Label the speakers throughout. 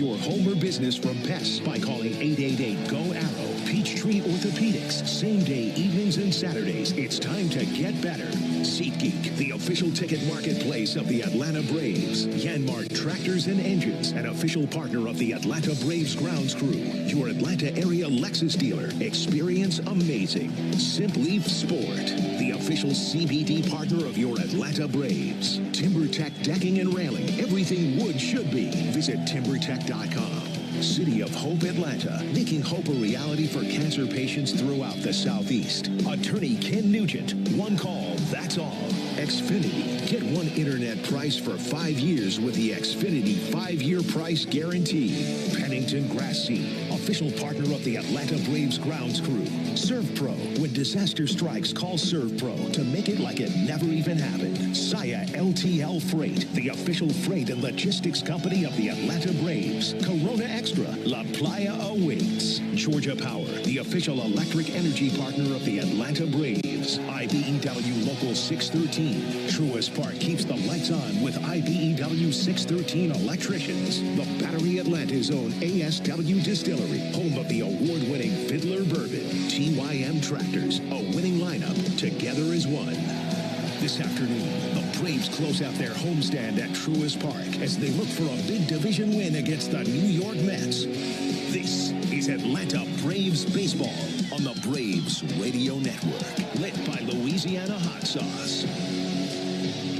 Speaker 1: your home or business from pests by calling 888-GO-ARROW. Peachtree Orthopedics. Same day evenings and Saturdays. It's time to get better. SeatGeek, the official ticket marketplace of the Atlanta Braves. Yanmark Tractors and Engines, an official partner of the Atlanta Braves grounds crew. Your Atlanta area Lexus dealer. Experience amazing. Simply Sport, the official CBD partner of your Atlanta Braves. TimberTech Decking and Railing. Everything wood should be. Visit TimberTech.com. City of Hope Atlanta, making hope a reality for cancer patients throughout the Southeast. Attorney Ken Nugent. One call, that's all. Xfinity. Get one internet price for 5 years with the Xfinity 5-year price guarantee. Pennington Grass Seed, official partner of the Atlanta Braves grounds crew. ServPro. When disaster strikes, call ServPro to make it like it never even happened. Saya LTL Freight, the official freight and logistics company of the Atlanta Braves. Corona Extra. La Playa awaits. Georgia Power, the official electric energy partner of the Atlanta Braves. IBEW Local 613. Truist Park keeps the lights on with IBEW 613 electricians. The Battery Atlanta's own ASW Distillery, home of the award-winning Fiddler Bourbon. TYM Tractors, a winning lineup, together as one. This afternoon, the Braves close out their homestand at Truist Park as they look for a big division win against the New York Mets. This is Atlanta Braves Baseball on the Braves Radio Network, lit by Louisiana Hot Sauce.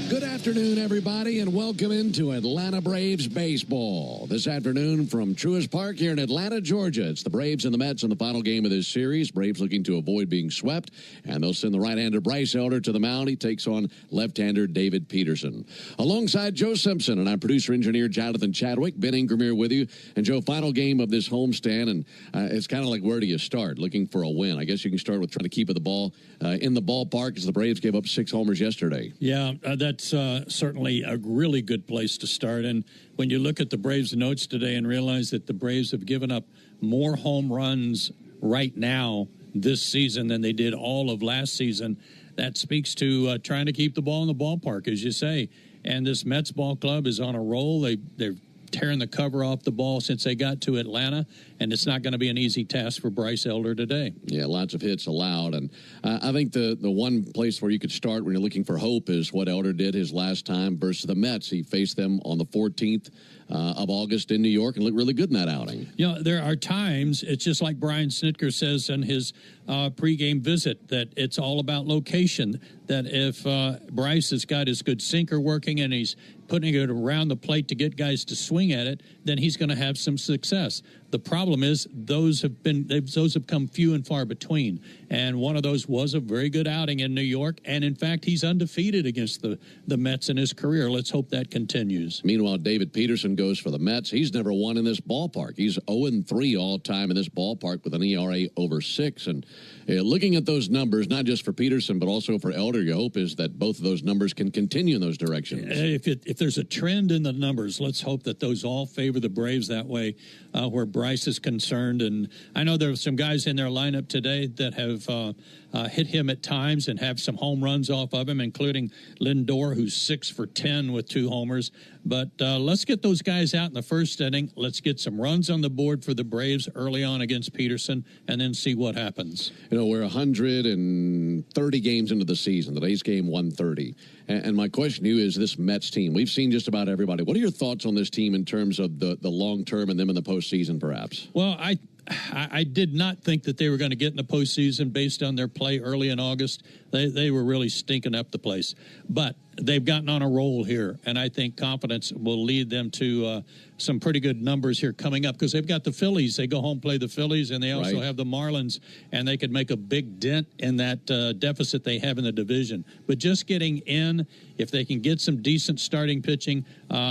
Speaker 2: Good afternoon, everybody, and welcome into Atlanta Braves Baseball. This afternoon from Truist Park here in Atlanta, Georgia. It's the Braves and the Mets in the final game of this series. Braves looking to avoid being swept, and they'll send the right-hander Bryce Elder to the mound. He takes on left-hander David Peterson. Alongside Joe Simpson and our producer-engineer Jonathan Chadwick, Ben Ingram here with you. And, Joe, final game of this homestand, and it's kind of like where do you start looking for a win? I guess you can start with trying to keep the ball in the ballpark as the Braves gave up 6 homers yesterday.
Speaker 3: Yeah, that's certainly a really good place to start. And when you look at the Braves' notes today and realize that the Braves have given up more home runs right now this season than they did all of last season, that speaks to trying to keep the ball in the ballpark, as you say. And this Mets ball club is on a roll. They're tearing the cover off the ball since they got to Atlanta, and it's not going to be an easy task for Bryce Elder today.
Speaker 2: Yeah, lots of hits allowed, and I think the one place where you could start when you're looking for hope is what Elder did his last time versus the Mets. He faced them on the 14th of August in New York and looked really good in that outing.
Speaker 3: You know, there are times, it's just like Brian Snitker says in his pregame visit, that it's all about location, that if Bryce has got his good sinker working and he's putting it around the plate to get guys to swing at it, then he's going to have some success. The problem is those have come few and far between. And one of those was a very good outing in New York. And, in fact, he's undefeated against the Mets in his career. Let's hope that continues.
Speaker 2: Meanwhile, David Peterson goes for the Mets. He's never won in this ballpark. He's 0-3 all-time in this ballpark with an ERA over 6. And looking at those numbers, not just for Peterson but also for Elder, your hope is that both of those numbers can continue in those directions.
Speaker 3: If there's a trend in the numbers, let's hope that those all favor the Braves that way, where Bryce is concerned. And I know there are some guys in their lineup today that have hit him at times and have some home runs off of him, including Lindor, who's 6 for 10 with 2 homers. But let's get those guys out in the first inning. Let's get some runs on the board for the Braves early on against Peterson, and then see what happens.
Speaker 2: You know, we're 130 games into the season. Today's game 130. And my question to you is this Mets team. We've seen just about everybody. What are your thoughts on this team in terms of the long term and them in the postseason, perhaps?
Speaker 3: Well, I did not think that they were going to get in the postseason based on their play early in August. They were really stinking up the place. But they've gotten on a roll here, and I think confidence will lead them to some pretty good numbers here coming up, because they've got the Phillies. They go home, play the Phillies, and they also have the Marlins, and they could make a big dent in that deficit they have in the division. But just getting in, if they can get some decent starting pitching,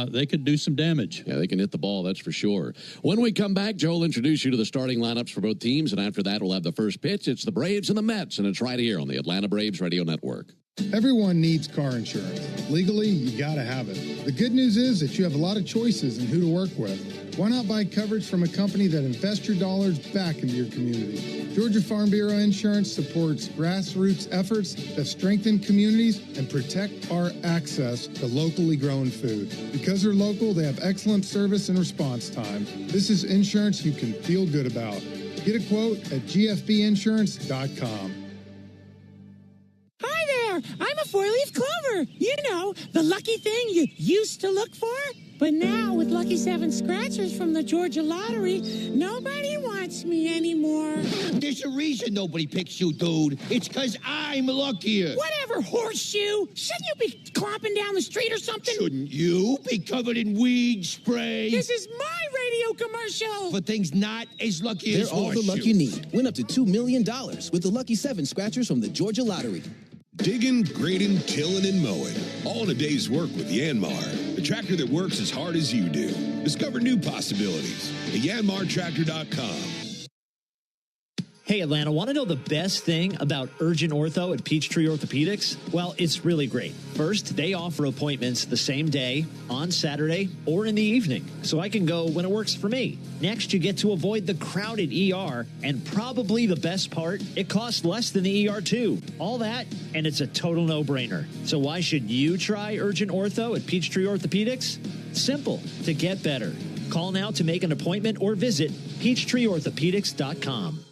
Speaker 3: they could do some damage.
Speaker 2: Yeah, they can hit the ball, that's for sure. When we come back, Joe will introduce you to the starting lineups for both teams, and after that we'll have the first pitch. It's the Braves and the Mets, and it's right here on the Atlanta Braves Radio Network.
Speaker 4: Everyone needs car insurance. Legally, you gotta have it. The good news is that you have a lot of choices in who to work with. Why not buy coverage from a company that invests your dollars back into your community? Georgia Farm Bureau Insurance supports grassroots efforts that strengthen communities and protect our access to locally grown food. Because they're local, they have excellent service and response time. This is insurance you can feel good about. Get a quote at gfbinsurance.com.
Speaker 5: I'm a four-leaf clover. You know, the lucky thing you used to look for. But now, with Lucky 7 scratchers from the Georgia Lottery, nobody wants me anymore.
Speaker 6: There's a reason nobody picks you, dude. It's because I'm luckier.
Speaker 5: Whatever, horseshoe. Shouldn't you be clomping down the street or something?
Speaker 6: Shouldn't you be covered in weed spray?
Speaker 5: This is my radio commercial.
Speaker 6: For things not as lucky as
Speaker 7: They're all the luck you need. Win up to $2 million with the Lucky 7 scratchers from the Georgia Lottery.
Speaker 8: Digging, grading, tilling, and mowing. All in a day's work with Yanmar, the tractor that works as hard as you do. Discover new possibilities at yanmartractor.com.
Speaker 9: Hey, Atlanta, want to know the best thing about Urgent Ortho at Peachtree Orthopedics? Well, it's really great. First, they offer appointments the same day, on Saturday, or in the evening, so I can go when it works for me. Next, you get to avoid the crowded ER, and probably the best part, it costs less than the ER too. All that, and it's a total no-brainer. So why should you try Urgent Ortho at Peachtree Orthopedics? Simple, to get better. Call now to make an appointment or visit peachtreeorthopedics.com.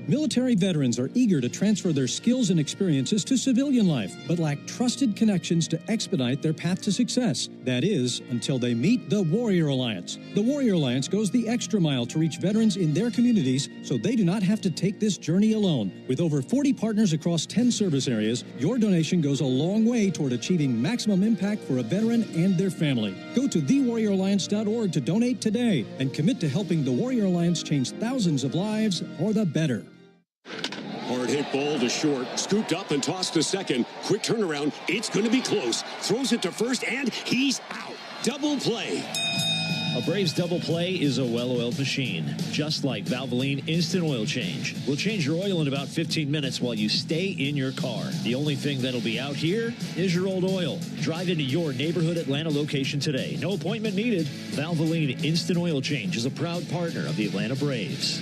Speaker 10: Military veterans are eager to transfer their skills and experiences to civilian life, but lack trusted connections to expedite their path to success. That is, until they meet the Warrior Alliance. The Warrior Alliance goes the extra mile to reach veterans in their communities so they do not have to take this journey alone. With over 40 partners across 10 service areas, your donation goes a long way toward achieving maximum impact for a veteran and their family. Go to thewarrioralliance.org to donate today and commit to helping the Warrior Alliance change thousands of lives for the better.
Speaker 11: Hard hit ball to short, scooped up and tossed to second. Quick turnaround, it's going to be close. Throws it to first, and he's out. Double play.
Speaker 9: A Braves double play is a well-oiled machine, just like Valvoline Instant Oil Change. We'll change your oil in about 15 minutes while you stay in your car. The only thing that'll be out here is your old oil. Drive into your neighborhood Atlanta location today. No appointment needed. Valvoline Instant Oil Change is a proud partner of the Atlanta Braves.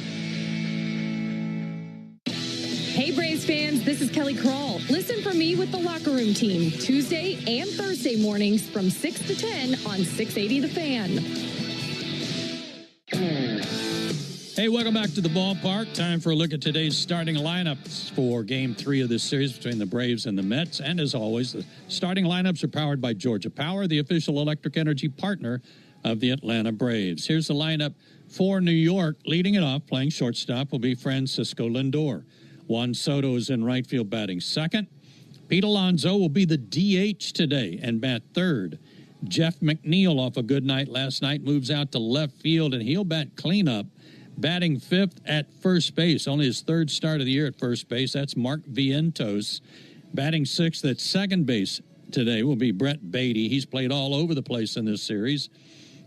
Speaker 12: Hey, Braves fans, this is Kelly Crawl. Listen for me with the Locker Room Team, Tuesday and Thursday mornings from 6 to 10 on 680 The Fan.
Speaker 3: Hey, welcome back to the ballpark. Time for a look at today's starting lineups for Game 3 of this series between the Braves and the Mets. And as always, the starting lineups are powered by Georgia Power, the official electric energy partner of the Atlanta Braves. Here's the lineup for New York. Leading it off, playing shortstop, will be Francisco Lindor. Juan Soto is in right field batting second. Pete Alonso will be the DH today and bat third. Jeff McNeil, off a good night last night, moves out to left field, and he'll bat cleanup. Batting fifth at first base, only his third start of the year at first base. That's Mark Vientos. Batting sixth at second base today will be Brett Beatty. He's played all over the place in this series.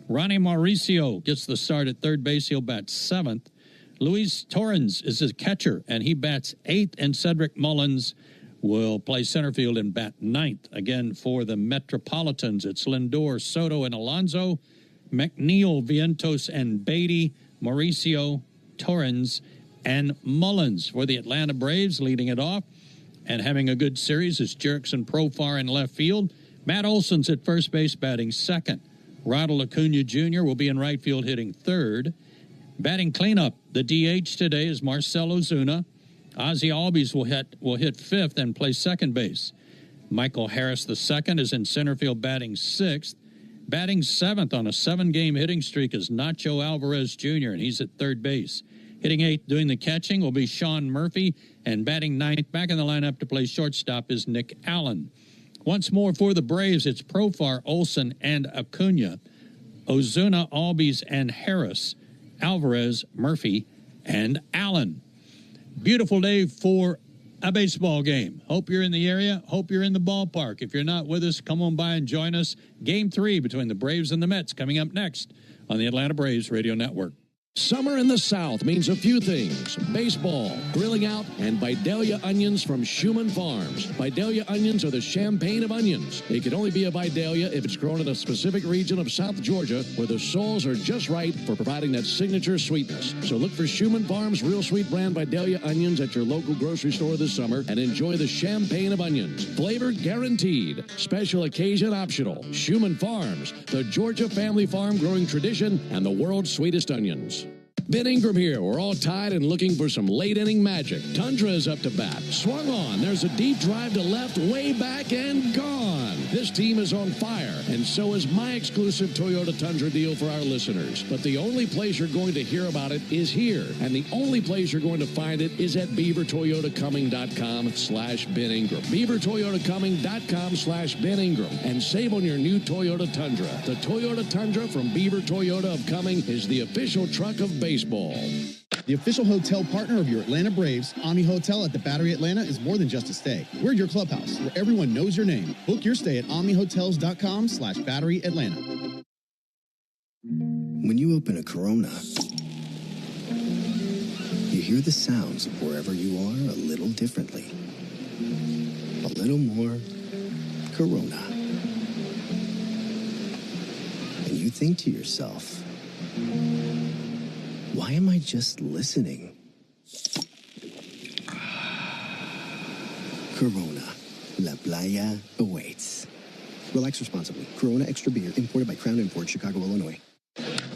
Speaker 3: Ronnie Mauricio gets the start at third base. He'll bat seventh. Luis Torrens is his catcher, and he bats eighth, and Cedric Mullins will play center field and bat ninth. Again, for the Metropolitans, it's Lindor, Soto, and Alonso, McNeil, Vientos, and Beatty, Mauricio, Torrens, and Mullins. For the Atlanta Braves, leading it off and having a good series is Jerickson Profar in left field. Matt Olson's at first base batting second. Ronald Acuna Jr. will be in right field hitting third. Batting cleanup, the DH today is Marcell Ozuna. Ozzie Albies will hit fifth and play second base. Michael Harris II is in center field batting sixth. Batting seventh on a 7-game hitting streak is Nacho Alvarez Jr., and he's at third base. Hitting eighth, doing the catching, will be Sean Murphy, and batting ninth, back in the lineup to play shortstop, is Nick Allen. Once more for the Braves, it's Profar, Olson, and Acuna. Ozuna, Albies, and Harris. Alvarez, Murphy, and Allen. Beautiful day for a baseball game. Hope you're in the area. Hope you're in the ballpark. If you're not with us, come on by and join us. Game 3 between the Braves and the Mets coming up next on the Atlanta Braves Radio Network.
Speaker 2: Summer in the South means a few things: baseball, grilling out, and Vidalia onions from Schumann Farms. Vidalia onions are the champagne of onions. It can only be a Vidalia if it's grown in a specific region of South Georgia where the soils are just right for providing that signature sweetness. So look for Schumann Farms Real Sweet brand Vidalia onions at your local grocery store this summer and enjoy the champagne of onions. Flavor guaranteed. Special occasion optional. Schumann Farms, the Georgia family farm growing tradition and the world's sweetest onions. Ben Ingram here. We're all tied and looking for some late-inning magic. Tundra is up to bat. Swung on. There's a deep drive to left, way back, and gone. This team is on fire, and so is my exclusive Toyota Tundra deal for our listeners. But the only place you're going to hear about it is here, and the only place you're going to find it is at BeaverToyotaCumming.com/Ben Ingram. BeaverToyotaCumming.com/Ben Ingram, and save on your new Toyota Tundra. The Toyota Tundra from Beaver Toyota of Cumming is the official truck of baseball.
Speaker 13: The official hotel partner of your Atlanta Braves, Omni Hotel at the Battery Atlanta, is more than just a stay. We're your clubhouse, where everyone knows your name. Book your stay at OmniHotels.com/Battery Atlanta.
Speaker 14: When you open a Corona, you hear the sounds of wherever you are a little differently. A little more Corona. And you think to yourself, why am I just listening? Corona. La Playa awaits. Relax responsibly. Corona Extra Beer, imported by Crown Imports, Chicago, Illinois.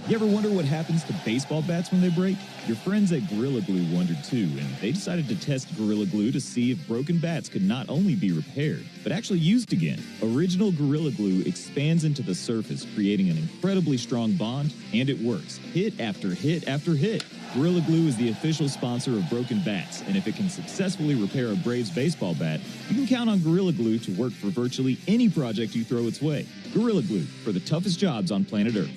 Speaker 15: You ever wonder what happens to baseball bats when they break? Your friends at Gorilla Glue wondered too, and they decided to test Gorilla Glue to see if broken bats could not only be repaired, but actually used again. Original Gorilla Glue expands into the surface, creating an incredibly strong bond, and it works. Hit after hit after hit. Gorilla Glue is the official sponsor of broken bats, and if it can successfully repair a Braves baseball bat, you can count on Gorilla Glue to work for virtually any project you throw its way. Gorilla Glue, for the toughest jobs on planet Earth.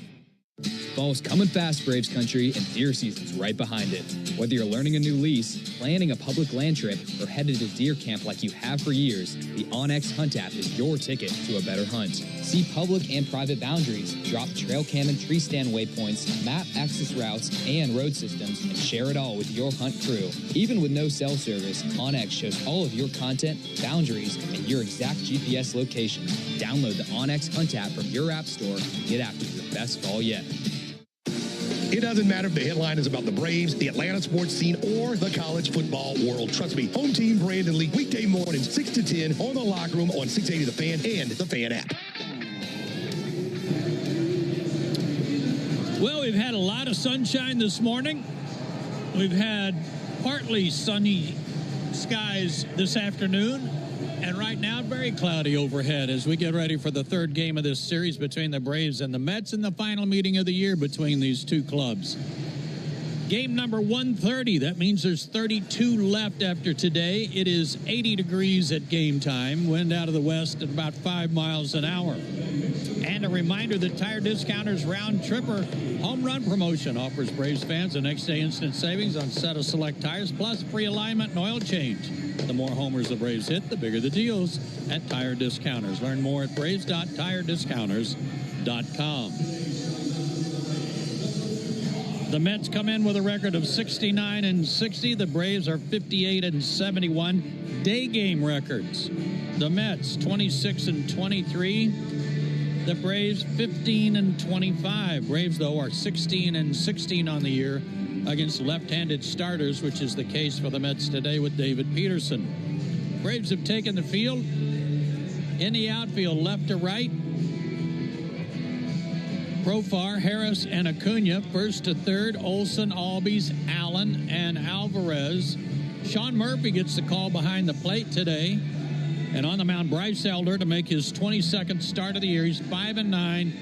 Speaker 16: Fall's coming fast, Braves country, and deer season's right behind it. Whether you're learning a new lease, planning a public land trip, or headed to deer camp like you have for years, the onX Hunt app is your ticket to a better hunt. See public and private boundaries, drop trail cam and tree stand waypoints, map access routes and road systems, and share it all with your hunt crew. Even with no cell service, onX shows all of your content, boundaries, and your exact GPS location. Download the onX Hunt app from your app store and get after your best fall yet.
Speaker 17: It doesn't matter if the headline is about the Braves, the Atlanta sports scene, or the college football world. Trust me, Home Team Brandon Lee, weekday mornings 6 to 10 on The Locker Room on 680 The Fan and the Fan app.
Speaker 3: Well, we've had a lot of sunshine this morning. We've had partly sunny skies this afternoon. And right now, very cloudy overhead as we get ready for the third game of this series between the Braves and the Mets and the final meeting of the year between these two clubs. Game number 130. That means there's 32 left after today. It is 80 degrees at game time. Wind out of the west at about 5 miles an hour. And a reminder that Tire Discounters Round Tripper Home Run Promotion offers Braves fans a next day instant savings on set of select tires plus free alignment and oil change. The more homers the Braves hit, the bigger the deals at Tire Discounters. Learn more at braves.tirediscounters.com. The Mets come in with a record of 69-60. The Braves are 58-71. Day game records. The Mets 26-23. The Braves 15-25. Braves, though, are 16-16 on the year against left-handed starters, which is the case for the Mets today with David Peterson. Braves have taken the field. In the outfield, left to right, Profar, Harris, and Acuna. First to third, Olson, Albies, Allen, and Alvarez. Sean Murphy gets the call behind the plate today. And on the mound, Bryce Elder to make his 22nd start of the year. He's 5-9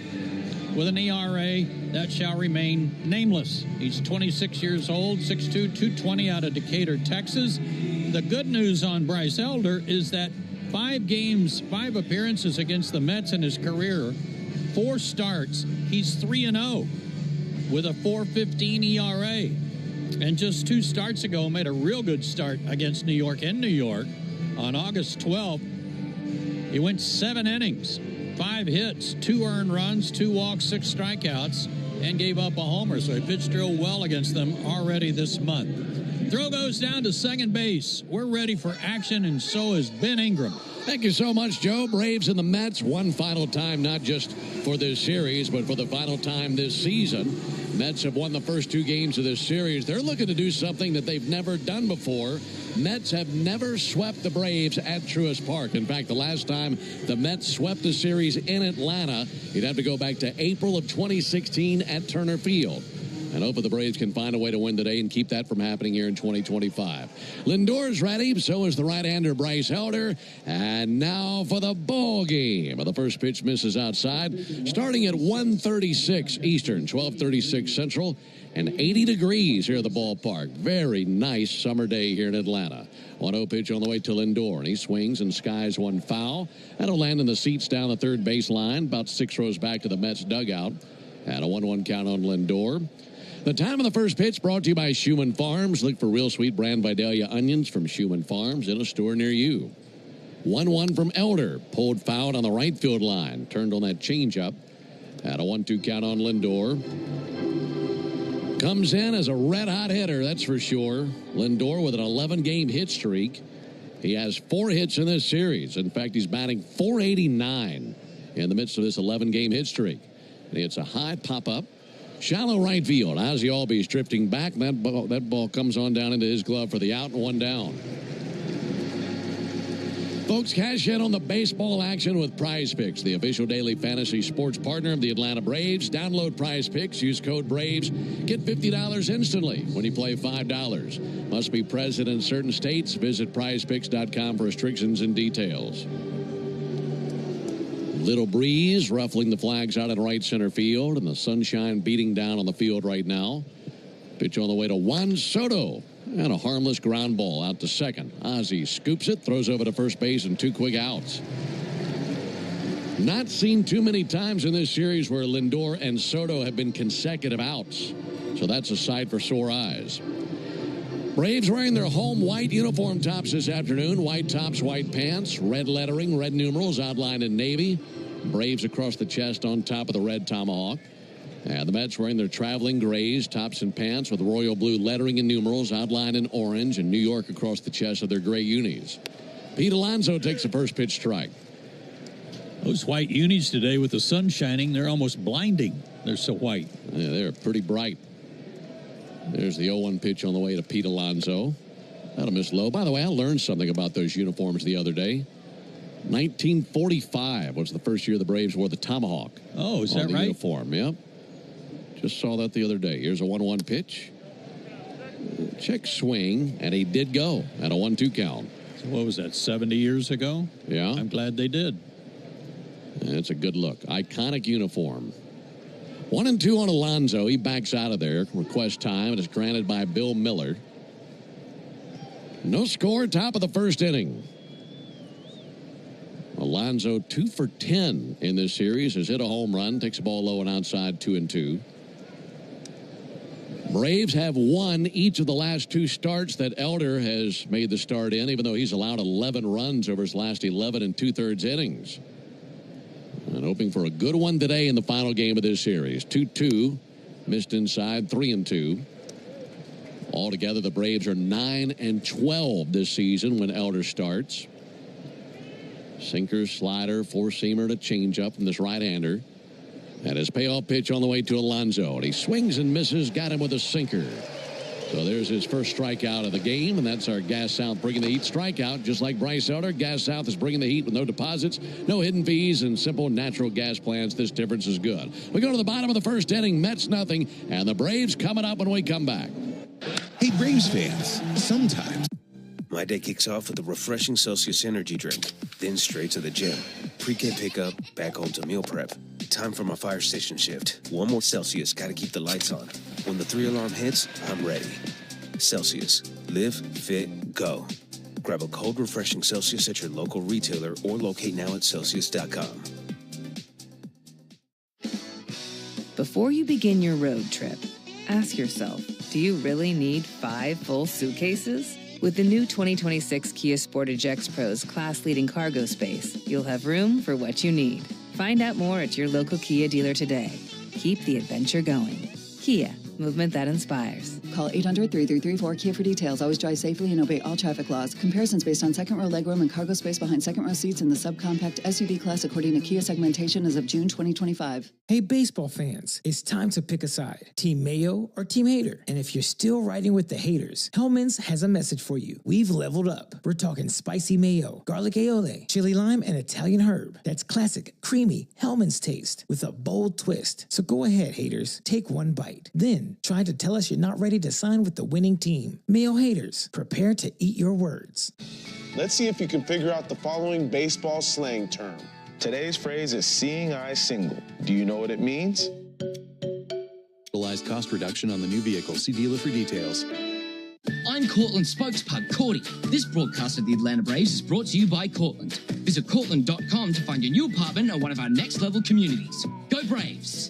Speaker 3: with an ERA that shall remain nameless. He's 26 years old, 6'2", 220 out of Decatur, Texas. The good news on Bryce Elder is that 5 appearances against the Mets in his career, 4 starts, he's 3-0 with a 4.15 ERA. And just 2 starts ago made a real good start against New York in New York. On August 12th, he went 7 innings, 5 hits, 2 earned runs, 2 walks, 6 strikeouts, and gave up a homer, so he pitched real well against them already this month. Throw goes down to second base. We're ready for action, and so is Ben Ingram.
Speaker 2: Thank you so much, Joe. Braves and the Mets, one final time, not just for this series, but for the final time this season. Mets have won the first 2 games of this series. They're looking to do something that they've never done before. Mets have never swept the Braves at Truist Park. In fact, the last time the Mets swept the series in Atlanta, you'd have to go back to April of 2016 at Turner Field. And hope the Braves can find a way to win today and keep that from happening here in 2025. Lindor's ready, so is the right-hander Bryce Elder. And now for the ball game. The first pitch misses outside, starting at 1:36 Eastern, 12:36 Central, and 80 degrees here at the ballpark. Very nice summer day here in Atlanta. 1-0 pitch on the way to Lindor, and he swings and skies one foul. That'll land in the seats down the third base line, about 6 rows back to the Mets dugout. And a 1-1 count on Lindor. The time of the first pitch brought to you by Schumann Farms. Look for real sweet brand Vidalia onions from Schumann Farms in a store near you. 1-1 from Elder. Pulled foul on the right field line. Turned on that changeup. At a 1-2 count on Lindor. Comes in as a red-hot hitter, that's for sure. Lindor with an 11-game hit streak. He has 4 hits in this series. In fact, he's batting .489 in the midst of this 11-game hit streak. And it's a high pop-up. Shallow right field. Ozzie Albies drifting back. That ball comes on down into his glove for the out and 1 down. Folks, cash in on the baseball action with Prize Picks, the official daily fantasy sports partner of the Atlanta Braves. Download Prize Picks. Use code BRAVES. Get $50 instantly when you play $5. Must be present in certain states. Visit prizepicks.com for restrictions and details. Little breeze ruffling the flags out in right center field, and the sunshine beating down on the field right now. Pitch on the way to Juan Soto, and a harmless ground ball out to second. Ozzie scoops it, throws over to first base, and 2 quick outs. Not seen too many times in this series where Lindor and Soto have been consecutive outs, so that's a sight for sore eyes. Braves wearing their home white uniform tops this afternoon. White tops, white pants, red lettering, red numerals outlined in navy. Braves across the chest on top of the red tomahawk. And the Mets wearing their traveling grays, tops and pants with royal blue lettering and numerals outlined in orange, and New York across the chest of their gray unis. Pete Alonso takes the first pitch strike.
Speaker 3: Those white unis today with the sun shining, they're almost blinding. They're so white.
Speaker 2: Yeah, they're pretty bright. There's the 0-1 pitch on the way to Pete Alonso. That'll miss low. By the way, I learned something about those uniforms the other day. 1945 was the first year the Braves wore the tomahawk.
Speaker 3: Oh, is that right?
Speaker 2: Uniform, yep. Just saw that the other day. Here's a 1-1 pitch. Check swing, and he did go at a 1-2 count.
Speaker 3: So what was that, 70 years ago?
Speaker 2: Yeah.
Speaker 3: I'm glad they did.
Speaker 2: And it's a good look. Iconic uniform. 1-2 on Alonso. He backs out of there. Request time. It is granted by Bill Miller. No score. Top of the first inning. Alonso 2 for 10 in this series. Has hit a home run. Takes the ball low and outside. 2-2. Braves have won each of the last 2 starts that Elder has made the start in, even though he's allowed 11 runs over his last 11 and 2/3 innings. And hoping for a good one today in the final game of this series. 2-2. Missed inside. 3-2. Altogether, the Braves are 9-12 this season when Elder starts. Sinker, slider, four-seamer to changeup from this right-hander. And his payoff pitch on the way to Alonso. And he swings and misses. Got him with a sinker. So there's his first strikeout of the game, and that's our Gas South bringing the heat strikeout. Just like Bryce Elder, Gas South is bringing the heat with no deposits, no hidden fees, and simple natural gas plants. This difference is good. We go to the bottom of the first inning, Mets nothing, and the Braves coming up when we come back.
Speaker 18: Hey, Braves fans, sometimes my day kicks off with a refreshing Celsius energy drink, then straight to the gym. Pre-K pickup, back home to meal prep. Time for my fire station shift. One more Celsius, gotta keep the lights on. When the 3-alarm hits, I'm ready. Celsius. Live, fit, go. Grab a cold, refreshing Celsius at your local retailer or locate now at Celsius.com.
Speaker 19: Before you begin your road trip, ask yourself, do you really need 5 full suitcases? With the new 2026 Kia Sportage X-Pro's class-leading cargo space, you'll have room for what you need. Find out more at your local Kia dealer today. keep the adventure going. Kia, movement that inspires.
Speaker 20: Call 800-3334-KIA for details. Always drive safely and obey all traffic laws. Comparisons based on second row legroom and cargo space behind second row seats in the subcompact SUV class according to Kia segmentation as of June 2025.
Speaker 21: Hey, baseball fans, it's time to pick a side. Team Mayo or Team Hater? And if you're still riding with the haters, Hellman's has a message for you. We've leveled up. We're talking spicy mayo, garlic aioli, chili lime, and Italian herb. That's classic, creamy Hellman's taste with a bold twist. So go ahead, haters, take one bite. Then try to tell us you're not ready to sign with the winning team. Mayo haters, prepare to eat your words.
Speaker 22: Let's see if you can figure out the following baseball slang term. Today's phrase is seeing eye single. Do you know what it means?
Speaker 23: Cost reduction on the new vehicle. See dealer for details.
Speaker 24: I'm Cortland spokespug, Cordy. This broadcast of the Atlanta Braves is brought to you by Cortland. Visit Cortland.com to find your new apartment or one of our next-level communities. Go Braves!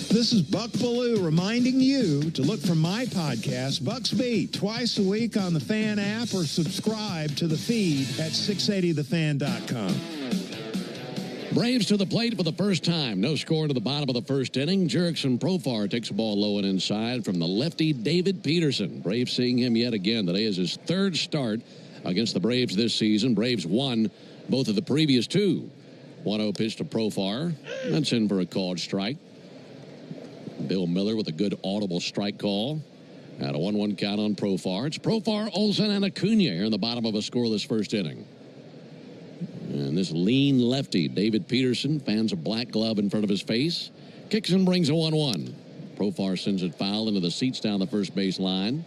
Speaker 25: This is Buck Bellew reminding you to look for my podcast, Buck's Beat, twice a week on the Fan app or subscribe to the feed at 680thefan.com.
Speaker 2: Braves to the plate for the first time. No score to the bottom of the first inning. Jurickson Profar takes the ball low and inside from the lefty David Peterson. Braves seeing him yet again. Today is his third start against the Braves this season. Braves won both of the previous two. 1-0 pitch to Profar. That's in for a called strike. Bill Miller with a good audible strike call. At a 1-1 count on Profar. It's Profar, Olsen, and Acuna here in the bottom of a scoreless first inning. And this lean lefty, David Peterson, fans a black glove in front of his face. Kicks and brings a 1-1. Profar sends it foul into the seats down the first base line.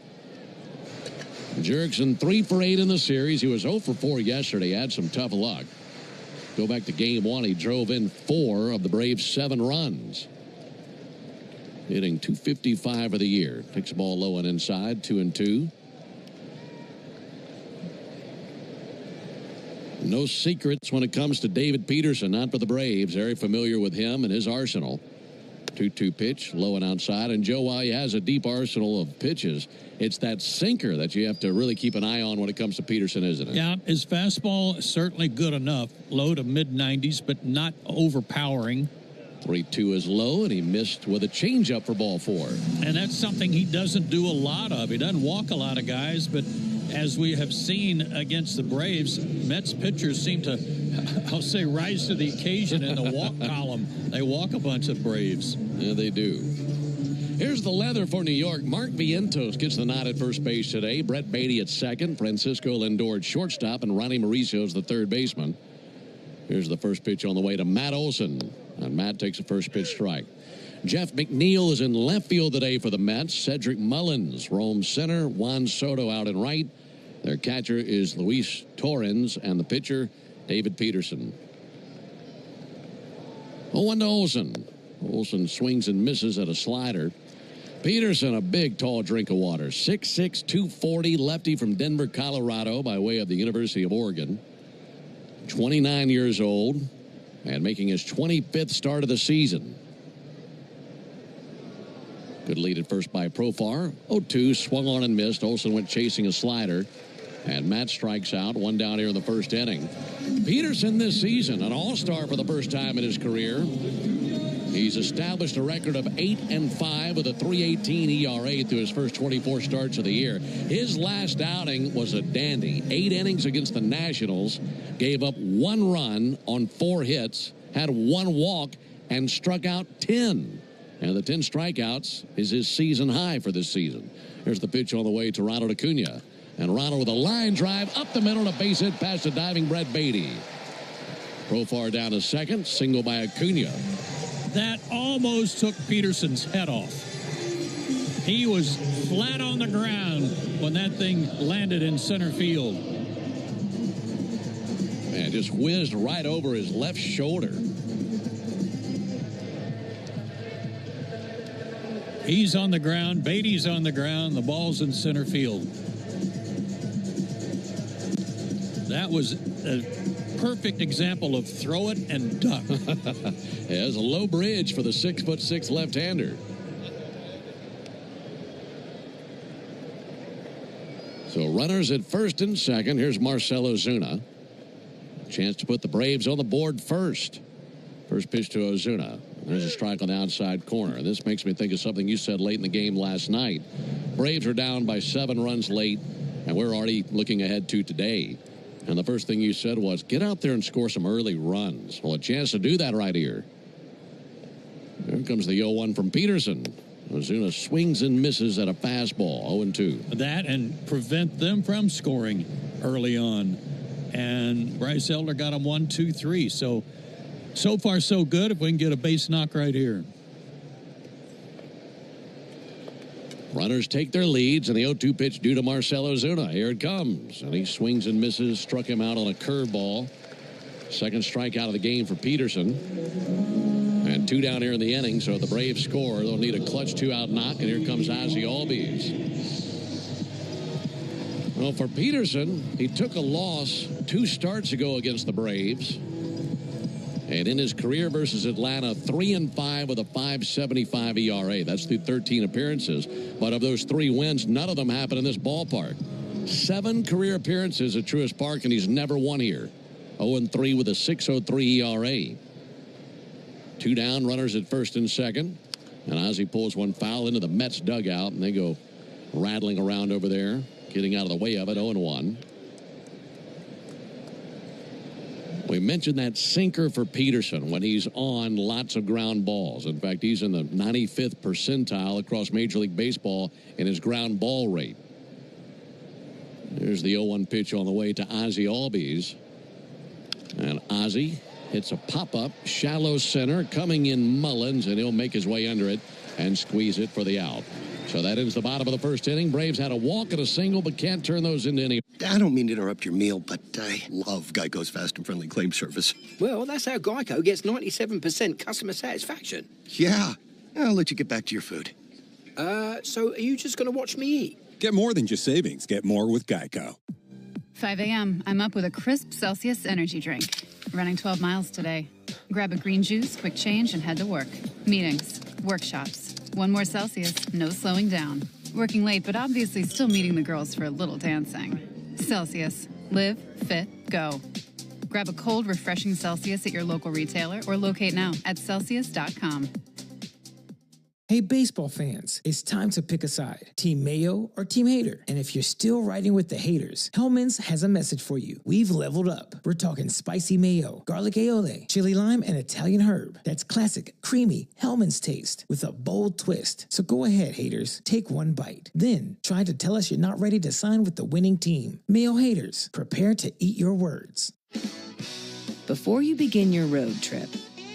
Speaker 2: Jurickson 3 for 8 in the series. He was 0 for 4 yesterday. Had some tough luck. Go back to game 1. He drove in 4 of the Braves' 7 runs. Hitting .255 of the year. Takes the ball low and inside, 2-2. No secrets when it comes to David Peterson, not for the Braves. Very familiar with him and his arsenal. 2-2 pitch, low and outside. And Joe, while he has a deep arsenal of pitches, it's that sinker that you have to really keep an eye on when it comes to Peterson, isn't it?
Speaker 3: Yeah, his fastball is certainly good enough. Low to mid-90s, but not overpowering.
Speaker 2: 3-2 is low, and he missed with a changeup for ball 4.
Speaker 3: And that's something he doesn't do a lot of. He doesn't walk a lot of guys, but as we have seen against the Braves, Mets pitchers seem to, I'll say, rise to the occasion in the walk column. They walk a bunch of Braves.
Speaker 2: Yeah, they do. Here's the leather for New York. Mark Vientos gets the nod at first base today. Brett Beatty at second. Francisco Lindor at shortstop. And Ronnie Mauricio is the third baseman. Here's the first pitch on the way to Matt Olson. And Matt takes a first pitch strike. Jeff McNeil is in left field today for the Mets. Cedric Mullins roams center. Juan Soto out and right. Their catcher is Luis Torrens, and the pitcher, David Peterson. 0-1 to Olsen. Olsen swings and misses at a slider. Peterson, a big, tall drink of water. 6'6", 240, lefty from Denver, Colorado, by way of the University of Oregon. 29 years old, and making his 25th start of the season. Good lead at first by Profar. 0-2, swung on and missed. Olsen went chasing a slider. And Matt strikes out, 1 down here in the first inning. Peterson this season, an all-star for the first time in his career. He's established a record of 8-5 with a 3.18 ERA through his first 24 starts of the year. His last outing was a dandy. 8 innings against the Nationals, gave up 1 run on 4 hits, had 1 walk, and struck out 10. And the 10 strikeouts is his season high for this season. Here's the pitch on the way to Ronald Acuna. And Ronald with a line drive up the middle, a base hit past the diving Brett Beatty. Profar down to second, single by Acuna.
Speaker 3: That almost took Peterson's head off. He was flat on the ground when that thing landed in center field.
Speaker 2: Man, just whizzed right over his left shoulder.
Speaker 3: He's on the ground. Beatty's on the ground. The ball's in center field. That was a perfect example of throw it and duck.
Speaker 2: Has a low bridge for the 6'6" left-hander. So runners at first and second. Here's Marcell Ozuna. Chance to put the Braves on the board first. First pitch to Ozuna. There's a strike on the outside corner. This makes me think of something you said late in the game last night. Braves are down by 7 runs late, and we're already looking ahead to today. And the first thing you said was, get out there and score some early runs. Well, a chance to do that right here. Here comes the 0-1 from Peterson. Ozuna swings and misses at a fastball, 0-2.
Speaker 3: That and prevent them from scoring early on. And Bryce Elder got him 1-2-3. So far, so good if we can get a base knock right here.
Speaker 2: Runners take their leads, and the 0-2 pitch due to Marcell Ozuna. Here it comes, and he swings and misses, struck him out on a curveball. Second strikeout of the game for Peterson. And 2 down here in the inning, so if the Braves score, they'll need a clutch 2-out knock, and here comes Ozzie Albies. Well, for Peterson, he took a loss 2 starts ago against the Braves. And in his career versus Atlanta, 3-5 with a 5.75 ERA. That's through 13 appearances. But of those 3 wins, none of them happened in this ballpark. 7 career appearances at Truist Park, and he's never won here. 0-3 with a 6.03 ERA. 2 down, runners at first and second. And Ozzie pulls one foul into the Mets dugout, and they go rattling around over there, getting out of the way of it, 0-1. We mentioned that sinker for Peterson when he's on lots of ground balls. In fact, he's in the 95th percentile across Major League Baseball in his ground ball rate. There's the 0-1 pitch on the way to Ozzie Albies. And Ozzie hits a pop-up, shallow center, coming in Mullins, and he'll make his way under it and squeeze it for the out. So that ends the bottom of the first inning. Braves had a walk and a single, but can't turn those into any.
Speaker 1: I don't mean to interrupt your meal, but I love Geico's fast and friendly claim service.
Speaker 4: Well, that's how Geico gets 97% customer satisfaction.
Speaker 1: Yeah. I'll let you get back to your food.
Speaker 4: So are you just going to watch me eat?
Speaker 5: Get more than just savings. Get more with Geico.
Speaker 6: 5 a.m. I'm up with a crisp Celsius energy drink. Running 12 miles today. Grab a green juice, quick change, and head to work. Meetings, workshops. 1 more Celsius, no slowing down. Working late, but obviously still meeting the girls for a little dancing. Celsius. Live, fit, go. Grab a cold, refreshing Celsius at your local retailer or locate now at Celsius.com.
Speaker 21: Hey, baseball fans, it's time to pick a side. Team Mayo or Team Hater. And if you're still riding with the haters, Hellman's has a message for you. We've leveled up. We're talking spicy mayo, garlic aioli, chili lime, and Italian herb. That's classic, creamy Hellman's taste with a bold twist. So go ahead, haters. Take one bite. Then try to tell us you're not ready to sign with the winning team. Mayo haters, prepare to eat your words.
Speaker 19: Before you begin your road trip,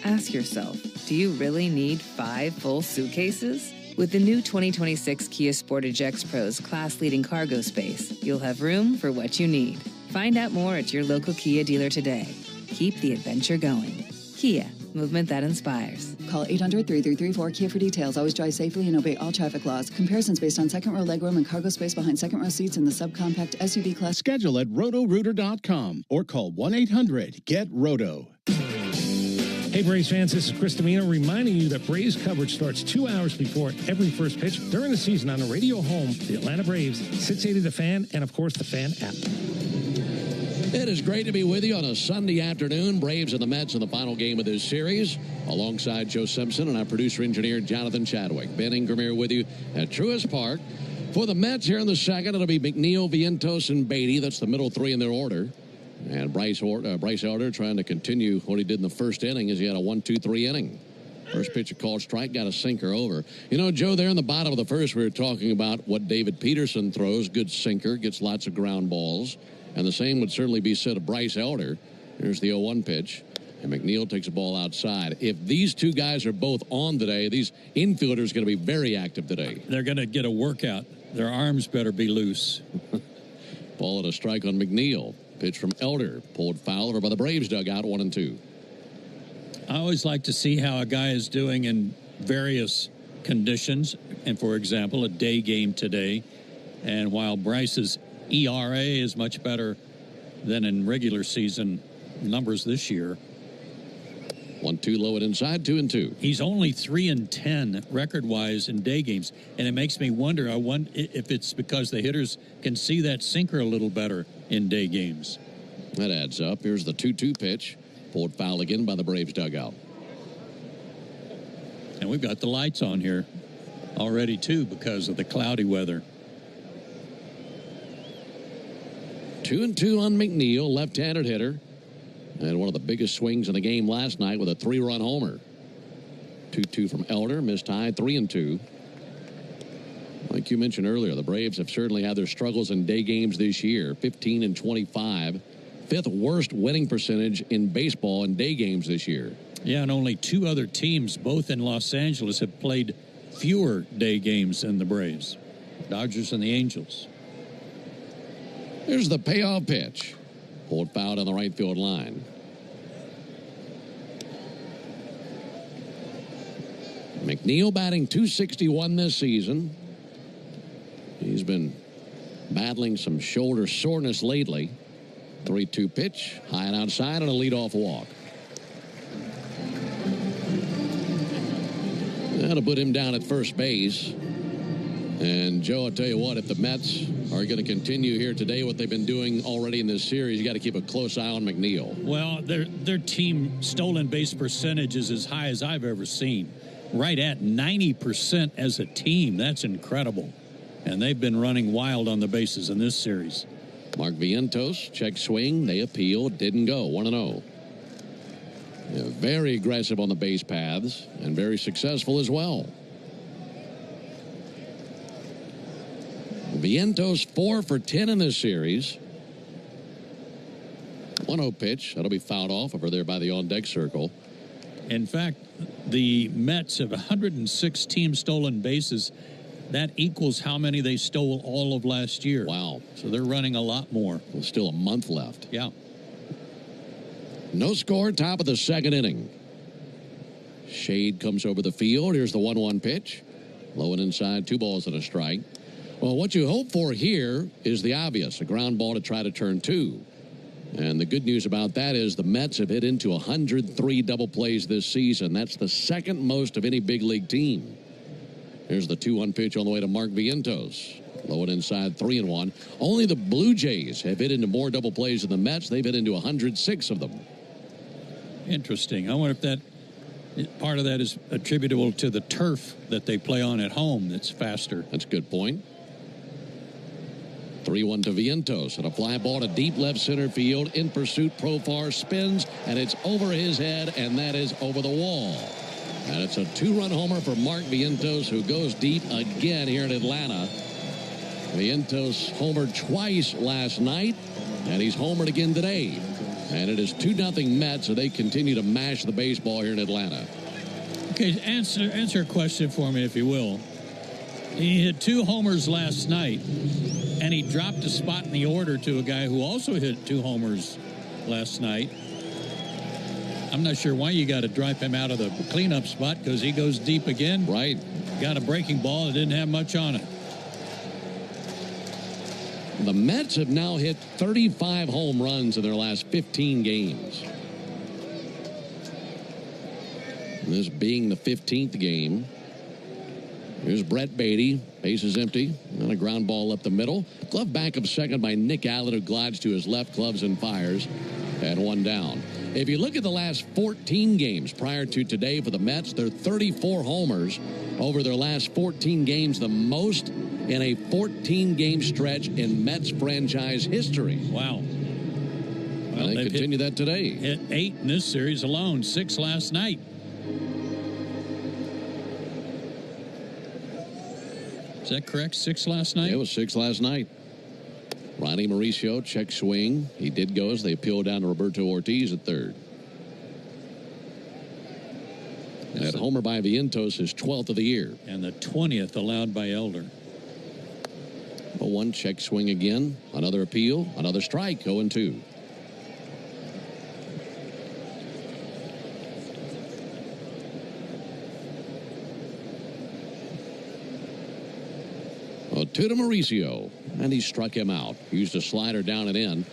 Speaker 19: ask yourself, do you really need 5 full suitcases? With the new 2026 Kia Sportage X Pro's class-leading cargo space, you'll have room for what you need. Find out more at your local Kia dealer today. Keep the adventure going. Kia, movement that inspires.
Speaker 20: Call 800-3334-KIA for details. Always drive safely and obey all traffic laws. Comparisons based on second row legroom and cargo space behind second row seats in the subcompact SUV class.
Speaker 13: Schedule at roto-rooter.com or call 1-800-GET-ROTO.
Speaker 7: Hey, Braves fans, this is Chris Domino reminding you that Braves coverage starts 2 hours before every first pitch during the season on the radio home, the Atlanta Braves, 680 The Fan, and, of course, the Fan app.
Speaker 2: It is great to be with you on a Sunday afternoon. Braves and the Mets in the final game of this series. Alongside Joe Simpson and our producer-engineer, Jonathan Chadwick. Ben Ingram here with you at Truist Park. For the Mets here in the second, it'll be McNeil, Vientos, and Beatty. That's the middle 3 in their order. And Bryce Elder trying to continue what he did in the first inning as he had a 1-2-3 inning. First pitch, a called strike, got a sinker over. You know, Joe, there in the bottom of the first, we were talking about what David Peterson throws. Good sinker, gets lots of ground balls. And the same would certainly be said of Bryce Elder. Here's the 0-1 pitch. And McNeil takes a ball outside. If these two guys are both on today, these infielders are going to be very active today.
Speaker 3: They're going to get a workout. Their arms better be loose.
Speaker 2: Ball at a strike on McNeil. Pitch from Elder, pulled foul over by the Braves dugout, 1-2.
Speaker 3: I always like to see how a guy is doing in various conditions. And, for example, a day game today. And while Bryce's ERA is much better than in regular season numbers this year.
Speaker 2: 1-2 low and inside, 2-2.
Speaker 3: He's only 3-10 record-wise in day games, and it makes me wonder. I wonder if it's because the hitters can see that sinker a little better in day games.
Speaker 2: That adds up. Here's the 2-2 pitch, pulled foul again by the Braves dugout.
Speaker 3: And we've got the lights on here already, too, because of the cloudy weather.
Speaker 2: 2-2 on McNeil, left-handed hitter. And one of the biggest swings in the game last night with a 3-run homer. 2-2 from Elder, missed high, 3-2. Like you mentioned earlier, the Braves have certainly had their struggles in day games this year. 15-25. Fifth worst winning percentage in baseball in day games this year.
Speaker 3: Yeah, and only two other teams, both in Los Angeles, have played fewer day games than the Braves. Dodgers and the Angels.
Speaker 2: Here's the payoff pitch. Pulled foul on the right field line. McNeil batting .261 this season. He's been battling some shoulder soreness lately. 3-2 pitch, high and outside, and a leadoff walk. That'll put him down at first base. And, Joe, I'll tell you what, if the Mets are going to continue here today what they've been doing already in this series, you got to keep a close eye on McNeil.
Speaker 3: Well, their team stolen base percentage is as high as I've ever seen. Right at 90% as a team. That's incredible. And they've been running wild on the bases in this series.
Speaker 2: Mark Vientos, check swing. They appeal. Didn't go. 1-0. Yeah, very aggressive on the base paths and very successful as well. Vientos 4 for 10 in this series. 1-0 pitch. That'll be fouled off over there by the on-deck circle.
Speaker 3: In fact, the Mets have 106 team stolen bases. That equals how many they stole all of last year.
Speaker 2: Wow.
Speaker 3: So they're running a lot more.
Speaker 2: Well, still a month left.
Speaker 3: Yeah.
Speaker 2: No score, top of the second inning. Shade comes over the field. Here's the 1-1 pitch. Low and inside, 2 balls and a strike. Well, what you hope for here is the obvious, a ground ball to try to turn 2. And the good news about that is the Mets have hit into 103 double plays this season. That's the second most of any big league team. Here's the 2-1 pitch on the way to Mark Vientos. Low and inside, 3-1. Only the Blue Jays have hit into more double plays than the Mets. They've hit into 106 of them.
Speaker 3: Interesting. I wonder if that part of that is attributable to the turf that they play on at home that's faster.
Speaker 2: That's a good point. 3-1 to Vientos, and a fly ball to deep left center field. In pursuit, Profar spins, and it's over his head, and that is over the wall. And it's a 2-run homer for Mark Vientos, who goes deep again here in Atlanta. Vientos homered twice last night, and he's homered again today. And it is 2-0 Mets, so they continue to mash the baseball here in Atlanta.
Speaker 3: Okay, answer a question for me, if you will. He hit 2 homers last night, and he dropped a spot in the order to a guy who also hit 2 homers last night. I'm not sure why you got to drop him out of the cleanup spot, because he goes deep again.
Speaker 2: Right.
Speaker 3: Got a breaking ball that didn't have much on it.
Speaker 2: The Mets have now hit 35 home runs in their last 15 games. And this being the 15th game. Here's Brett Beatty. Base is empty. And a ground ball up the middle. Glove back of second by Nick Allen, who glides to his left, gloves and fires. And 1 down. If you look at the last 14 games prior to today for the Mets, they're 34 homers over their last 14 games, the most in a 14-game stretch in Mets franchise history.
Speaker 3: Wow.
Speaker 2: Well, they continue that today.
Speaker 3: Hit 8 in this series alone, 6 last night. Is that correct? 6 last night?
Speaker 2: It was 6 last night. Ronnie Mauricio, check swing. He did go as they appeal down to Roberto Ortiz at third. That homer by Vientos is 12th of the year.
Speaker 3: And the 20th allowed by Elder.
Speaker 2: 0-1, check swing again. Another appeal, another strike, 0-2. Well, 2 to Mauricio, and he struck him out. Used a slider down and in.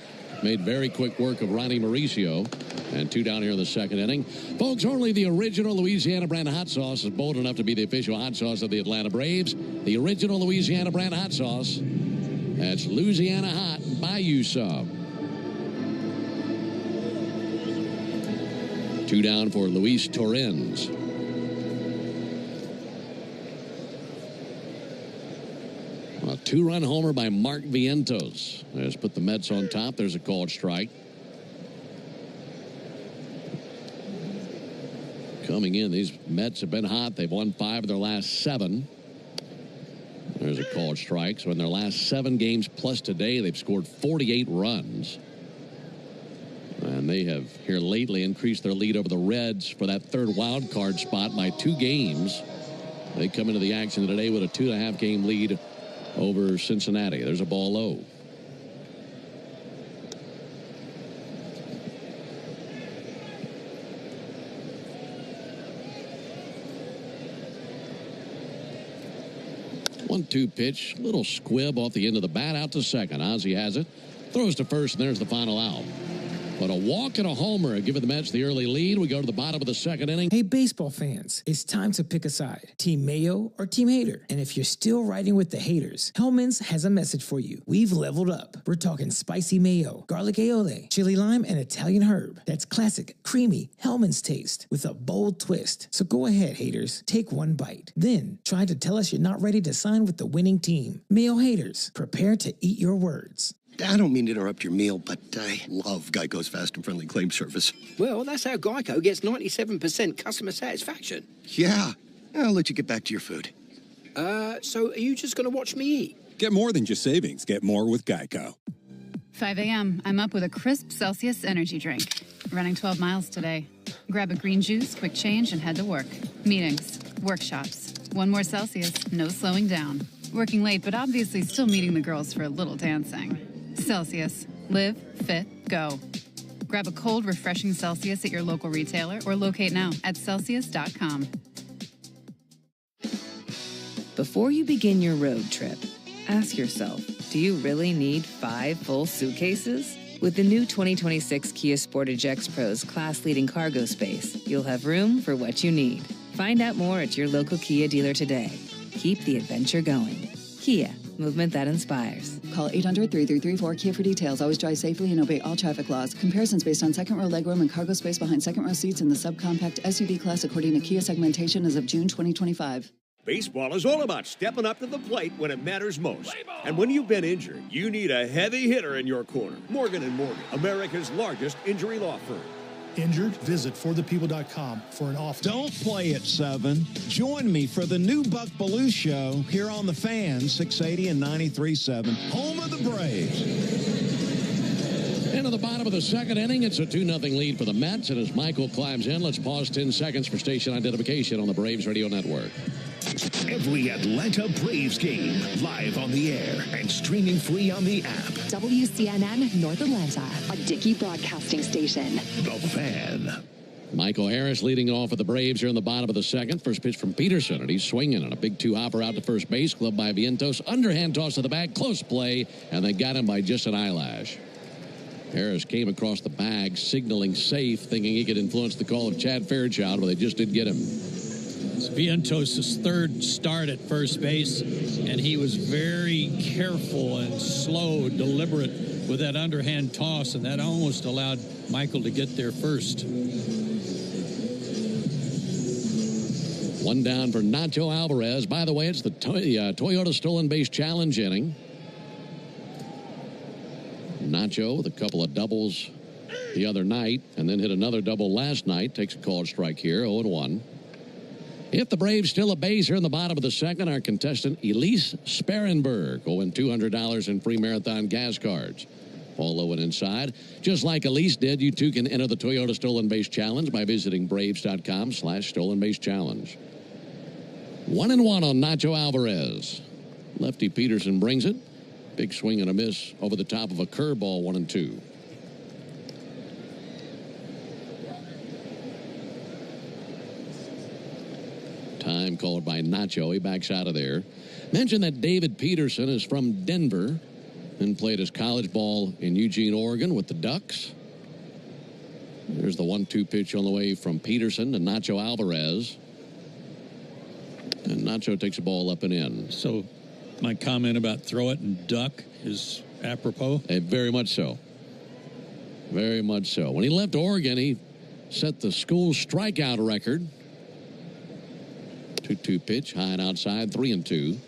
Speaker 2: Made very quick work of Ronnie Mauricio. And 2 down here in the second inning. Folks, only the original Louisiana brand hot sauce is bold enough to be the official hot sauce of the Atlanta Braves. The original Louisiana brand hot sauce. That's Louisiana Hot. Buy you some. 2 down for Luis Torrens. A 2-run homer by Mark Vientos. Let's put the Mets on top. There's a called strike. Coming in, these Mets have been hot. They've won 5 of their last 7. There's a called strike. So in their last 7 games plus today, they've scored 48 runs. And they have here lately increased their lead over the Reds for that 3rd wild card spot by 2 games. They come into the action today with a 2.5 game lead over Cincinnati. There's a ball low. One-two pitch, little squib off the end of the bat, out to second. Ozzie has it, throws to first, and there's the final out. But a walk and a homer have given the Mets the early lead. We go to the bottom of the 2nd inning.
Speaker 21: Hey, baseball fans, it's time to pick a side. Team Mayo or Team Hater. And if you're still riding with the haters, Hellman's has a message for you. We've leveled up. We're talking spicy mayo, garlic aioli, chili lime, and Italian herb. That's classic, creamy Hellman's taste with a bold twist. So go ahead, haters. Take one bite. Then try to tell us you're not ready to sign with the winning team. Mayo haters, prepare to eat your words.
Speaker 1: I don't mean to interrupt your meal, but I love Geico's fast and friendly claim service.
Speaker 4: Well, that's how Geico gets 97% customer satisfaction.
Speaker 1: Yeah. I'll let you get back to your food.
Speaker 4: So are you just going to watch me eat?
Speaker 5: Get more than just savings. Get more with Geico.
Speaker 6: 5 a.m. I'm up with a crisp Celsius energy drink. Running 12 miles today. Grab a green juice, quick change, and head to work. Meetings, workshops. 1 more Celsius, no slowing down. Working late, but obviously still meeting the girls for a little dancing. Celsius. Live, fit, go. Grab a cold, refreshing Celsius at your local retailer or locate now at Celsius.com.
Speaker 19: Before you begin your road trip, ask yourself, do you really need 5 full suitcases? With the new 2026 Kia Sportage X Pro's class-leading cargo space, you'll have room for what you need. Find out more at your local Kia dealer today. Keep the adventure going. Kia, movement that inspires.
Speaker 20: Call 800-3334-KIA for details. Always drive safely and obey all traffic laws. Comparisons based on second row legroom and cargo space behind second row seats in the subcompact SUV class according to Kia segmentation as of June 2025.
Speaker 8: Baseball is all about stepping up to the plate when it matters most. And when you've been injured, you need a heavy hitter in your corner. Morgan & Morgan, America's largest injury law firm.
Speaker 9: Injured? Visit forthepeople.com for an offer.
Speaker 25: Don't play at 7. Join me for the new Buck Belue Show here on The Fan, 680 and 93.7, home of the Braves.
Speaker 2: Into the bottom of the 2nd inning, it's a 2-0 lead for the Mets. And as Michael climbs in, let's pause 10 seconds for station identification on the Braves Radio Network.
Speaker 17: Every Atlanta Braves game, live on the air and streaming free on the app.
Speaker 10: WCNN North Atlanta, a Dickey broadcasting station.
Speaker 17: The Fan.
Speaker 2: Michael Harris leading off for the Braves here in the bottom of the 2nd. First pitch from Peterson, and he's swinging on a big 2-hopper out to first base. Clubbed by Vientos. Underhand toss to the bag. Close play, and they got him by just an eyelash. Harris came across the bag, signaling safe, thinking he could influence the call of Chad Fairchild, but they just didn't get him.
Speaker 3: It's Vientos' 3rd start at first base, and he was very careful and slow, deliberate with that underhand toss, and that almost allowed Michael to get there first.
Speaker 2: 1 down for Nacho Alvarez. By the way, it's the Toyota Stolen Base Challenge inning. Nacho with a couple of doubles the other night and then hit another double last night. Takes a called strike here, 0-1. If the Braves still a base here in the bottom of the 2nd, our contestant Elise Sparenberg will win $200 in free marathon gas cards. All low and inside. Just like Elise did, you too can enter the Toyota Stolen Base Challenge by visiting Braves.com/Stolen Base Challenge. 1-1 on Nacho Alvarez. Lefty Peterson brings it. Big swing and a miss over the top of a curveball, 1-2. Time called by Nacho. He backs out of there. Mention that David Peterson is from Denver and played his college ball in Eugene, Oregon with the Ducks. There's the 1-2 pitch on the way from Peterson to Nacho Alvarez. And Nacho takes the ball up and in.
Speaker 3: So my comment about throw it and duck is apropos?
Speaker 2: Very much so. Very much so. When he left Oregon, he set the school strikeout record. 2-2 pitch, high and outside, 3-2.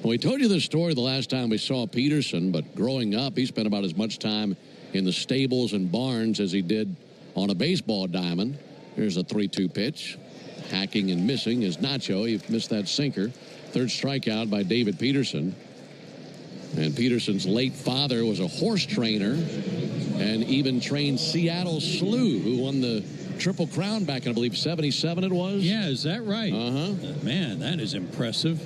Speaker 2: Well, we told you this story the last time we saw Peterson, but growing up, he spent about as much time in the stables and barns as he did on a baseball diamond. Here's a 3-2 pitch. Hacking and missing is Nacho. He missed that sinker. Third strikeout by David Peterson. And Peterson's late father was a horse trainer and even trained Seattle Slew, who won the Triple Crown back in, I believe, 77 it was?
Speaker 3: Yeah, is that right?
Speaker 2: Uh-huh.
Speaker 3: Man, that is impressive.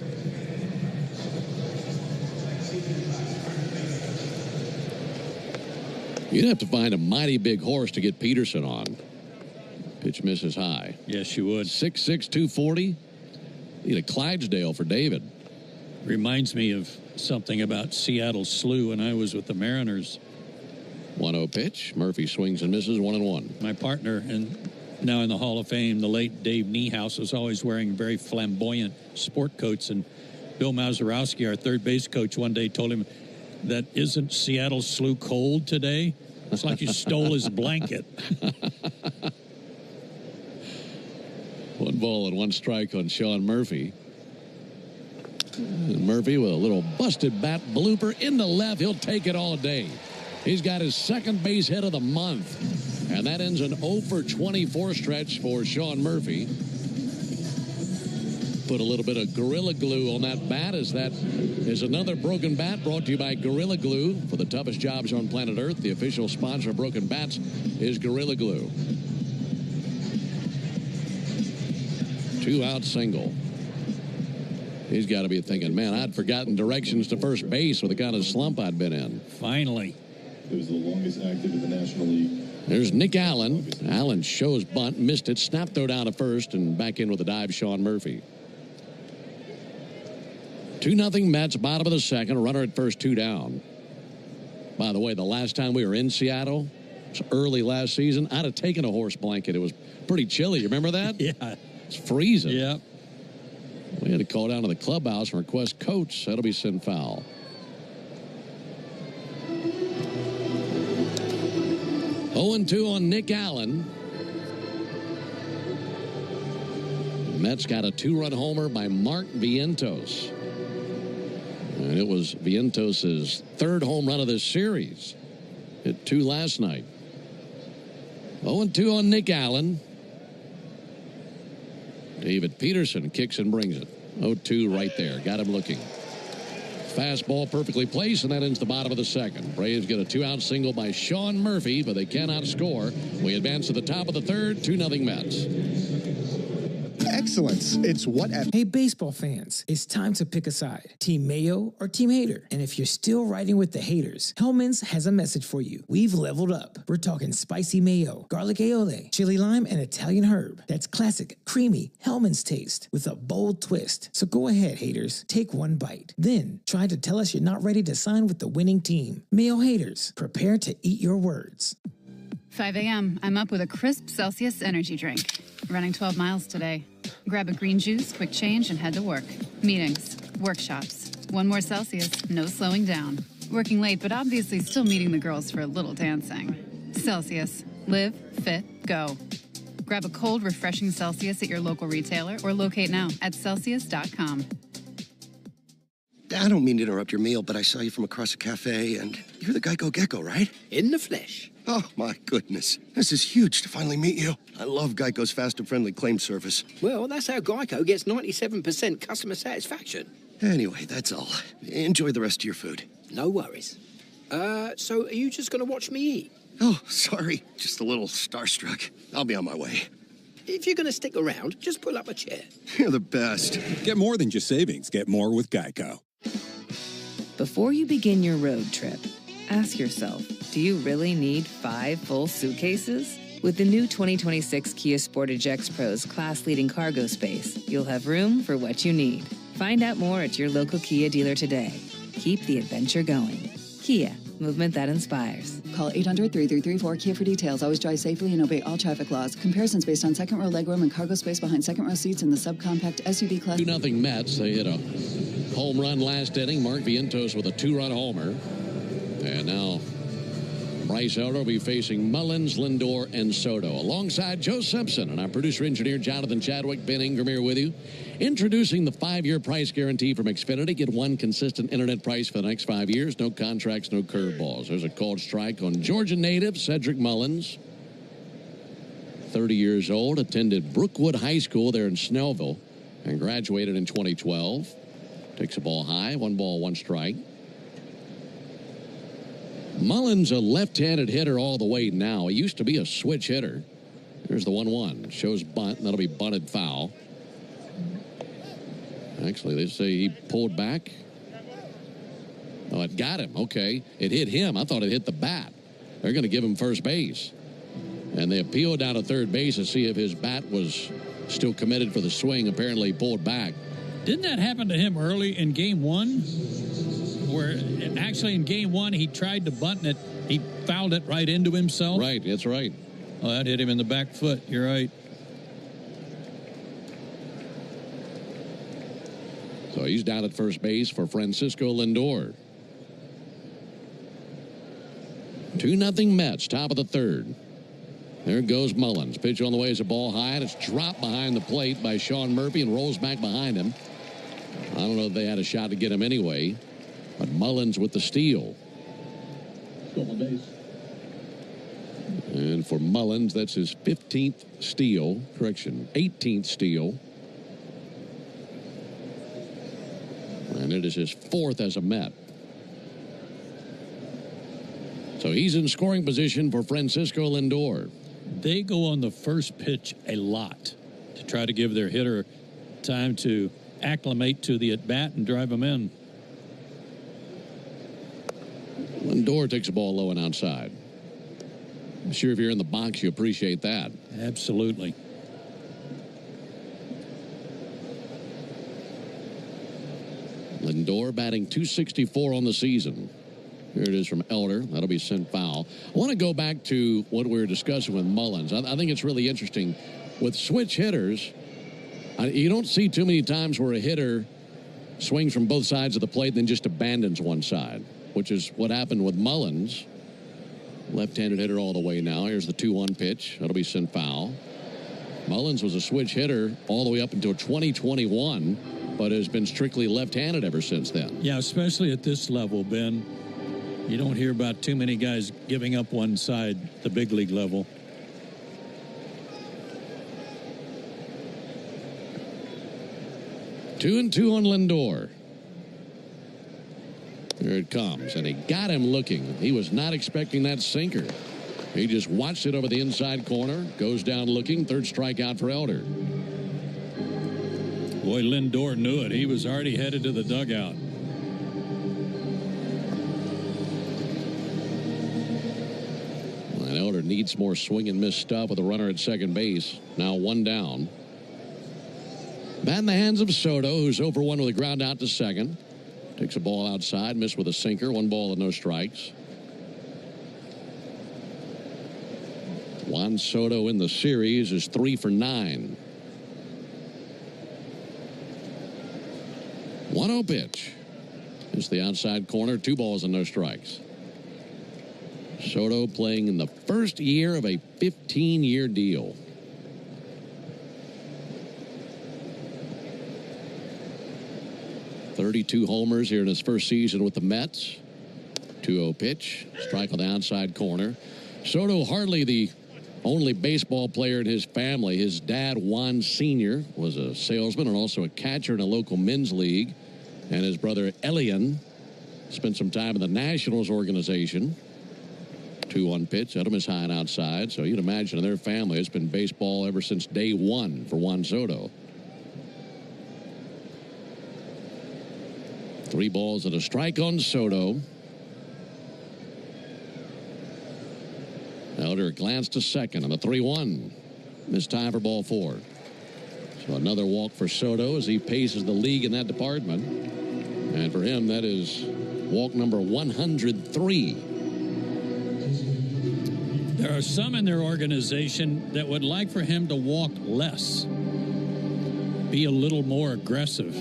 Speaker 2: You'd have to find a mighty big horse to get Peterson on. Pitch misses high.
Speaker 3: Yes, you would.
Speaker 2: 6'6", 240. Need a Clydesdale for David.
Speaker 3: Reminds me of something about Seattle Slew when I was with the Mariners.
Speaker 2: 1-0 pitch. Murphy swings and misses, 1-1.
Speaker 3: My partner, and now in the Hall of Fame, the late Dave Niehaus, was always wearing very flamboyant sport coats. And Bill Mazeroski, our third base coach, one day told him that isn't Seattle Slew cold today? It's like you stole his blanket.
Speaker 2: 1 ball and 1 strike on Sean Murphy. And Murphy with a little busted bat blooper in the left. He'll take it all day. He's got his second base hit of the month. And that ends an 0 for 24 stretch for Sean Murphy. Put a little bit of Gorilla Glue on that bat, as that is another Broken Bat brought to you by Gorilla Glue. For the toughest jobs on planet Earth, the official sponsor of Broken Bats is Gorilla Glue. 2-out single. He's got to be thinking, man, I'd forgotten directions to first base with the kind of slump I'd been in.
Speaker 3: Finally.
Speaker 11: It was the longest active in the National League.
Speaker 2: There's Nick Allen. Allen shows bunt, missed it, snap throw down to first, and back in with a dive, Sean Murphy. 2-0 Mets, bottom of the second, runner at first, 2 down. By the way, the last time we were in Seattle, it was early last season, I'd have taken a horse blanket. It was pretty chilly. You remember that?
Speaker 3: Yeah.
Speaker 2: It's freezing.
Speaker 3: Yeah.
Speaker 2: We had to call down to the clubhouse and request coats. That'll be sin foul. Oh, 2 on Nick Allen. The Mets got a 2-run homer by Mark Vientos. And it was Vientos' 3rd home run of this series. Hit 2 last night. 0-2 on Nick Allen. David Peterson kicks and brings it. 0-2 right there. Got him looking. Fastball perfectly placed, and that ends the bottom of the second. Braves get a 2-out single by Sean Murphy, but they cannot score. We advance to the top of the third, 2-0 Mets.
Speaker 21: Excellence. It's whatever. Hey, baseball fans, it's time to pick a side. Team Mayo or Team Hater. And if you're still riding with the haters, Hellman's has a message for you. We've leveled up. We're talking spicy mayo, garlic aioli, chili lime, and Italian herb. That's classic, creamy Hellman's taste with a bold twist. So go ahead, haters. Take one bite. Then try to tell us you're not ready to sign with the winning team. Mayo haters, prepare to eat your words.
Speaker 6: 5 a.m. I'm up with a crisp Celsius energy drink. Running 12 miles today. Grab a green juice, quick change, and head to work. Meetings, workshops. 1 more Celsius, no slowing down. Working late, but obviously still meeting the girls for a little dancing. Celsius. Live, fit, go. Grab a cold, refreshing Celsius at your local retailer or locate now at Celsius.com.
Speaker 1: I don't mean to interrupt your meal, but I saw you from across the cafe, and you're the Geico Gecko, right?
Speaker 4: In the flesh.
Speaker 1: Oh, my goodness. This is huge to finally meet you. I love Geico's fast and friendly claim service.
Speaker 4: Well, that's how Geico gets 97% customer satisfaction.
Speaker 1: Anyway, that's all. Enjoy the rest of your food.
Speaker 4: No worries. So are you just going to watch me eat?
Speaker 1: Oh, sorry. Just a little starstruck. I'll be on my way.
Speaker 4: If you're going to stick around, just pull up a chair.
Speaker 1: You're the best.
Speaker 5: Get more than just savings. Get more with Geico.
Speaker 19: Before you begin your road trip, ask yourself, do you really need 5 full suitcases? With the new 2026 Kia Sportage X Pro's class-leading cargo space, you'll have room for what you need. Find out more at your local Kia dealer today. Keep the adventure going. Kia, movement that inspires.
Speaker 20: Call 800-3334-KIA for details. Always drive safely and obey all traffic laws. Comparisons based on second row legroom and cargo space behind second row seats in the subcompact SUV class.
Speaker 2: 2-0 Mets. They hit a home run last inning. Mark Vientos with a 2-run homer. And now Bryce Elder will be facing Mullins, Lindor, and Soto. Alongside Joe Simpson and our producer-engineer Jonathan Chadwick, Ben Ingram here with you. Introducing the 5-year price guarantee from Xfinity. Get one consistent internet price for the next 5 years. No contracts, no curveballs. There's a called strike on Georgia native Cedric Mullins. 30 years old, attended Brookwood High School there in Snellville, and graduated in 2012. Takes a ball high, 1 ball, 1 strike. Mullins, a left-handed hitter all the way now. He used to be a switch hitter. Here's the 1-1. Shows bunt, and that'll be bunted foul. Actually, they say he pulled back. Oh, it got him. Okay. It hit him. I thought it hit the bat. They're going to give him first base. And they appealed down to third base to see if his bat was still committed for the swing. Apparently, he pulled back.
Speaker 3: Didn't that happen to him early in Game 1? Where actually in Game 1 he tried to bunt it, he fouled it right into himself.
Speaker 2: Right, that's right.
Speaker 3: Oh, that hit him in the back foot. You're right.
Speaker 2: So he's down at first base for Francisco Lindor. 2-0 Mets, top of the third. There goes Mullins. Pitch on the way is a ball high, and it's dropped behind the plate by Sean Murphy and rolls back behind him. I don't know if they had a shot to get him anyway. But Mullins with the steal. And for Mullins, that's his 15th steal. Correction, 18th steal. And it is his 4th as a Met. So he's in scoring position for Francisco Lindor.
Speaker 3: They go on the first pitch a lot to try to give their hitter time to acclimate to the at-bat and drive them in.
Speaker 2: Lindor takes a ball low and outside. I'm sure if you're in the box, you appreciate that.
Speaker 3: Absolutely.
Speaker 2: Lindor batting .264 on the season. Here it is from Elder. That'll be sent foul. I want to go back to what we were discussing with Mullins. I think it's really interesting. With switch hitters, you don't see too many times where a hitter swings from both sides of the plate and then just abandons one side, which is what happened with Mullins. Left-handed hitter all the way now. Here's the 2-1 pitch. That'll be sent foul. Mullins was a switch hitter all the way up until 2021, but has been strictly left-handed ever since then.
Speaker 3: Yeah, especially at this level, Ben. You don't hear about too many guys giving up one side at the big league level.
Speaker 2: Two and two on Lindor. Here it comes, and he got him looking. He was not expecting that sinker. He just watched it over the inside corner, goes down looking, third strikeout for Elder.
Speaker 3: Boy, Lindor knew it. He was already headed to the dugout.
Speaker 2: And Elder needs more swing and miss stuff with a runner at second base. Now 1 down. Bat in the hands of Soto, who's 0-for-1 with a ground out to second. Takes a ball outside, missed with a sinker, 1 ball and no strikes. Juan Soto in the series is 3 for 9. 1-0 pitch. It's the outside corner, 2 balls and no strikes. Soto playing in the first year of a 15-year deal. .32 homers here in his first season with the Mets. 2-0 pitch. Strike on the outside corner. Soto hardly the only baseball player in his family. His dad, Juan Sr., was a salesman and also a catcher in a local men's league. And his brother, Elian, spent some time in the Nationals organization. 2-1 pitch. That is high and outside. So you'd imagine in their family, it's been baseball ever since day one for Juan Soto. 3 balls and a strike on Soto. Elder glanced to second on the 3-1. Missed time for ball 4. So another walk for Soto as he paces the league in that department. And for him, that is walk number 103.
Speaker 3: There are some in their organization that would like for him to walk less, be a little more aggressive.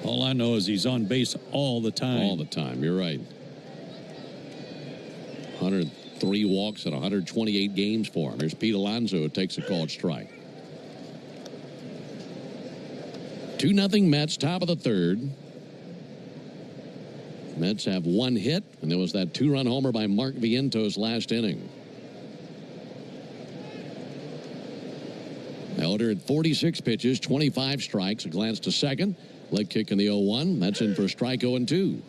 Speaker 3: All I know is he's on base all the time.
Speaker 2: All the time. You're right. 103 walks and 128 games for him. Here's Pete Alonso who takes a called strike. 2-0 Mets, top of the third. Mets have one hit, and there was that 2-run homer by Mark Vientos last inning. Elder at 46 pitches, 25 strikes, a glance to second. Leg kick in the 0-1. That's in for strike 0-2.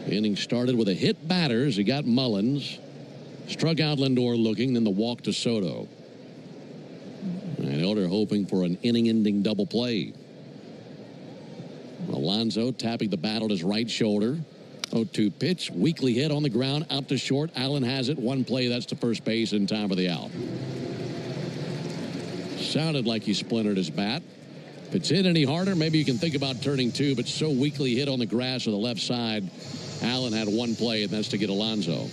Speaker 2: The inning started with a hit batter as he got Mullins. Struck out Lindor looking, then the walk to Soto. And Elder hoping for an inning-ending double play. Alonso tapping the bat on his right shoulder. 0-2 pitch, weakly hit on the ground, out to short. Allen has it, one play, that's to first base in time for the out. Sounded like he splintered his bat. If it's hit any harder, maybe you can think about turning two, but so weakly hit on the grass of the left side, Allen had one play, and that's to get Alonso.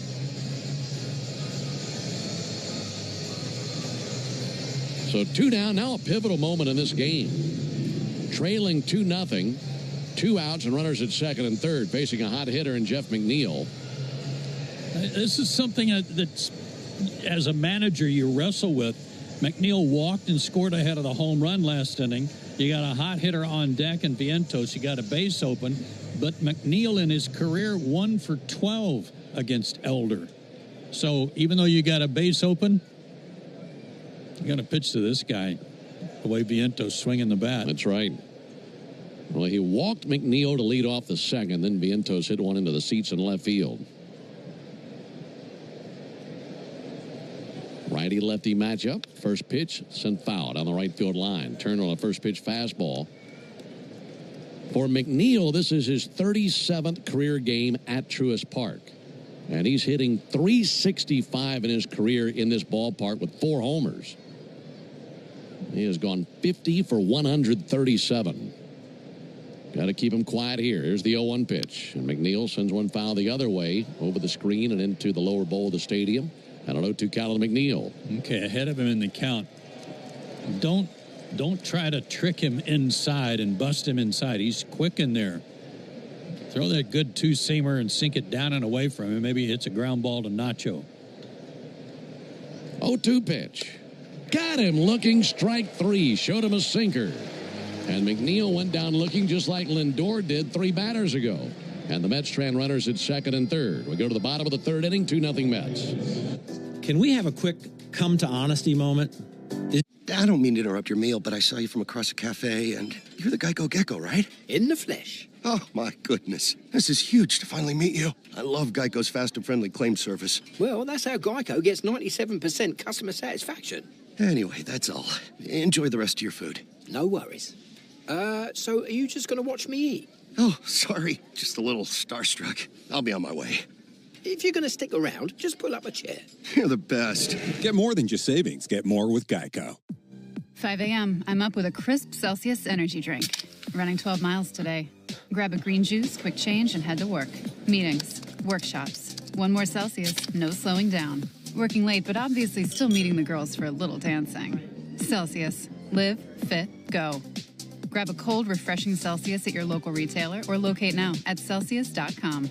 Speaker 2: So 2 down, now a pivotal moment in this game. Trailing 2-0. 2 outs and runners at second and third, facing a hot hitter in Jeff McNeil.
Speaker 3: This is something that's, as a manager, you wrestle with. McNeil walked and scored ahead of the home run last inning. You got a hot hitter on deck in Vientos. You got a base open. But McNeil in his career 1 for 12 against Elder. So even though you got a base open, you got to pitch to this guy. The way Vientos swinging the bat.
Speaker 2: That's right. Well, he walked McNeil to lead off the second. Then Vientos hit one into the seats in left field. Righty-lefty matchup. First pitch sent foul down the right field line. Turned on a first pitch fastball. For McNeil, this is his 37th career game at Truist Park. And he's hitting .365 in his career in this ballpark with 4 homers. He has gone 50 for 137. Got to keep him quiet here. Here's the 0-1 pitch. And McNeil sends one foul the other way over the screen and into the lower bowl of the stadium. And an 0-2 count to McNeil.
Speaker 3: Okay, ahead of him in the count. Don't try to trick him inside and bust him inside. He's quick in there. Throw that good two-seamer and sink it down and away from him. Maybe he hits a ground ball to Nacho.
Speaker 2: 0-2 pitch. Got him looking, strike 3. Showed him a sinker. And McNeil went down looking just like Lindor did 3 batters ago. And the Mets strand runners at second and third. We go to the bottom of the third inning, 2-0 Mets.
Speaker 12: Can we have a quick come to honesty moment?
Speaker 1: I don't mean to interrupt your meal, but I saw you from across the cafe, and you're the Geico Gecko, right?
Speaker 4: In the flesh.
Speaker 1: Oh, my goodness. This is huge to finally meet you. I love Geico's fast and friendly claim service.
Speaker 4: Well, that's how Geico gets 97% customer satisfaction.
Speaker 1: Anyway, that's all. Enjoy the rest of your food.
Speaker 4: No worries. So are you just going to watch me eat?
Speaker 1: Oh, sorry. Just a little starstruck. I'll be on my way.
Speaker 4: If you're going to stick around, just pull up a chair.
Speaker 1: You're the best.
Speaker 5: Get more than just savings. Get more with Geico.
Speaker 6: 5 a.m. I'm up with a crisp Celsius energy drink. Running 12 miles today. Grab a green juice, quick change, and head to work. Meetings, workshops. One more Celsius, no slowing down. Working late, but obviously still meeting the girls for a little dancing. Celsius. Live, fit, go. Grab a cold, refreshing Celsius at your local retailer or locate now at Celsius.com.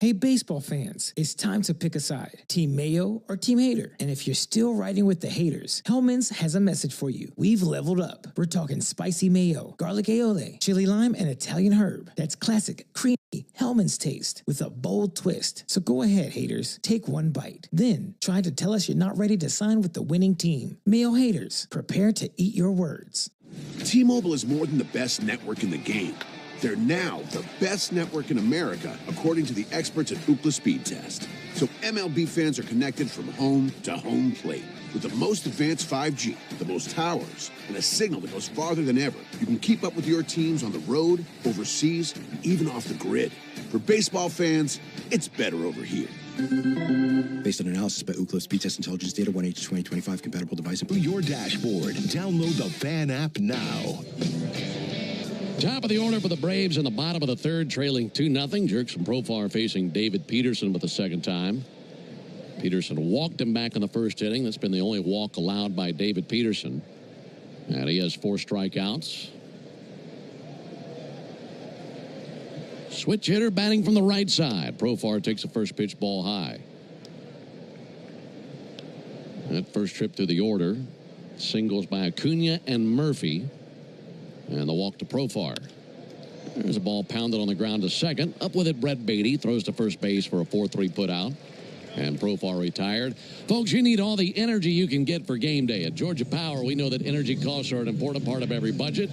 Speaker 21: Hey, baseball fans, it's time to pick a side. Team Mayo or Team Hater. And if you're still riding with the haters, Hellman's has a message for you. We've leveled up. We're talking spicy mayo, garlic aioli, chili lime, and Italian herb. That's classic, creamy Hellman's taste with a bold twist. So go ahead, haters. Take one bite. Then try to tell us you're not ready to sign with the winning team. Mayo haters, prepare to eat your words.
Speaker 14: T-Mobile is more than the best network in the game. They're now the best network in America, according to the experts at Ookla Speed Test. So MLB fans are connected from home to home plate. With the most advanced 5G, the most towers, and a signal that goes farther than ever, you can keep up with your teams on the road, overseas, and even off the grid. For baseball fans, it's better over here.
Speaker 15: Based on analysis by Ookla Speed Test Intelligence Data 1H2025 compatible device.
Speaker 17: Your dashboard. Download the Fan app now.
Speaker 2: Top of the order for the Braves in the bottom of the third, trailing 2-0. Jurickson Profar facing David Peterson for the second time. Peterson walked him back in the first inning. That's been the only walk allowed by David Peterson. And he has 4 strikeouts. Switch hitter batting from the right side. Profar takes the first pitch, ball high. That first trip through the order. Singles by Acuna and Murphy. And the walk to Profar. There's a ball pounded on the ground to second. Up with it, Brett Beatty throws to first base for a 4-3 put out. And Profar retired. Folks, you need all the energy you can get for game day. At Georgia Power, we know that energy costs are an important part of every budget.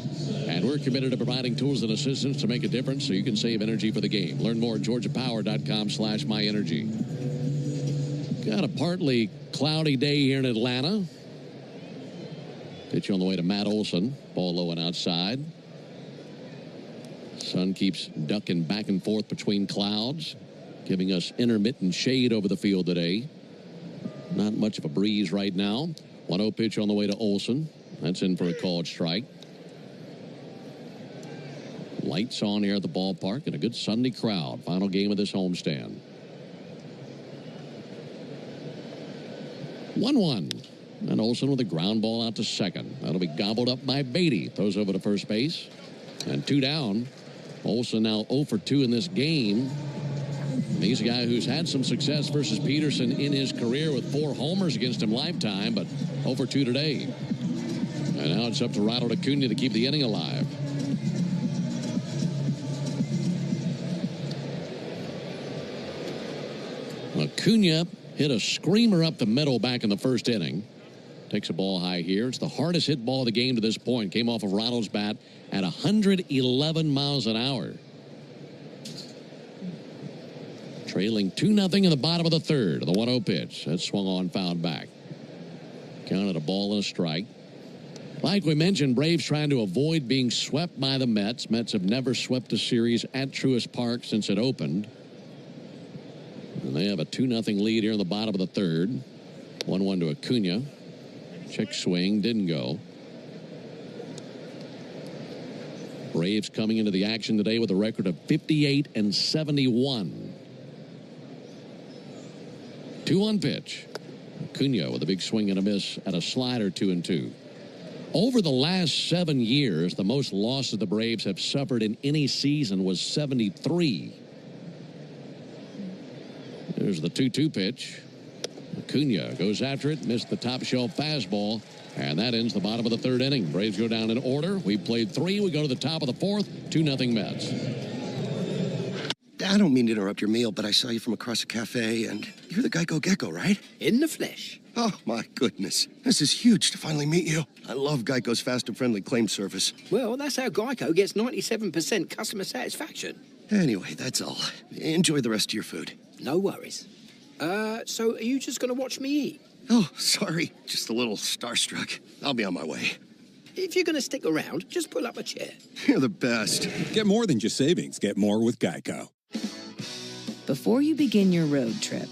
Speaker 2: And we're committed to providing tools and assistance to make a difference so you can save energy for the game. Learn more at georgiapower.com/myenergy. Got a partly cloudy day here in Atlanta. Pitch on the way to Matt Olson. Ball low and outside. Sun keeps ducking back and forth between clouds, giving us intermittent shade over the field today. Not much of a breeze right now. 1-0 pitch on the way to Olson. That's in for a called strike. Lights on here at the ballpark and a good Sunday crowd. Final game of this homestand. 1-1. And Olson with a ground ball out to second. That'll be gobbled up by Beatty. Throws over to first base. And 2 down. Olson now 0 for 2 in this game. He's a guy who's had some success versus Peterson in his career with 4 homers against him lifetime, but 0 for 2 today. And now it's up to Ronald Acuna to keep the inning alive. Acuna hit a screamer up the middle back in the first inning. Takes a ball high here. It's the hardest hit ball of the game to this point. Came off of Ronald's bat at 111 miles an hour. Trailing 2-0 in the bottom of the third. The 1-0 pitch. That swung on, fouled back. Counted a ball and a strike. Like we mentioned, Braves trying to avoid being swept by the Mets. Mets have never swept a series at Truist Park since it opened. And they have a 2-0 lead here in the bottom of the third. 1-1 to Acuna. Check swing, didn't go. Braves coming into the action today with a record of 58-71. 2-1 pitch. Acuna with a big swing and a miss at a slider, 2-2. Over the last 7 years, the most losses the Braves have suffered in any season was 73. There's the 2-2 pitch. Acuna goes after it, missed the top shelf fastball, and that ends the bottom of the third inning. Braves go down in order. We played 3. We go to the top of the fourth. 2-0 Mets.
Speaker 1: I don't mean to interrupt your meal, but I saw you from across the cafe, and you're the Geico Gecko, right?
Speaker 4: In the flesh.
Speaker 1: Oh, my goodness. This is huge to finally meet you. I love Geico's fast and friendly claim service.
Speaker 4: Well, that's how Geico gets 97% customer satisfaction.
Speaker 1: Anyway, that's all. Enjoy the rest of your food.
Speaker 4: No worries. So are you just going to watch me eat?
Speaker 1: Oh, sorry. Just a little starstruck. I'll be on my way.
Speaker 4: If you're going to stick around, just pull up a chair.
Speaker 1: You're the best.
Speaker 5: Get more than just savings. Get more with Geico.
Speaker 19: Before you begin your road trip,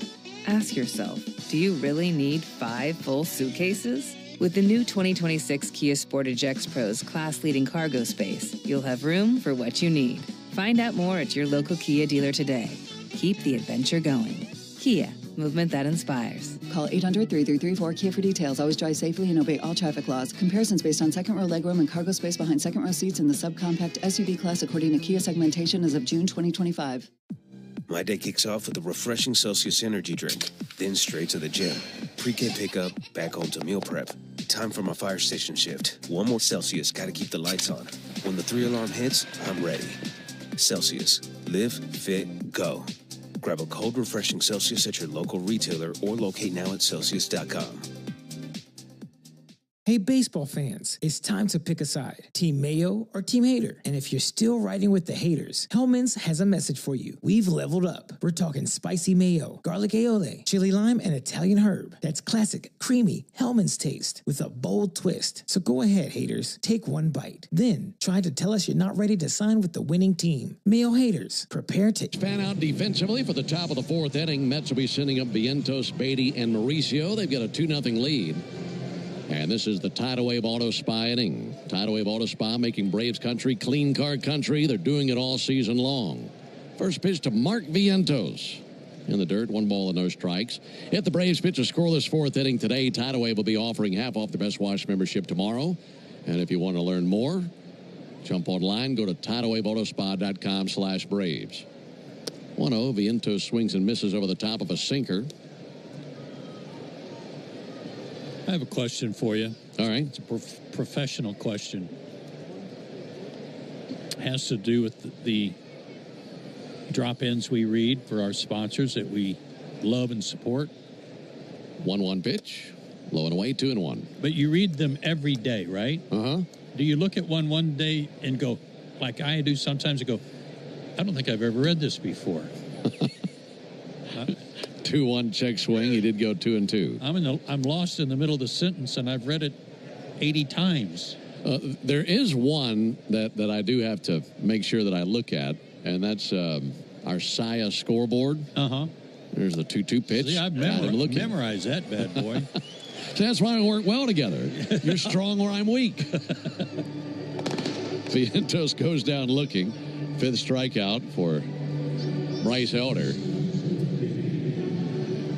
Speaker 19: ask yourself, do you really need 5 full suitcases? With the new 2026 Kia Sportage X-Pro's class-leading cargo space, you'll have room for what you need. Find out more at your local Kia dealer today. Keep the adventure going. Kia, movement that inspires.
Speaker 20: Call 800-3334-KIA for details. Always drive safely and obey all traffic laws. Comparisons based on second row legroom and cargo space behind second row seats in the subcompact SUV class according to Kia segmentation as of June 2025.
Speaker 16: My day kicks off with a refreshing Celsius energy drink, then straight to the gym. Pre-K pickup, back home to meal prep. Time for my fire station shift. One more Celsius, gotta keep the lights on. When the 3-alarm hits, I'm ready. Celsius. Live, fit, go. Grab a cold, refreshing Celsius at your local retailer or locate now at Celsius.com.
Speaker 21: Hey, baseball fans, it's time to pick a side. Team Mayo or Team Hater? And if you're still riding with the haters, Hellman's has a message for you. We've leveled up. We're talking spicy mayo, garlic aioli, chili lime, and Italian herb. That's classic, creamy Hellman's taste with a bold twist. So go ahead, haters. Take one bite. Then try to tell us you're not ready to sign with the winning team. Mayo haters, prepare to
Speaker 2: Fan out defensively for the top of the fourth inning. Mets will be sending up Vientos, Beatty, and Mauricio. They've got a 2-0 lead. And this is the Tidal Wave Auto Spa inning. Tidal Wave Auto Spa making Braves country clean car country. They're doing it all season long. First pitch to Mark Vientos. In the dirt, 1 ball and no strikes. If the Braves pitch a scoreless fourth inning today, Tidal Wave will be offering half off the Best Wash membership tomorrow. And if you want to learn more, jump online, go to TidalWaveAutoSpa.com/Braves. 1-0, Vientos swings and misses over the top of a sinker.
Speaker 3: I have a question for you.
Speaker 2: All right.
Speaker 3: It's a professional question. It has to do with the drop-ins we read for our sponsors that we love and support.
Speaker 2: 1-1 pitch. Low and away, 2-1.
Speaker 3: But you read them every day, right?
Speaker 2: Uh-huh.
Speaker 3: Do you look at one day and go, like I do sometimes, I go, I don't think I've ever read this before.
Speaker 2: 2-1 check swing. He did go 2-2.
Speaker 3: I'm lost in the middle of the sentence, and I've read it 80 times.
Speaker 2: There is one that I do have to make sure that I look at, and that's our Saya scoreboard.
Speaker 3: Uh-huh.
Speaker 2: There's the 2-2 pitch.
Speaker 3: See, I've memorized that bad boy.
Speaker 2: So that's why we work well together. You're strong where I'm weak. Vientos goes down looking. 5th strikeout for Bryce Elder.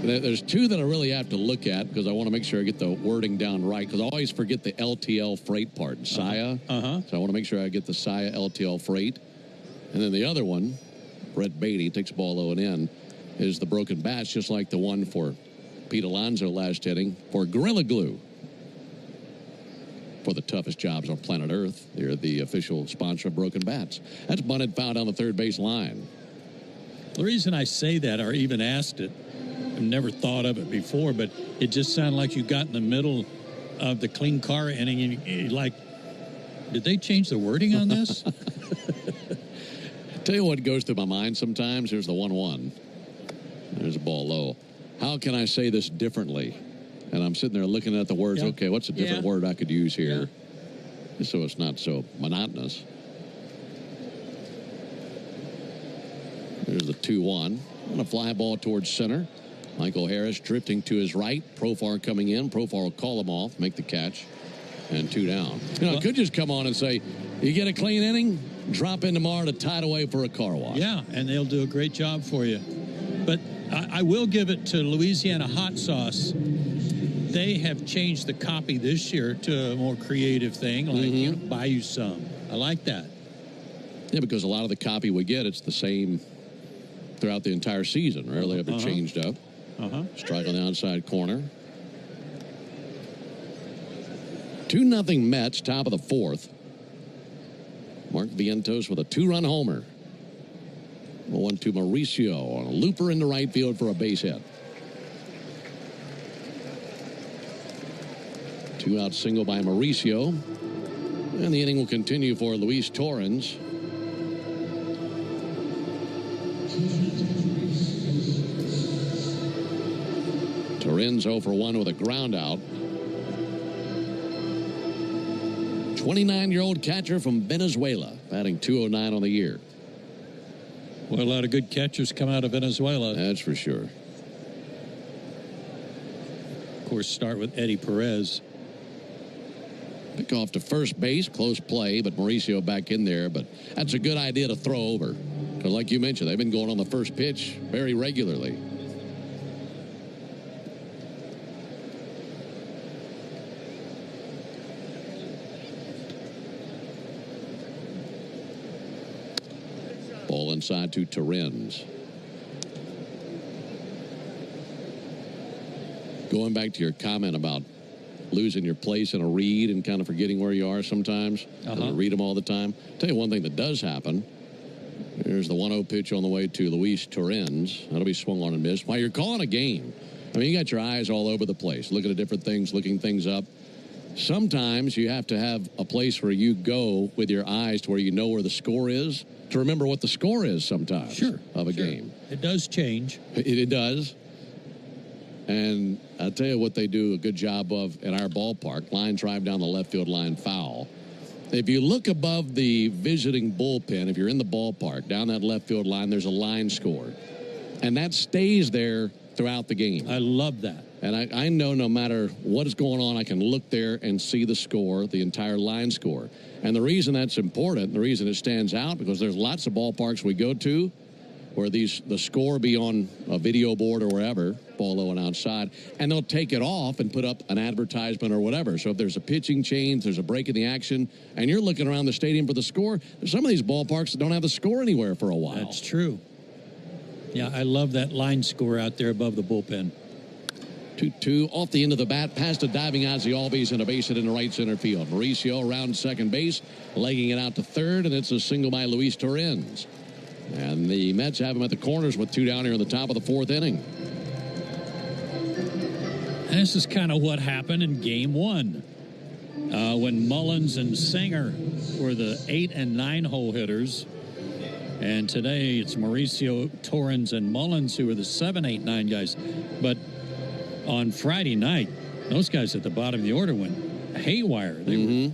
Speaker 2: There's 2 that I really have to look at because I want to make sure I get the wording down right, because I always forget the LTL freight part, Saya.
Speaker 3: Uh-huh.
Speaker 2: So I want to make sure I get the Saya LTL freight. And then the other one, Brett Beatty, takes the ball low and in, is the broken bats, just like the one for Pete Alonso last inning for Gorilla Glue. For the toughest jobs on planet Earth. They're the official sponsor of Broken Bats. That's bunted foul down the third base line.
Speaker 3: The reason I say that, or even asked it, I've never thought of it before, but it just sounded like you got in the middle of the clean car inning and you're like, did they change the wording on this?
Speaker 2: Tell you what goes through my mind sometimes. Here's the 1-1. There's a ball low. How can I say this differently? And I'm sitting there looking at the words. Yeah. Okay, what's a different word I could use here? Yeah. So it's not so monotonous. There's the 2-1. And a fly ball towards center. Michael Harris drifting to his right. Profar coming in. Profar will call him off, make the catch, and 2 down. You know, I could just come on and say, you get a clean inning, drop in tomorrow to Tidal Wave for a car wash.
Speaker 3: Yeah, and they'll do a great job for you. But I will give it to Louisiana Hot Sauce. They have changed the copy this year to a more creative thing, like, you know, buy you some. I like that.
Speaker 2: Yeah, because a lot of the copy we get, it's the same throughout the entire season. Rarely ever changed up. Strike on the outside corner. 2-0 Mets, top of the 4th. Mark Vientos with a 2-run homer. 1 to Mauricio on a looper into right field for a base hit. 2-out single by Mauricio. And the inning will continue for Luis Torrens. Torrens 0 for 1 with a ground out. 29-year-old catcher from Venezuela, batting .209 on the year.
Speaker 3: Well, a lot of good catchers come out of Venezuela.
Speaker 2: That's for sure.
Speaker 3: Of course, start with Eddie Perez.
Speaker 2: Pick off to first base, close play, but Mauricio back in there. But that's a good idea to throw over. Because like you mentioned, they've been going on the first pitch very regularly. Ball inside to Torrens. Going back to your comment about losing your place in a read and kind of forgetting where you are sometimes. Read them all the time. Tell you one thing that does happen. There's the 1-0 pitch on the way to Luis Torrens. That'll be swung on and missed. While you're calling a game, I mean, you got your eyes all over the place, looking at different things, looking things up. Sometimes you have to have a place where you go with your eyes to where you know where the score is, to remember what the score is sometimes of a game.
Speaker 3: It does change.
Speaker 2: It does. And I'll tell you what they do a good job of in our ballpark. Line drive down the left field line, foul. If you look above the visiting bullpen, if you're in the ballpark, down that left field line, there's a line score. And that stays there throughout the game.
Speaker 3: I love that.
Speaker 2: And I know no matter what is going on, I can look there and see the score, the entire line score. And the reason that's important, the reason it stands out, because there's lots of ballparks we go to where the score be on a video board or wherever, ball low and outside, and they'll take it off and put up an advertisement or whatever. So if there's a pitching change, there's a break in the action, and you're looking around the stadium for the score, there's some of these ballparks that don't have the score anywhere for a while.
Speaker 3: That's true. Yeah, I love that line score out there above the bullpen.
Speaker 2: 2-2 off the end of the bat, past a diving Ozzie Albies and a base hit in the right center field. Mauricio around second base, legging it out to third, and it's a single by Luis Torrens. And the Mets have him at the corners with 2 down here in the top of the 4th inning.
Speaker 3: And this is kind of what happened in Game 1 when Mullins and Singer were the 8 and 9 hole hitters. And today it's Mauricio, Torrens, and Mullins who are the 7, 8, 9 guys. But on Friday night, those guys at the bottom of the order went haywire. They were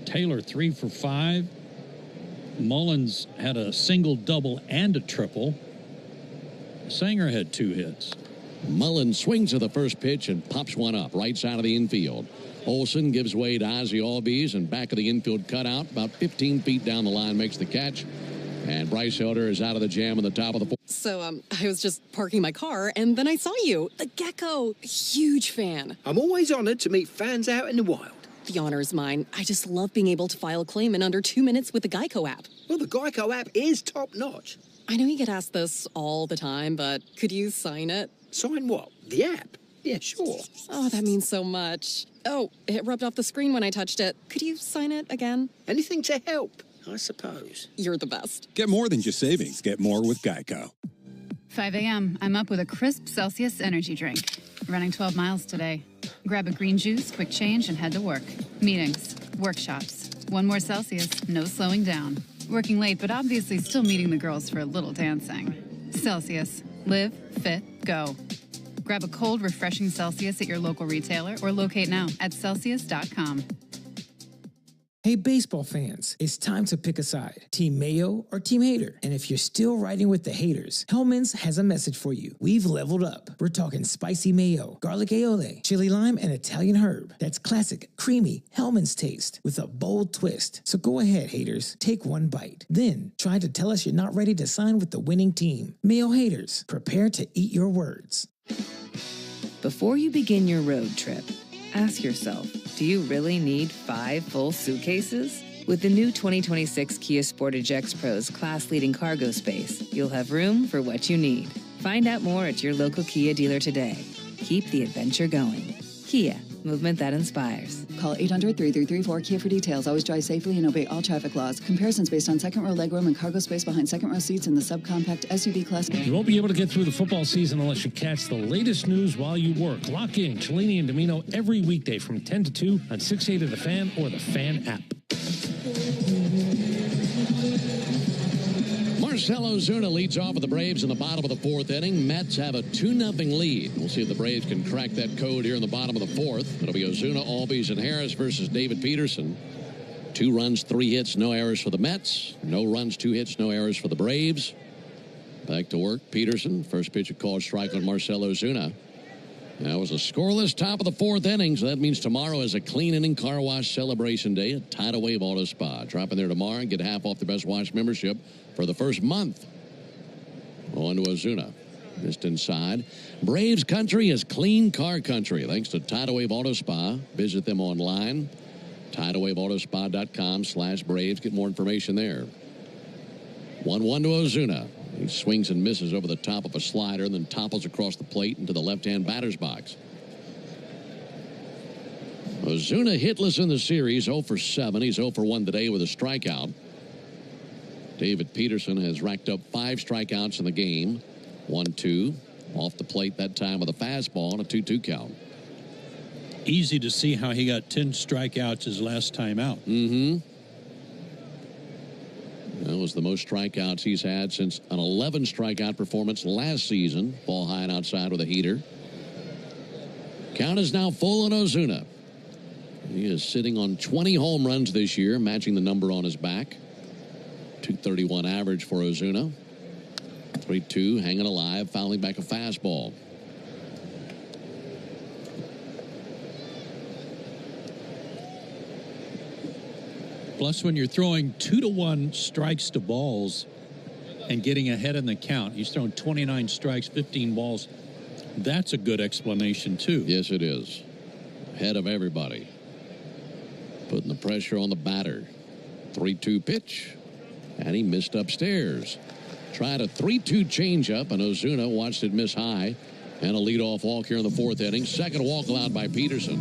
Speaker 3: Taylor 3 for 5. Mullins had a single, double, and a triple. Singer had 2 hits.
Speaker 2: Mullins swings at the first pitch and pops one up right side of the infield. Olsen gives way to Ozzie Albies, and back of the infield cutout, about 15 feet down the line, makes the catch. And Bryce Elder is out of the jam on the top of the 4th.
Speaker 13: So, I was just parking my car, and then I saw you. The Gecko. Huge fan.
Speaker 4: I'm always honored to meet fans out in the wild.
Speaker 13: The honor is mine. I just love being able to file a claim in under 2 minutes with the Geico app.
Speaker 4: Well, the Geico app is top-notch.
Speaker 13: I know you get asked this all the time, but could you sign it?
Speaker 4: Sign what? The app? Yeah, sure.
Speaker 13: Oh, that means so much. Oh, it rubbed off the screen when I touched it. Could you sign it again?
Speaker 4: Anything to help, I suppose.
Speaker 13: You're the best.
Speaker 5: Get more than just savings. Get more with Geico.
Speaker 6: 5 a.m. I'm up with a crisp Celsius energy drink. Running 12 miles today. Grab a green juice, quick change, and head to work. Meetings, workshops. 1 more Celsius, no slowing down. Working late, but obviously still meeting the girls for a little dancing. Celsius. Live, fit, go. Grab a cold, refreshing Celsius at your local retailer or locate now at Celsius.com.
Speaker 21: Hey, baseball fans, it's time to pick a side. Team Mayo or Team Hater? And if you're still riding with the haters, Hellman's has a message for you. We've leveled up. We're talking spicy mayo, garlic aioli, chili lime, and Italian herb. That's classic, creamy Hellman's taste with a bold twist. So go ahead, haters. Take one bite. Then try to tell us you're not ready to sign with the winning team. Mayo haters, prepare to eat your words.
Speaker 19: Before you begin your road trip, ask yourself, do you really need 5 full suitcases? With the new 2026 Kia Sportage X Pro's class-leading cargo space, you'll have room for what you need. Find out more at your local Kia dealer today. Keep the adventure going. Kia, movement that inspires.
Speaker 20: Call 800-3334-KIA for details. Always drive safely and obey all traffic laws. Comparisons based on second row legroom and cargo space behind second row seats in the subcompact SUV class.
Speaker 7: You won't be able to get through the football season unless you catch the latest news while you work. Lock in Cellini and Domino every weekday from 10 to 2 on 680 The Fan or the Fan app.
Speaker 2: Marcell Ozuna leads off with the Braves in the bottom of the 4th inning. Mets have a 2-0 lead. We'll see if the Braves can crack that code here in the bottom of the 4th. It'll be Ozuna, Albies, and Harris versus David Peterson. 2 runs, 3 hits, no errors for the Mets. No runs, 2 hits, no errors for the Braves. Back to work, Peterson. First pitch, a called strike on Marcell Ozuna. That was a scoreless top of the 4th inning, so that means tomorrow is a clean inning car wash celebration day at Tidal Wave Auto Spa. Drop in there tomorrow and get half off the Best Wash membership for the first month. On to Ozuna. Just inside. Braves country is clean car country thanks to Tidal Wave Auto Spa. Visit them online. TidalWaveAutoSpa.com/Braves. Get more information there. 1-1 to Ozuna. He swings and misses over the top of a slider and then topples across the plate into the left-hand batter's box. Ozuna hitless in the series, 0 for 7. He's 0 for 1 today with a strikeout. David Peterson has racked up 5 strikeouts in the game. 1-2. Off the plate that time with a fastball and a 2-2 count.
Speaker 3: Easy to see how he got 10 strikeouts his last time out.
Speaker 2: That was the most strikeouts he's had since an 11 strikeout performance last season. Ball high and outside with a heater. Count is now full on Ozuna. He is sitting on 20 home runs this year, matching the number on his back. 231 average for Ozuna. 3-2, hanging alive, fouling back a fastball.
Speaker 3: Plus, when you're throwing 2-1 strikes to balls, and getting ahead in the count. He's thrown 29 strikes, 15 balls. That's a good explanation, too.
Speaker 2: Yes, it is. Ahead of everybody. Putting the pressure on the batter. 3-2 pitch. And he missed upstairs. Tried a 3-2 changeup, and Ozuna watched it miss high. And a leadoff walk here in the fourth inning. Second walk allowed by Peterson.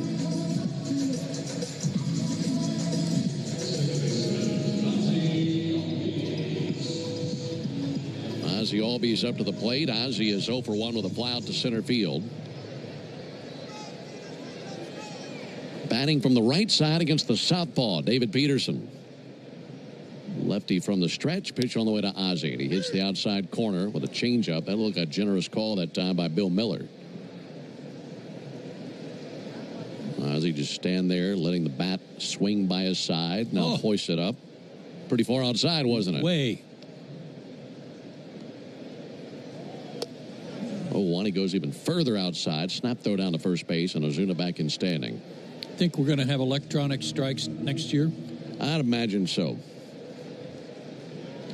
Speaker 2: Ozzie Albies up to the plate. Ozzie is 0 for 1 with a fly out to center field. Batting from the right side against the southpaw, David Peterson. Lefty from the stretch, pitch on the way to Ozzie. And he hits the outside corner with a changeup. That looked like a generous call that time by Bill Miller. Ozzie just stand there, letting the bat swing by his side. Now hoist it up. Pretty far outside, wasn't it?
Speaker 3: Way.
Speaker 2: 0-1, he goes even further outside. Snap throw down to first base, and Ozuna back in standing.
Speaker 3: Think we're going to have electronic strikes next year?
Speaker 2: I'd imagine so.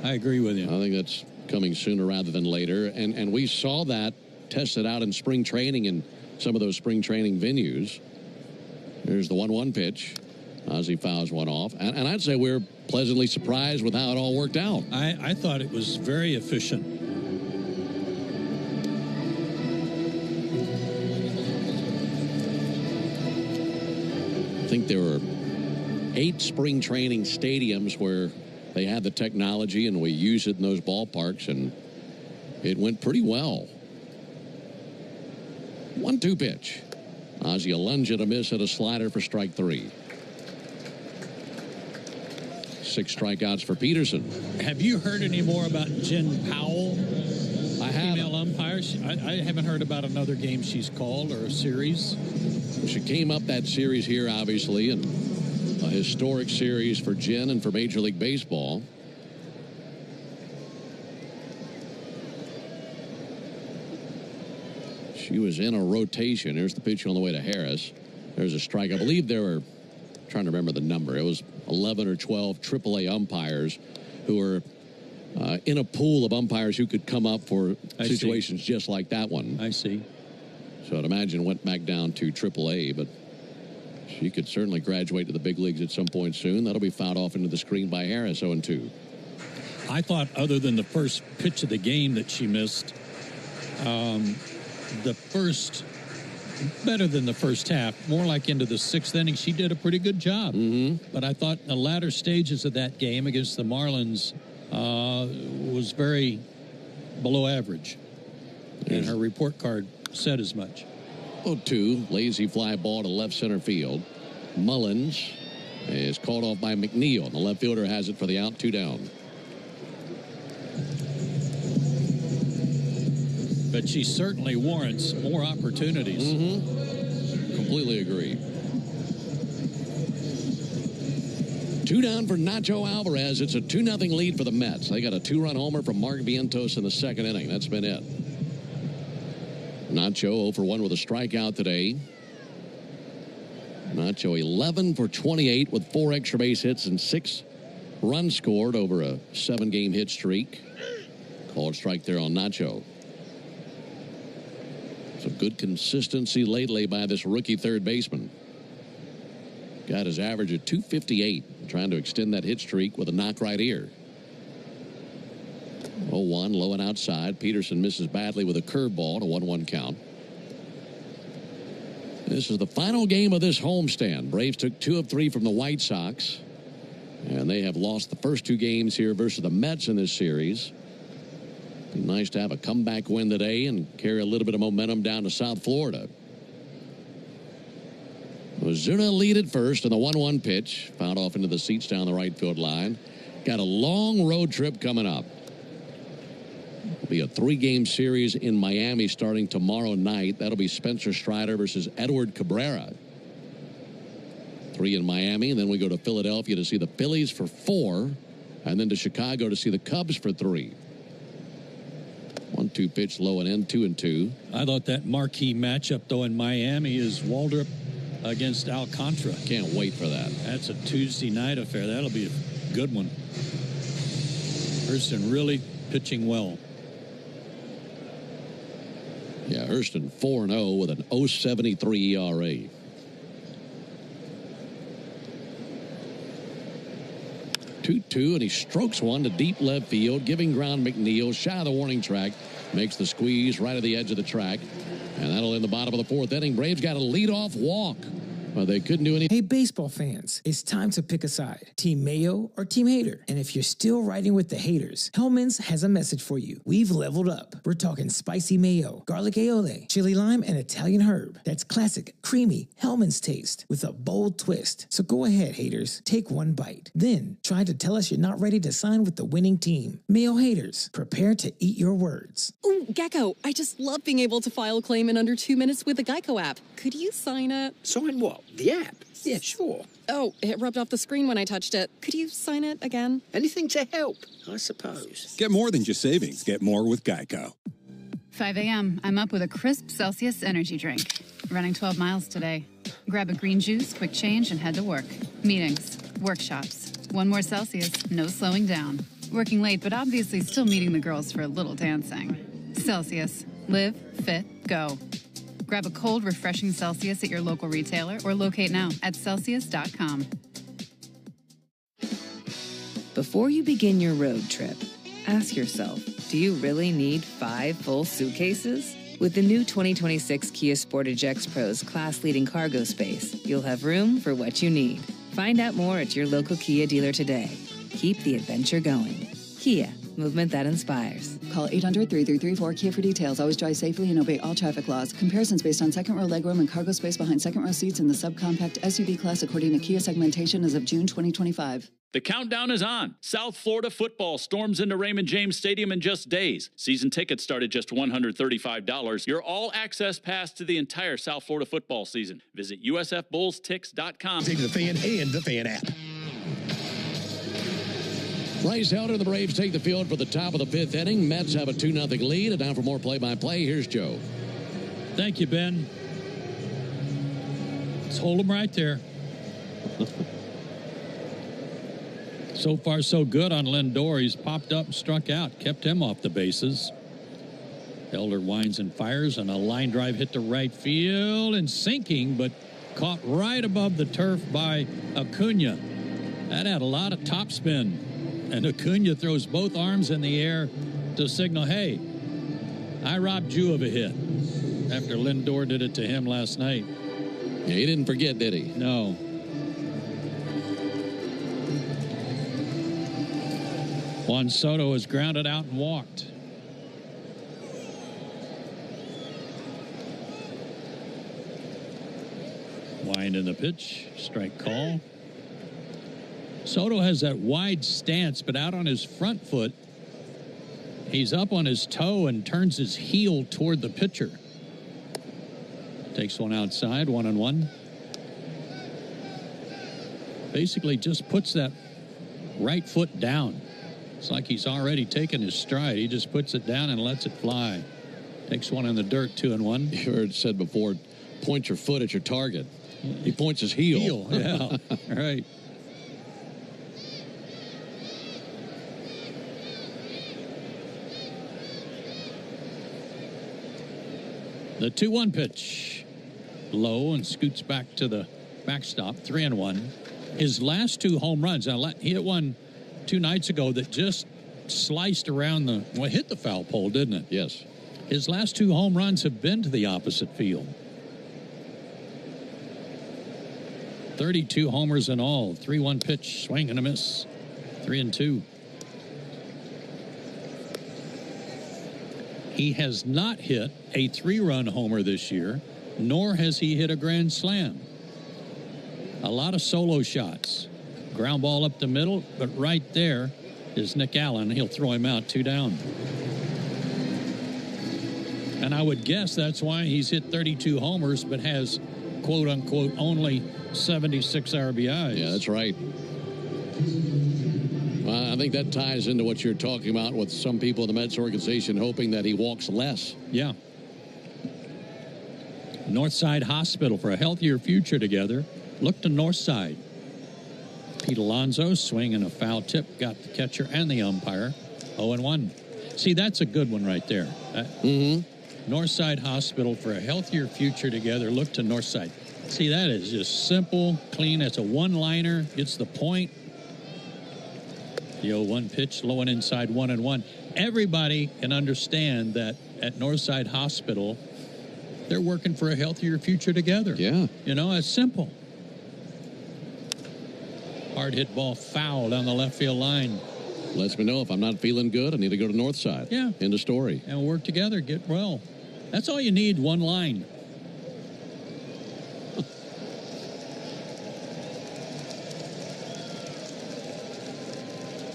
Speaker 3: I agree with you.
Speaker 2: I think that's coming sooner rather than later. And we saw that tested out in spring training in some of those spring training venues. There's the 1-1 pitch. Ozzie fouls one off. And I'd say we're pleasantly surprised with how it all worked out.
Speaker 3: I thought it was very efficient.
Speaker 2: I think there were 8 spring training stadiums where they had the technology and we used it in those ballparks, and it went pretty well. 1-2 pitch. Ozzie a lunge and a miss at a slider for strike 3. 6 strikeouts for Peterson.
Speaker 3: Have you heard any more about Jen Powell?
Speaker 2: I have.
Speaker 3: Female umpire. I haven't heard about another game she's called or a series.
Speaker 2: She came up that series here, obviously, and a historic series for Jen and for Major League Baseball. She was in a rotation. There's the pitch on the way to Harris. There's a strike. I believe there were, trying to remember the number, it was 11 or 12 AAA umpires who were in a pool of umpires who could come up for situations just like that one.
Speaker 3: I see.
Speaker 2: So I'd imagine went back down to AAA, but she could certainly graduate to the big leagues at some point soon. That'll be fouled off into the screen by Harris, 0-2.
Speaker 3: I thought other than the first pitch of the game that she missed, the first, better than the first half, more like into the 6th inning, she did a pretty good job. But I thought the latter stages of that game against the Marlins was very below average. And her report card said as much.
Speaker 2: 0-2, lazy fly ball to left center field. Mullins is called off by McNeil. The left fielder has it for the out, 2 down.
Speaker 3: But she certainly warrants more opportunities.
Speaker 2: Completely agree. 2 down for Nacho Alvarez. It's a 2-0 lead for the Mets. They got a 2-run homer from Mark Vientos in the 2nd inning. That's been it. Nacho 0 for 1 with a strikeout today. Nacho 11 for 28 with 4 extra base hits and 6 runs scored over a 7-game hit streak. Called strike there on Nacho. So good consistency lately by this rookie third baseman. Got his average at 258, trying to extend that hit streak with a knock right here. 0-1, low and outside. Peterson misses badly with a curveball to 1-1 count. This is the final game of this homestand. Braves took 2 of 3 from the White Sox, and they have lost the first 2 games here versus the Mets in this series. Be nice to have a comeback win today and carry a little bit of momentum down to South Florida. Ozuna lead at first in the 1-1 pitch. Fouled off into the seats down the right field line. Got a long road trip coming up. It'll be a 3-game series in Miami starting tomorrow night. That'll be Spencer Strider versus Edward Cabrera. 3 in Miami, and then we go to Philadelphia to see the Phillies for 4, and then to Chicago to see the Cubs for 3. 1-2 pitch, low and end, 2-2.
Speaker 3: I thought that marquee matchup, though, in Miami is Waldrop against Alcantara.
Speaker 2: Can't wait for that.
Speaker 3: That's a Tuesday night affair. That'll be a good one. Person really pitching well.
Speaker 2: Yeah, Hurston 4-0 with an 0.73 ERA. Two, and he strokes one to deep left field, giving ground McNeil, shy of the warning track, makes the squeeze right at the edge of the track, and that'll end the bottom of the fourth inning. Braves got a leadoff walk. Well, they couldn't do anything.
Speaker 21: Hey, baseball fans, it's time to pick a side. Team Mayo or Team Hater. And if you're still riding with the haters, Hellman's has a message for you. We've leveled up. We're talking spicy mayo, garlic aioli, chili lime, and Italian herb. That's classic, creamy Hellman's taste with a bold twist. So go ahead, haters. Take one bite. Then try to tell us you're not ready to sign with the winning team. Mayo haters, prepare to eat your words.
Speaker 13: Ooh, Gecko, I just love being able to file a claim in under 2 minutes with the Geico app. Could you sign it?
Speaker 4: Sign what? The app? Yeah, sure.
Speaker 13: Oh, it rubbed off the screen when I touched it. Could you sign it again?
Speaker 4: Anything to help, I suppose.
Speaker 5: Get more than just savings. Get more with Geico.
Speaker 6: 5 a.m. I'm up with a crisp Celsius energy drink. Running 12 miles today. Grab a green juice, quick change, and head to work. Meetings, workshops. One more Celsius, no slowing down. Working late, but obviously still meeting the girls for a little dancing. Celsius. Live, fit, go. Grab a cold, refreshing Celsius at your local retailer or locate now at Celsius.com.
Speaker 19: Before you begin your road trip, ask yourself, do you really need 5 full suitcases? With the new 2026 Kia Sportage X Pro's class-leading cargo space, you'll have room for what you need. Find out more at your local Kia dealer today. Keep the adventure going. Kia, movement that inspires.
Speaker 20: Call 800-3334-KIA for details. Always drive safely and obey all traffic laws. Comparisons based on second row legroom and cargo space behind second row seats in the subcompact SUV class according to Kia segmentation as of June 2025.
Speaker 8: The countdown is on. South Florida football storms into Raymond James Stadium in just days. Season tickets start at just $135. Your all-access pass to the entire South Florida football season. Visit USFBullsTix.com.
Speaker 17: Take the Fan and the Fan app.
Speaker 2: Bryce Elder and the Braves take the field for the top of the 5th inning. Mets have a 2-0 lead. And now for more play-by-play, here's Joe.
Speaker 3: Thank you, Ben. Let's hold them right there. So far, so good on Lindor. He's popped up and struck out, kept him off the bases. Elder winds and fires, and a line drive hit to right field and sinking, but caught right above the turf by Acuna. That had a lot of topspin. And Acuna throws both arms in the air to signal, hey, I robbed you of a hit. After Lindor did it to him last night.
Speaker 2: Yeah, he didn't forget, did he?
Speaker 3: No. Juan Soto is grounded out and walked. Wind in the pitch. Strike call. Soto has that wide stance, but out on his front foot, he's up on his toe and turns his heel toward the pitcher. Takes one outside, 1-1. Basically just puts that right foot down. It's like he's already taken his stride. He just puts it down and lets it fly. Takes one in the dirt, 2-1.
Speaker 2: You heard it said before, point your foot at your target. He points his heel.
Speaker 3: Yeah, right. The 2-1 pitch. Low and scoots back to the backstop, 3-1. His last 2 home runs, he hit one 2 nights ago that just sliced around hit the foul pole, didn't it?
Speaker 2: Yes.
Speaker 3: His last 2 home runs have been to the opposite field. 32 homers in all. 3-1 pitch, swing and a miss. 3-2. He has not hit a 3-run homer this year, nor has he hit a grand slam. A lot of solo shots. Ground ball up the middle, but right there is Nick Allen. He'll throw him out, 2 down. And I would guess that's why he's hit 32 homers, but has, quote unquote, only 76 RBIs.
Speaker 2: Yeah, that's right. I think that ties into what you're talking about with some people in the Mets organization hoping that he walks less.
Speaker 3: Yeah. Northside Hospital for a healthier future together. Look to Northside. Pete Alonso swinging a foul tip, got the catcher and the umpire. 0-1. See, that's a good one right there. Northside Hospital for a healthier future together. Look to Northside. See, that is just simple, clean. It's a one-liner. Gets the point. The 0-1 pitch, low and inside, 1-1. Everybody can understand that at Northside Hospital, they're working for a healthier future together.
Speaker 2: Yeah.
Speaker 3: You know, it's simple. Hard hit ball foul down the left field line.
Speaker 2: Lets me know if I'm not feeling good, I need to go to Northside.
Speaker 3: Yeah.
Speaker 2: End of story.
Speaker 3: And work together, get well. That's all you need, one line.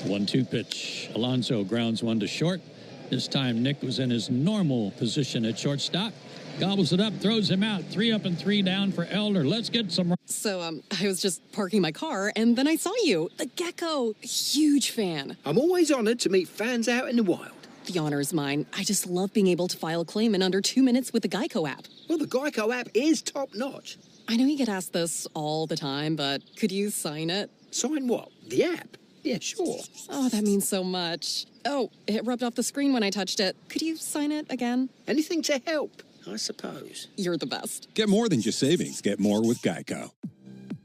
Speaker 3: One-two pitch. Alonso grounds one to short. This time Nick was in his normal position at shortstop. Gobbles it up, throws him out. 3 up and 3 down for Elder. Let's get some.
Speaker 13: So, I was just parking my car, and then I saw you. The Gecko. Huge fan.
Speaker 4: I'm always honored to meet fans out in the wild.
Speaker 13: The honor is mine. I just love being able to file a claim in under 2 minutes with the Geico app.
Speaker 4: Well, the Geico app is top-notch.
Speaker 13: I know you get asked this all the time, but could you sign it?
Speaker 4: Sign what? The app? Yeah, sure.
Speaker 13: Oh, that means so much. Oh, it rubbed off the screen when I touched it. Could you sign it again?
Speaker 4: Anything to help, I suppose.
Speaker 13: You're the best.
Speaker 5: Get more than just savings. Get more with Geico.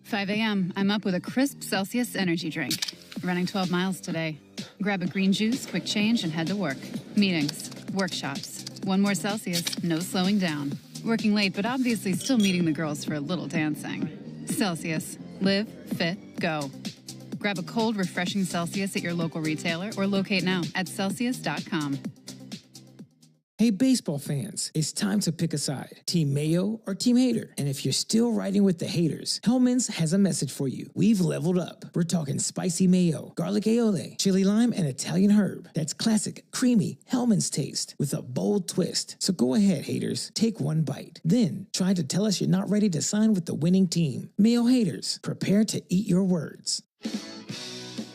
Speaker 6: 5 a.m. I'm up with a crisp Celsius energy drink. Running 12 miles today. Grab a green juice, quick change, and head to work. Meetings, workshops. 1 more Celsius, no slowing down. Working late, but obviously still meeting the girls for a little dancing. Celsius. Live, fit, go. Grab a cold, refreshing Celsius at your local retailer or locate now at Celsius.com.
Speaker 21: Hey, baseball fans, it's time to pick a side. Team Mayo or Team Hater? And if you're still riding with the haters, Hellman's has a message for you. We've leveled up. We're talking spicy mayo, garlic aioli, chili lime, and Italian herb. That's classic, creamy Hellman's taste with a bold twist. So go ahead, haters, take one bite. Then try to tell us you're not ready to sign with the winning team. Mayo haters, prepare to eat your words.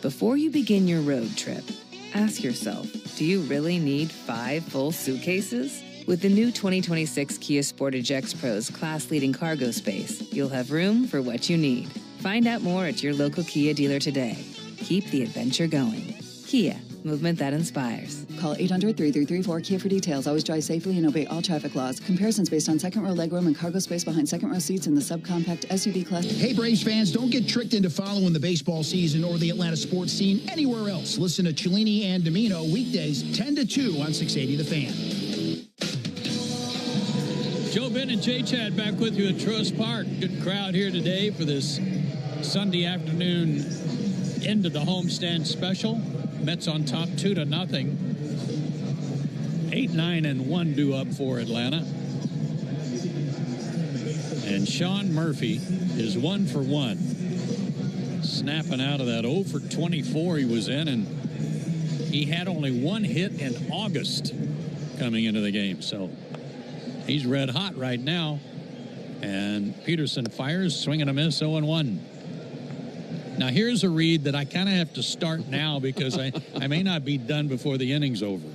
Speaker 19: Before you begin your road trip, ask yourself, do you really need 5 full suitcases? With the new 2026 Kia Sportage X Pro's class-leading cargo space, you'll have room for what you need. Find out more at your local Kia dealer today. Keep the adventure going. Kia, movement that inspires.
Speaker 20: Call 800-3334-KIA for details. Always drive safely and obey all traffic laws. Comparisons based on second row legroom and cargo space behind second row seats in the subcompact SUV class.
Speaker 17: Hey, Braves fans, don't get tricked into following the baseball season or the Atlanta sports scene anywhere else. Listen to Cellini and Domino weekdays 10 to 2 on 680 The Fan.
Speaker 3: Joe Ben and Jay Chad back with you at Truist Park. Good crowd here today for this Sunday afternoon end of the homestand special. Mets on top 2-0. 8-9-1 due up for Atlanta. And Sean Murphy is 1 for 1. Snapping out of that 0 for 24 he was in, and he had only 1 hit in August coming into the game. So he's red hot right now. And Peterson fires, swing and a miss, 0-1. Now, here's a read that I kind of have to start now because I may not be done before the inning's over.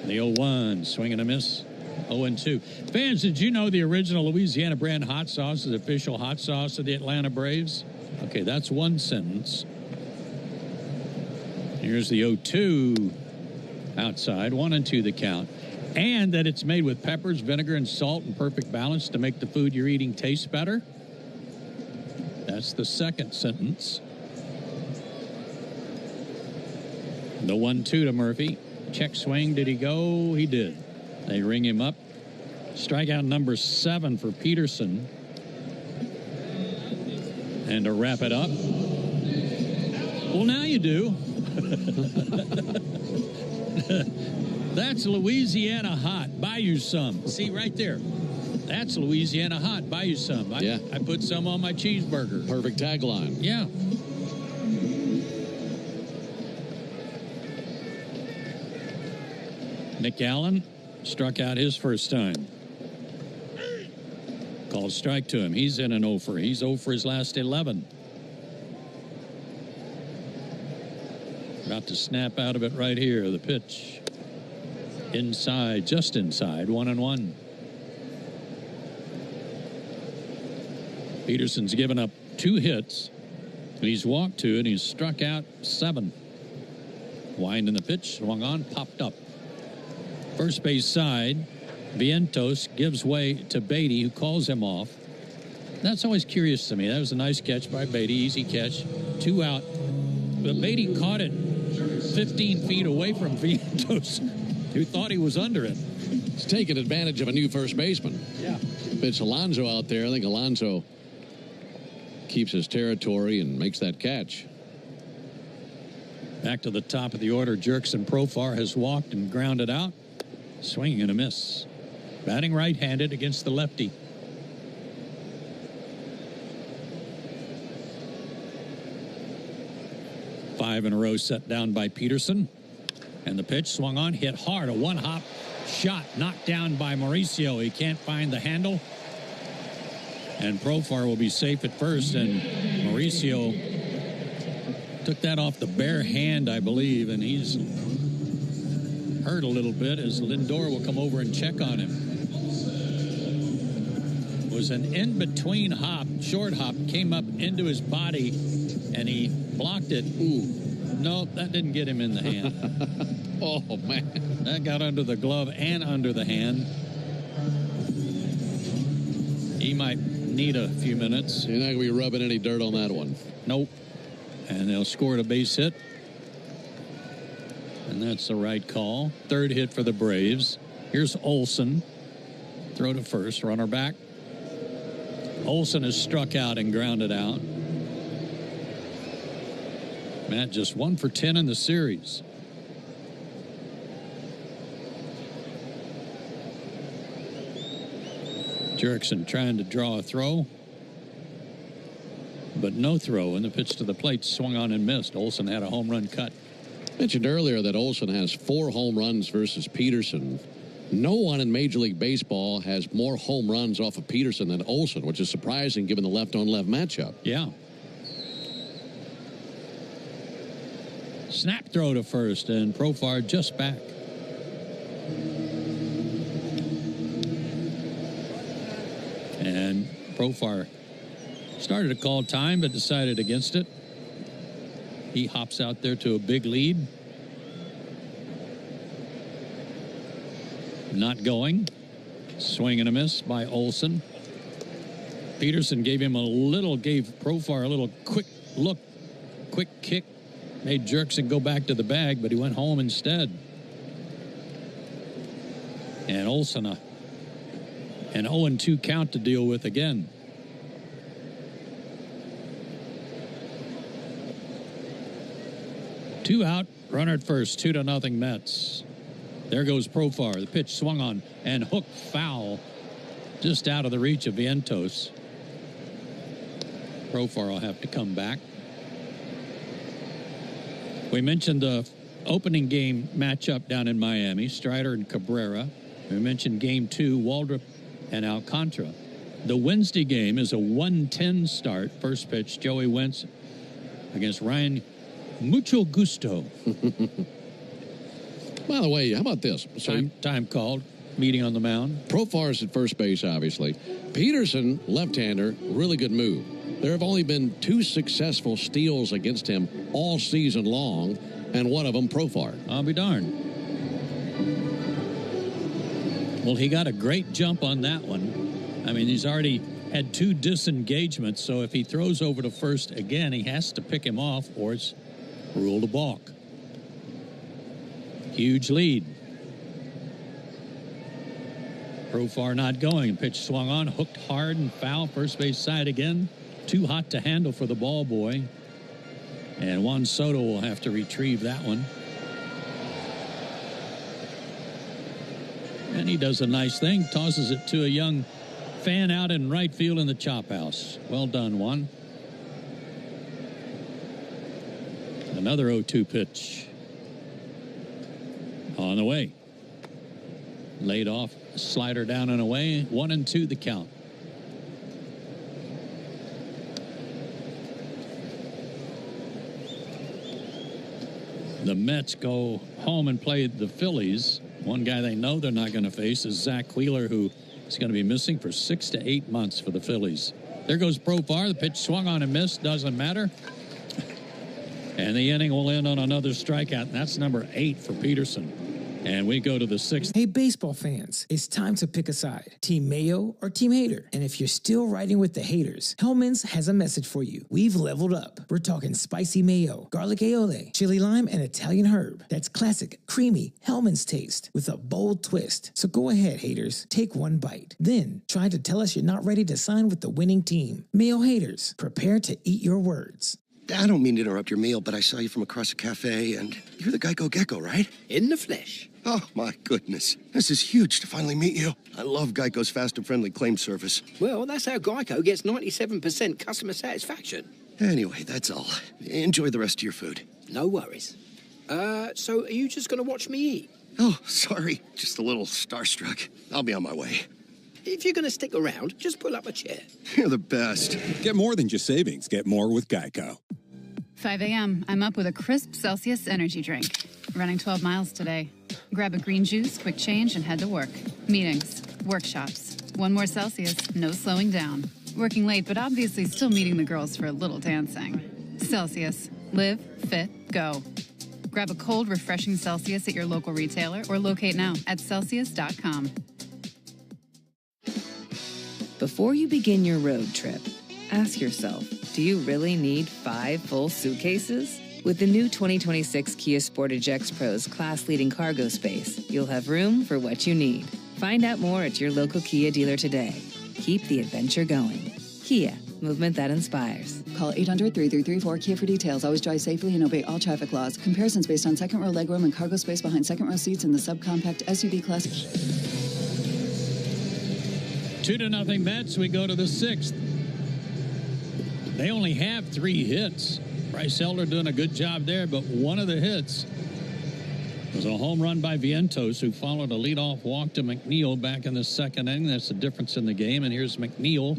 Speaker 3: The 0-1, swing and a miss, 0-2. Fans, did you know the original Louisiana brand hot sauce is the official hot sauce of the Atlanta Braves? Okay, that's one sentence. Here's the 0-2 outside, 1-2 the count. And that it's made with peppers, vinegar, and salt in perfect balance to make the food you're eating taste better. That's the second sentence. The 1-2 to Murphy. Check swing. Did he go? He did. They ring him up. Strikeout number 7 for Peterson. And to wrap it up. Well, now you do. That's Louisiana hot. Buy you some. See right there. That's Louisiana hot. Buy you some. I put some on my cheeseburger.
Speaker 2: Perfect tagline.
Speaker 3: Yeah. Nick Allen struck out his first time. Called strike to him. He's in an 0 for. He's 0 for his last 11. About to snap out of it right here. The pitch. Inside, just inside, 1-1. Peterson's given up 2 hits, He's walked 2 and he's struck out 7. Winding the pitch, swung on, popped up. First base side, Vientos gives way to Beatty, who calls him off. That's always curious to me. That was a nice catch by Beatty, easy catch, 2 out. But Beatty caught it 15 feet away from Vientos, who thought he was under it.
Speaker 2: He's taking advantage of a new first baseman.
Speaker 3: Yeah.
Speaker 2: It's Alonso out there. I think Alonso keeps his territory and makes that catch.
Speaker 3: Back to the top of the order, Jurickson Profar has walked and grounded out. Swinging and a miss. Batting right-handed against the lefty. Five in a row set down by Peterson. And the pitch swung on, hit hard. A one-hop shot knocked down by Mauricio. He can't find the handle. And Profar will be safe at first. And Mauricio took that off the bare hand, I believe. And he's hurt a little bit as Lindor will come over and check on him. It was an in-between hop, short hop, came up into his body, and he blocked it. Ooh, no, that didn't get him in the hand.
Speaker 2: Oh, man.
Speaker 3: That got under the glove and under the hand. He might need a few minutes.
Speaker 2: You're not going to be rubbing any dirt on that one.
Speaker 3: Nope. And they'll score a base hit. And that's the right call. Third hit for the Braves. Here's Olson. Throw to first. Runner back. Olson is struck out and grounded out. Matt just 1 for 10 in the series. Jurickson trying to draw a throw. But no throw, and the pitch to the plate swung on and missed. Olson had a home run cut.
Speaker 2: Mentioned earlier that Olson has 4 home runs versus Peterson. No one in Major League Baseball has more home runs off of Peterson than Olson, which is surprising given the left-on-left matchup.
Speaker 3: Yeah. Snap throw to first, and Profar just back. And Profar started to call time, but decided against it. He hops out there to a big lead. Not going. Swing and a miss by Olson. Peterson gave Profar a little quick look, quick kick. Made Jurickson go back to the bag, but he went home instead. And Olson, an 0-2 count to deal with again. Two out, runner at first, 2-0 Mets. There goes Profar. The pitch swung on and hooked foul just out of the reach of Vientos. Profar will have to come back. We mentioned the opening game matchup down in Miami, Strider and Cabrera. We mentioned game 2, Waldrop and Alcantara. The Wednesday game is a 1:10 start. First pitch, Joey Wentz against Ryan Mucho Gusto.
Speaker 2: By the way, how about this?
Speaker 3: Time called. Meeting on the mound.
Speaker 2: Profar's at first base, obviously. Peterson, left-hander, really good move. There have only been 2 successful steals against him all season long, and one of them Profar.
Speaker 3: I'll be darned. Well, he got a great jump on that one. I mean, he's already had 2 disengagements, so if he throws over to first again, he has to pick him off, or it's ruled a balk. Huge lead. Profar not going. Pitch swung on, hooked hard and foul. First base side again. Too hot to handle for the ball boy. And Juan Soto will have to retrieve that one. And he does a nice thing. Tosses it to a young fan out in right field in the chop house. Well done, Juan. Another 0-2 pitch. On the way. Laid off. Slider down and away. 1-2 the count. The Mets go home and play the Phillies. One guy they know they're not going to face is Zach Wheeler, who is going to be missing for 6 to 8 months for the Phillies. There goes Profar. The pitch swung on and missed. Doesn't matter. And the inning will end on another strikeout, and that's number 8 for Peterson. And we go to the 6th.
Speaker 21: Hey, baseball fans, it's time to pick a side. Team Mayo or Team Hater? And if you're still riding with the haters, Hellman's has a message for you. We've leveled up. We're talking spicy mayo, garlic aioli, chili lime, and Italian herb. That's classic, creamy Hellman's taste with a bold twist. So go ahead, haters. Take one bite. Then try to tell us you're not ready to sign with the winning team. Mayo haters, prepare to eat your words.
Speaker 1: I don't mean to interrupt your meal, but I saw you from across a cafe, and you're the Geico Gecko, right?
Speaker 4: In the flesh.
Speaker 1: Oh, my goodness. This is huge to finally meet you. I love Geico's fast and friendly claim service.
Speaker 4: Well, that's how Geico gets 97% customer satisfaction.
Speaker 1: Anyway, that's all. Enjoy the rest of your food.
Speaker 4: No worries. So are you just going to watch me eat?
Speaker 1: Oh, sorry. Just a little starstruck. I'll be on my way.
Speaker 4: If you're going to stick around, just pull up a chair.
Speaker 1: You're the best.
Speaker 5: Get more than just savings. Get more with Geico.
Speaker 6: 5 a.m. I'm up with a crisp Celsius energy drink. Running 12 miles today. Grab a green juice, quick change, and head to work. Meetings, workshops. One more Celsius, no slowing down. Working late, but obviously still meeting the girls for a little dancing. Celsius. Live, fit, go. Grab a cold, refreshing Celsius at your local retailer or locate now at Celsius.com.
Speaker 19: Before you begin your road trip, ask yourself, do you really need 5 full suitcases? With the new 2026 Kia Sportage X-Pro's class-leading cargo space, you'll have room for what you need. Find out more at your local Kia dealer today. Keep the adventure going. Kia, movement that inspires.
Speaker 20: Call 800-3334-KIA for details. Always drive safely and obey all traffic laws. Comparisons based on second row legroom and cargo space behind second row seats in the subcompact SUV class.
Speaker 3: 2-0 Mets. We go to the 6th. They only have 3 hits. Bryce Elder doing a good job there, but one of the hits was a home run by Vientos, who followed a leadoff walk to McNeil back in the 2nd inning. That's the difference in the game. And here's McNeil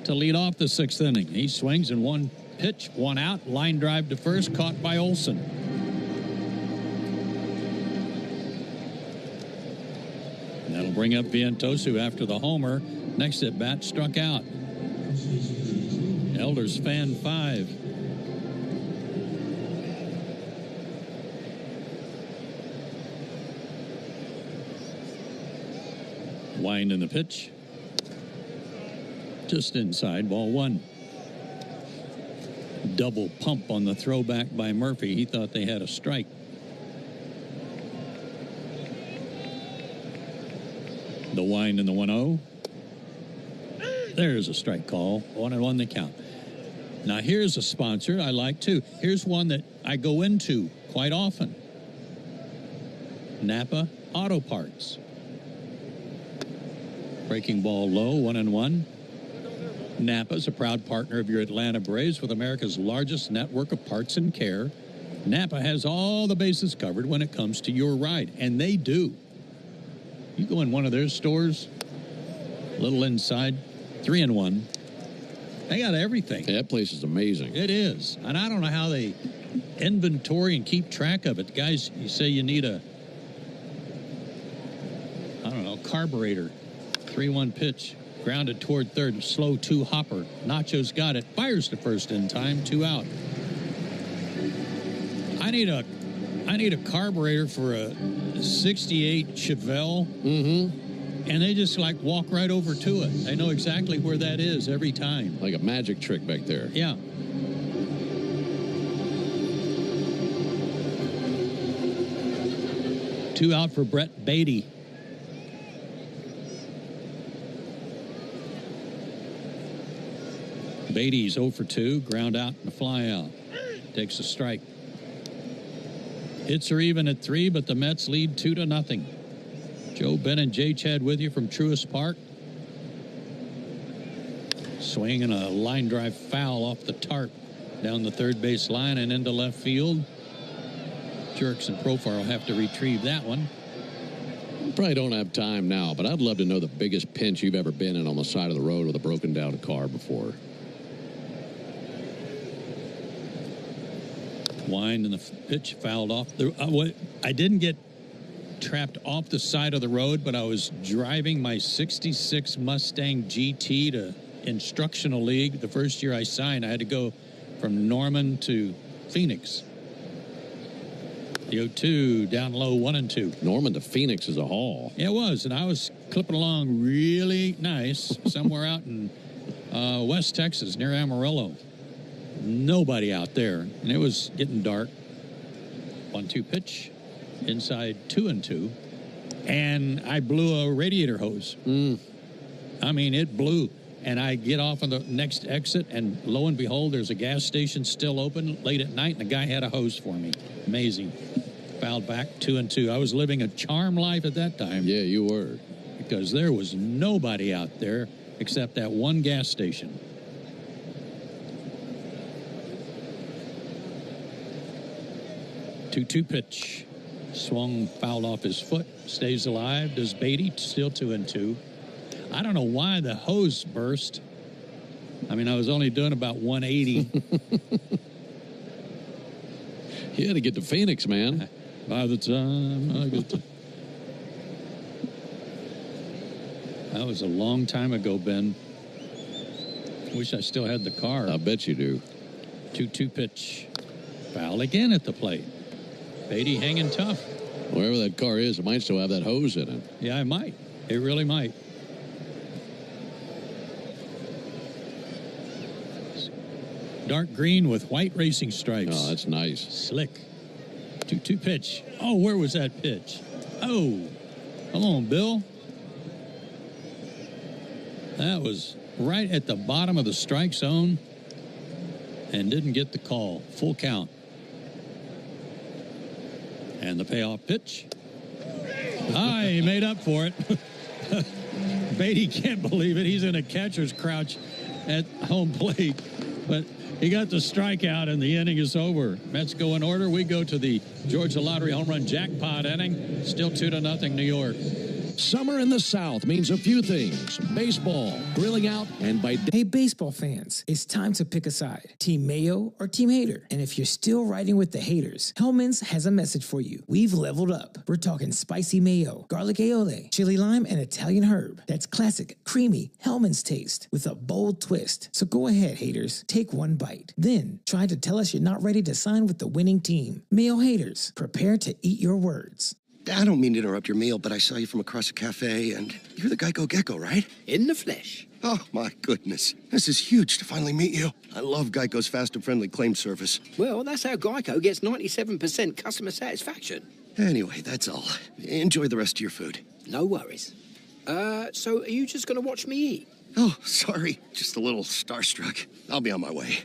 Speaker 3: to lead off the 6th inning. He swings in 1 pitch, 1 out, line drive to first, caught by Olson. And that'll bring up Vientos, who after the homer, next at bat, struck out. Elder's fan 5. Wind in the pitch. Just inside, ball 1. Double pump on the throwback by Murphy. He thought they had a strike. The wind in the 1-0. There's a strike call. 1-1 the count. Now here's a sponsor I like too. Here's one that I go into quite often. Napa Auto Parts. Breaking ball low, 1-1. Napa's a proud partner of your Atlanta Braves with America's largest network of parts and care. Napa has all the bases covered when it comes to your ride, and they do. You go in one of their stores, a little inside, 3-in-1. They got everything.
Speaker 2: That place is amazing.
Speaker 3: It is. And I don't know how they inventory and keep track of it. The guys, you say you need a, carburetor. 3-1 pitch. Grounded toward third. Slow 2 hopper. Nacho's got it. Fires to first in time. 2 out. I need a carburetor for a 68 Chevelle.
Speaker 2: Mm-hmm.
Speaker 3: And they just like walk right over to it. They know exactly where that is every time.
Speaker 2: Like a magic trick back there.
Speaker 3: Yeah. Two out for Brett Beatty. Beatty's 0 for 2. Ground out and a fly out. Takes a strike. Hits are even at 3, but the Mets lead 2-0. Joe Ben and Jay Chad with you from Truist Park. Swinging a line drive foul off the tarp down the third base line and into left field. Jerks and Profar will have to retrieve that one.
Speaker 2: Probably don't have time now, but I'd love to know the biggest pinch you've ever been in on the side of the road with a broken down car before.
Speaker 3: Wind and the pitch fouled off. I didn't get trapped off the side of the road, but I was driving my 66 Mustang GT to Instructional League. The first year I signed, I had to go from Norman to Phoenix. The 0-2 down low, 1-2.
Speaker 2: Norman to Phoenix is a haul.
Speaker 3: Yeah, it was, and I was clipping along really nice somewhere out in West Texas near Amarillo. Nobody out there, and it was getting dark. 1-2 pitch, inside 2-2, and I blew a radiator hose. I mean, it blew. And I get off on the next exit, and lo and behold, there's a gas station still open late at night, and the guy had a hose for me. Amazing. Fouled back, 2-2. I was living a charm life at that time.
Speaker 2: Yeah, you were.
Speaker 3: Because there was nobody out there except that one gas station. Two pitch. Swung, fouled off his foot. Stays alive. Does Beatty. Still 2-2. I don't know why the hose burst. I mean, I was only doing about 180.
Speaker 2: You had to get to Phoenix, man.
Speaker 3: By the time I get to... That was a long time ago, Ben. Wish I still had the car.
Speaker 2: I bet you do.
Speaker 3: 2-2 pitch. Foul again at the plate. Beatty hanging tough.
Speaker 2: Wherever that car is, it might still have that hose in it.
Speaker 3: Yeah, it might. It really might. Dark green with white racing stripes.
Speaker 2: Oh, that's nice.
Speaker 3: Slick. 2-2 pitch. Oh, where was that pitch? Oh, come on, Bill. That was right at the bottom of the strike zone and didn't get the call. Full count. And the payoff pitch. He made up for it. Beatty can't believe it. He's in a catcher's crouch at home plate. But he got the strikeout, and the inning is over. Mets go in order. We go to the Georgia Lottery home run jackpot inning. Still 2-0 New York.
Speaker 2: Summer in the South means a few things. Baseball, grilling out, and by...
Speaker 21: Hey, baseball fans, it's time to pick a side. Team Mayo or Team Hater. And if you're still riding with the haters, Hellman's has a message for you. We've leveled up. We're talking spicy mayo, garlic aioli, chili lime, and Italian herb. That's classic, creamy Hellman's taste with a bold twist. So go ahead, haters. Take one bite. Then try to tell us you're not ready to sign with the winning team. Mayo haters, prepare to eat your words.
Speaker 1: I don't mean to interrupt your meal, but I saw you from across a cafe, and you're the Geico Gecko, right?
Speaker 4: In the flesh.
Speaker 1: Oh, my goodness. This is huge to finally meet you. I love Geico's fast and friendly claim service.
Speaker 4: Well, that's how Geico gets 97% customer satisfaction.
Speaker 1: Anyway, that's all. Enjoy the rest of your food.
Speaker 4: No worries. So are you just going to watch me eat?
Speaker 1: Oh, sorry. Just a little starstruck. I'll be on my way.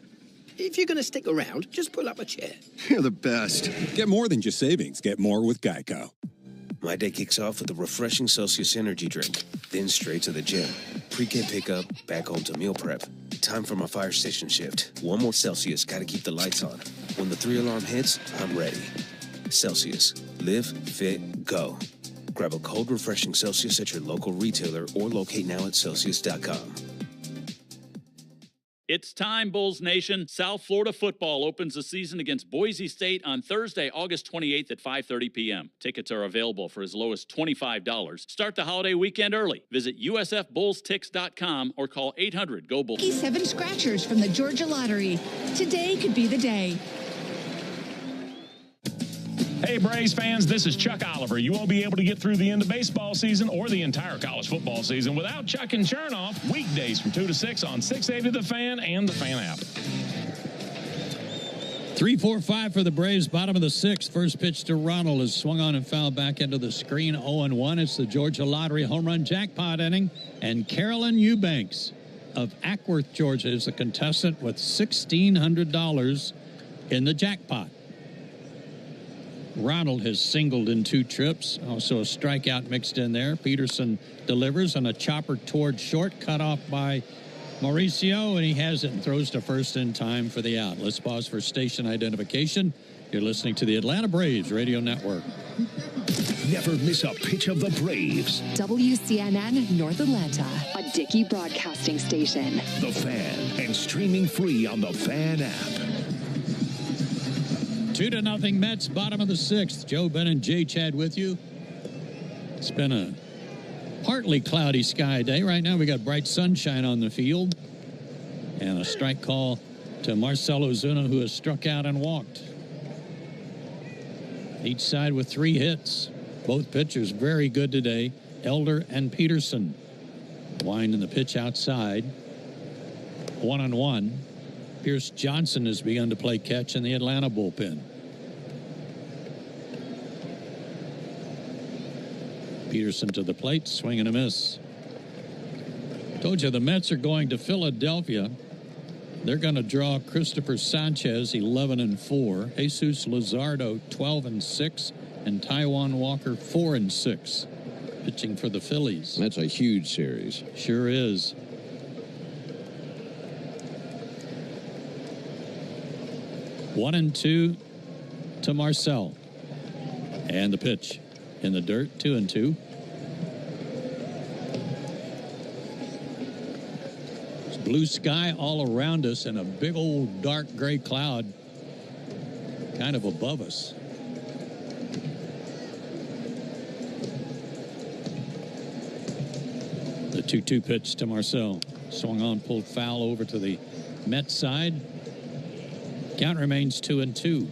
Speaker 4: If you're going to stick around, just pull up a chair.
Speaker 1: You're the best.
Speaker 5: Get more than just savings. Get more with Geico.
Speaker 16: My day kicks off with a refreshing Celsius energy drink, then straight to the gym. Pre-K pickup, back home to meal prep. Time for my fire station shift. One more Celsius, gotta keep the lights on. When the 3-alarm hits, I'm ready. Celsius. Live, fit, go. Grab a cold, refreshing Celsius at your local retailer or locate now at Celsius.com.
Speaker 8: It's time, Bulls Nation. South Florida football opens the season against Boise State on Thursday, August 28th at 5:30 p.m. Tickets are available for as low as $25. Start the holiday weekend early. Visit usfbullstix.com or call 800-GO-BULLS.
Speaker 9: 7 scratchers from the Georgia Lottery. Today could be the day.
Speaker 7: Hey, Braves fans, this is Chuck Oliver. You won't be able to get through the end of baseball season or the entire college football season without Chuck and Chernoff. Weekdays from 2 to 6 on 680 The Fan and the Fan app.
Speaker 3: 3-4-5 for the Braves, bottom of the 6th. First pitch to Ronald is swung on and fouled back into the screen. 0-1. It's the Georgia Lottery home run jackpot inning. And Carolyn Eubanks of Ackworth, Georgia, is the contestant with $1,600 in the jackpot. Ronald has singled in 2 trips. Also a strikeout mixed in there. Peterson delivers on a chopper toward short, cut off by Mauricio, and he has it and throws to first in time for the out. Let's pause for station identification. You're listening to the Atlanta Braves Radio Network.
Speaker 17: Never miss a pitch of the Braves.
Speaker 10: WCNN North Atlanta, a Dickey broadcasting station.
Speaker 17: The Fan, and streaming free on the Fan app.
Speaker 3: 2-0 Mets, bottom of the 6th. Joe Ben and Jay Chad with you. It's been a partly cloudy sky day. Right now we got bright sunshine on the field. And a strike call to Marcell Ozuna, who has struck out and walked. Each side with 3 hits. Both pitchers very good today, Elder and Peterson. Winding the pitch outside. 1-1. Pierce Johnson has begun to play catch in the Atlanta bullpen. Peterson to the plate, swing and a miss. Told you the Mets are going to Philadelphia. They're going to draw Christopher Sanchez, 11-4, Jesus Luzardo, 12-6, and Taijuan Walker, 4-6, pitching for the Phillies.
Speaker 2: That's a huge series.
Speaker 3: Sure is. One and 2 to Marcel. And the pitch in the dirt, 2-2. It's blue sky all around us and a big old dark gray cloud kind of above us. The 2-2 pitch to Marcel. Swung on, pulled foul over to the Mets side. Count remains 2-2.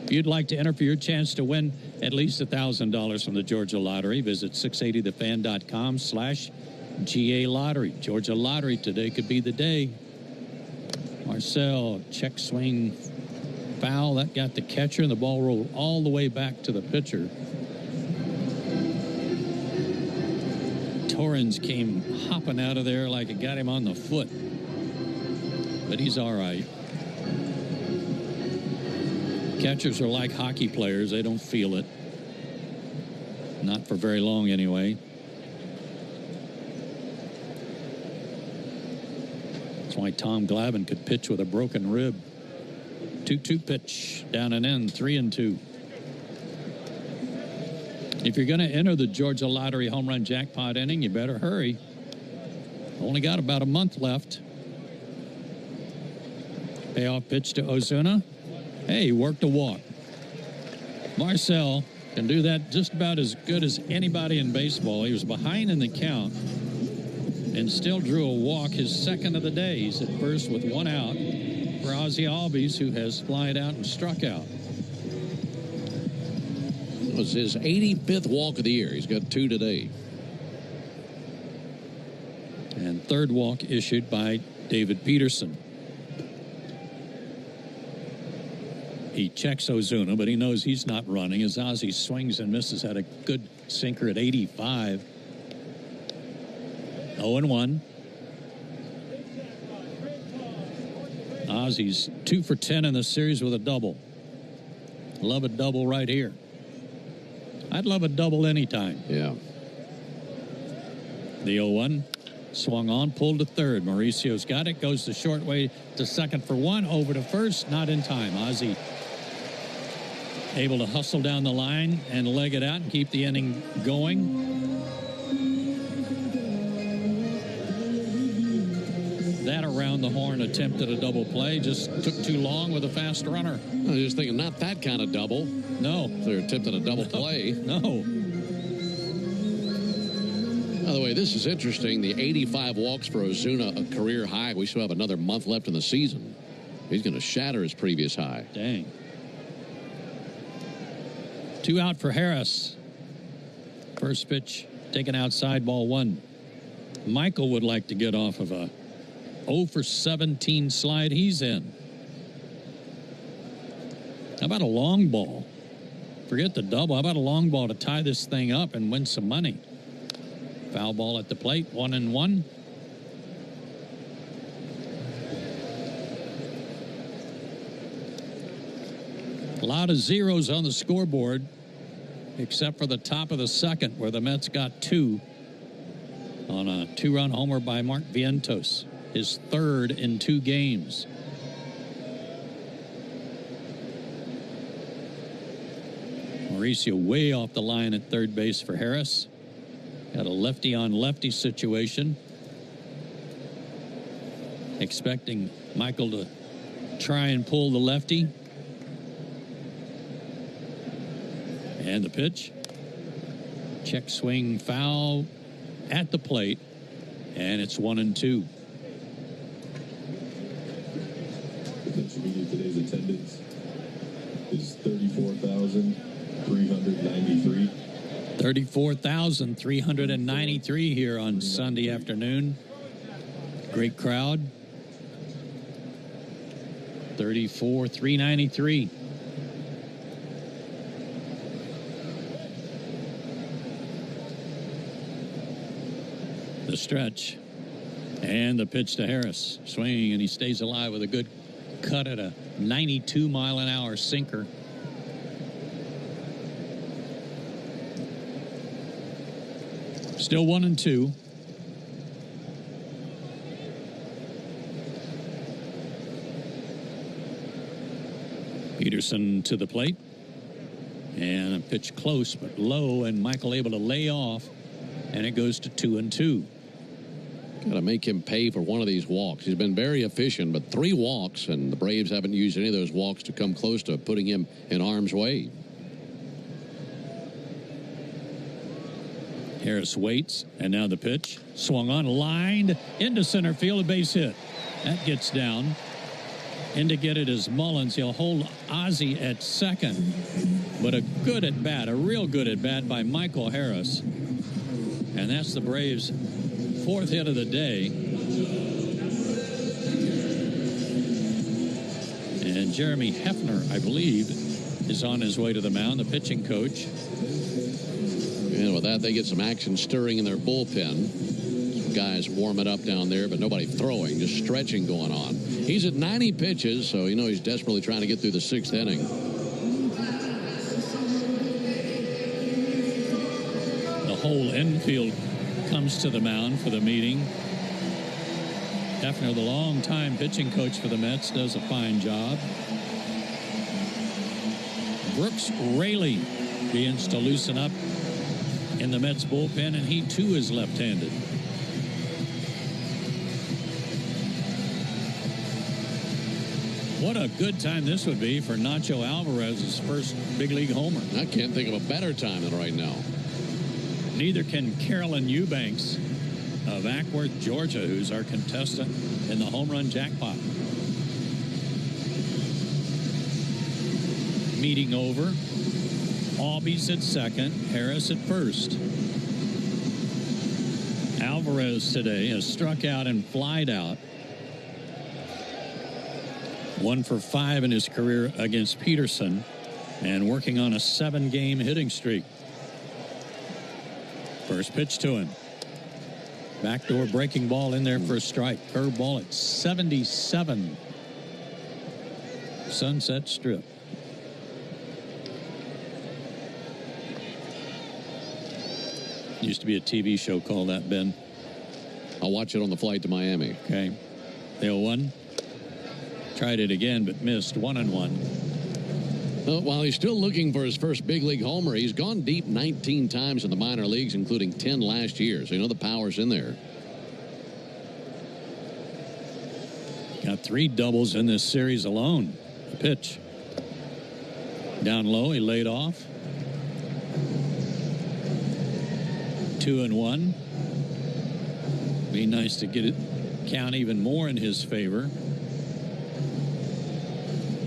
Speaker 3: If you'd like to enter for your chance to win at least $1,000 from the Georgia Lottery, visit 680thefan.com/GA Lottery. Georgia Lottery, today could be the day. Marcel, check swing, foul. That got the catcher, and the ball rolled all the way back to the pitcher. Torrens came hopping out of there like it got him on the foot. But he's all right. Catchers are like hockey players. They don't feel it. Not for very long, anyway. That's why Tom Glavine could pitch with a broken rib. 2-2 pitch, down and in, 3-2. If you're going to enter the Georgia Lottery home run jackpot inning, you better hurry. Only got about a month left. Payoff pitch to Ozuna. Hey, he worked a walk. Marcel can do that just about as good as anybody in baseball. He was behind in the count and still drew a walk, his second of the day. He's at first with 1 out for Ozzie Albies, who has flied out and struck out.
Speaker 2: It was his 85th walk of the year. He's got 2 today.
Speaker 3: And third walk issued by David Peterson. He checks Ozuna, but he knows he's not running as Ozzie swings and misses. Had a good sinker at 85. 0-1. Ozzie's 2 for 10 in the series with a double. Love a double right here. I'd love a double anytime.
Speaker 2: Yeah.
Speaker 3: The 0-1. Swung on, pulled to third. Mauricio's got it. Goes the short way to second for 1. Over to first. Not in time. Ozzie able to hustle down the line and leg it out and keep the inning going. That around the horn attempt at a double play just took too long with a fast runner.
Speaker 2: I was just thinking, not that kind of double.
Speaker 3: No.
Speaker 2: They're attempting a double play.
Speaker 3: No.
Speaker 2: By the way, this is interesting. The 85 walks for Ozuna, a career high. We still have another month left in the season. He's going to shatter his previous high.
Speaker 3: Dang. 2 out for Harris. First pitch taken outside, ball 1. Michael would like to get off of a 0 for 17 slide he's in. How about a long ball? Forget the double. How about a long ball to tie this thing up and win some money? Foul ball at the plate, 1-1. A lot of zeros on the scoreboard, except for the top of the second, where the Mets got 2 on a 2-run homer by Mark Vientos, his 3rd in 2 games. Mauricio way off the line at third base for Harris. Got a lefty-on-lefty situation. Expecting Michael to try and pull the lefty. And the pitch. Check swing foul at the plate. And it's 1-2.
Speaker 11: Attention media, today's attendance is 34,000.
Speaker 3: 34,393 here on Sunday afternoon. Great crowd. 34,393. The stretch. And the pitch to Harris. Swinging, and he stays alive with a good cut at a 92-mile-an-hour sinker. Still 1-2. Peterson to the plate. And a pitch close but low, and Michael able to lay off, and it goes to 2-2.
Speaker 2: Got to make him pay for one of these walks. He's been very efficient, but 3 walks, and the Braves haven't used any of those walks to come close to putting him in harm's way.
Speaker 3: Harris waits, and now the pitch. Swung on, lined into center field, a base hit. That gets down. In to get it is Mullins. He'll hold Ozzie at second. But a good at bat, a real good at bat by Michael Harris. And that's the Braves' 4th hit of the day. And Jeremy Hefner, I believe, is on his way to the mound, the pitching coach.
Speaker 2: And with that, they get some action stirring in their bullpen. Some guys warming up down there, but nobody throwing, just stretching going on. He's at 90 pitches, so you know he's desperately trying to get through the 6th inning.
Speaker 3: The whole infield comes to the mound for the meeting. Hefner, the longtime pitching coach for the Mets, does a fine job. Brooks Raley begins to loosen up in the Mets bullpen, and he too is left-handed. What a good time this would be for Nacho Alvarez's first big league homer.
Speaker 2: I can't think of a better time than right now.
Speaker 3: Neither can Carolyn Eubanks of Ackworth, Georgia, who's our contestant in the home run jackpot. Meeting over. Albies at second, Harris at first. Alvarez today has struck out and flied out. 1 for 5 in his career against Peterson, and working on a 7-game hitting streak. First pitch to him. Backdoor breaking ball in there for a strike. Curveball at 77. Sunset Strip. Used to be a TV show called that, Ben.
Speaker 2: I'll watch it on the flight to Miami.
Speaker 3: Okay. The 0-1. Tried it again, but missed. 1-1.
Speaker 2: While he's still looking for his first big league homer, he's gone deep 19 times in the minor leagues, including 10 last year. So you know the power's in there.
Speaker 3: Got 3 doubles in this series alone. The pitch. Down low, he laid off. 2-1. Be nice to get it count even more in his favor.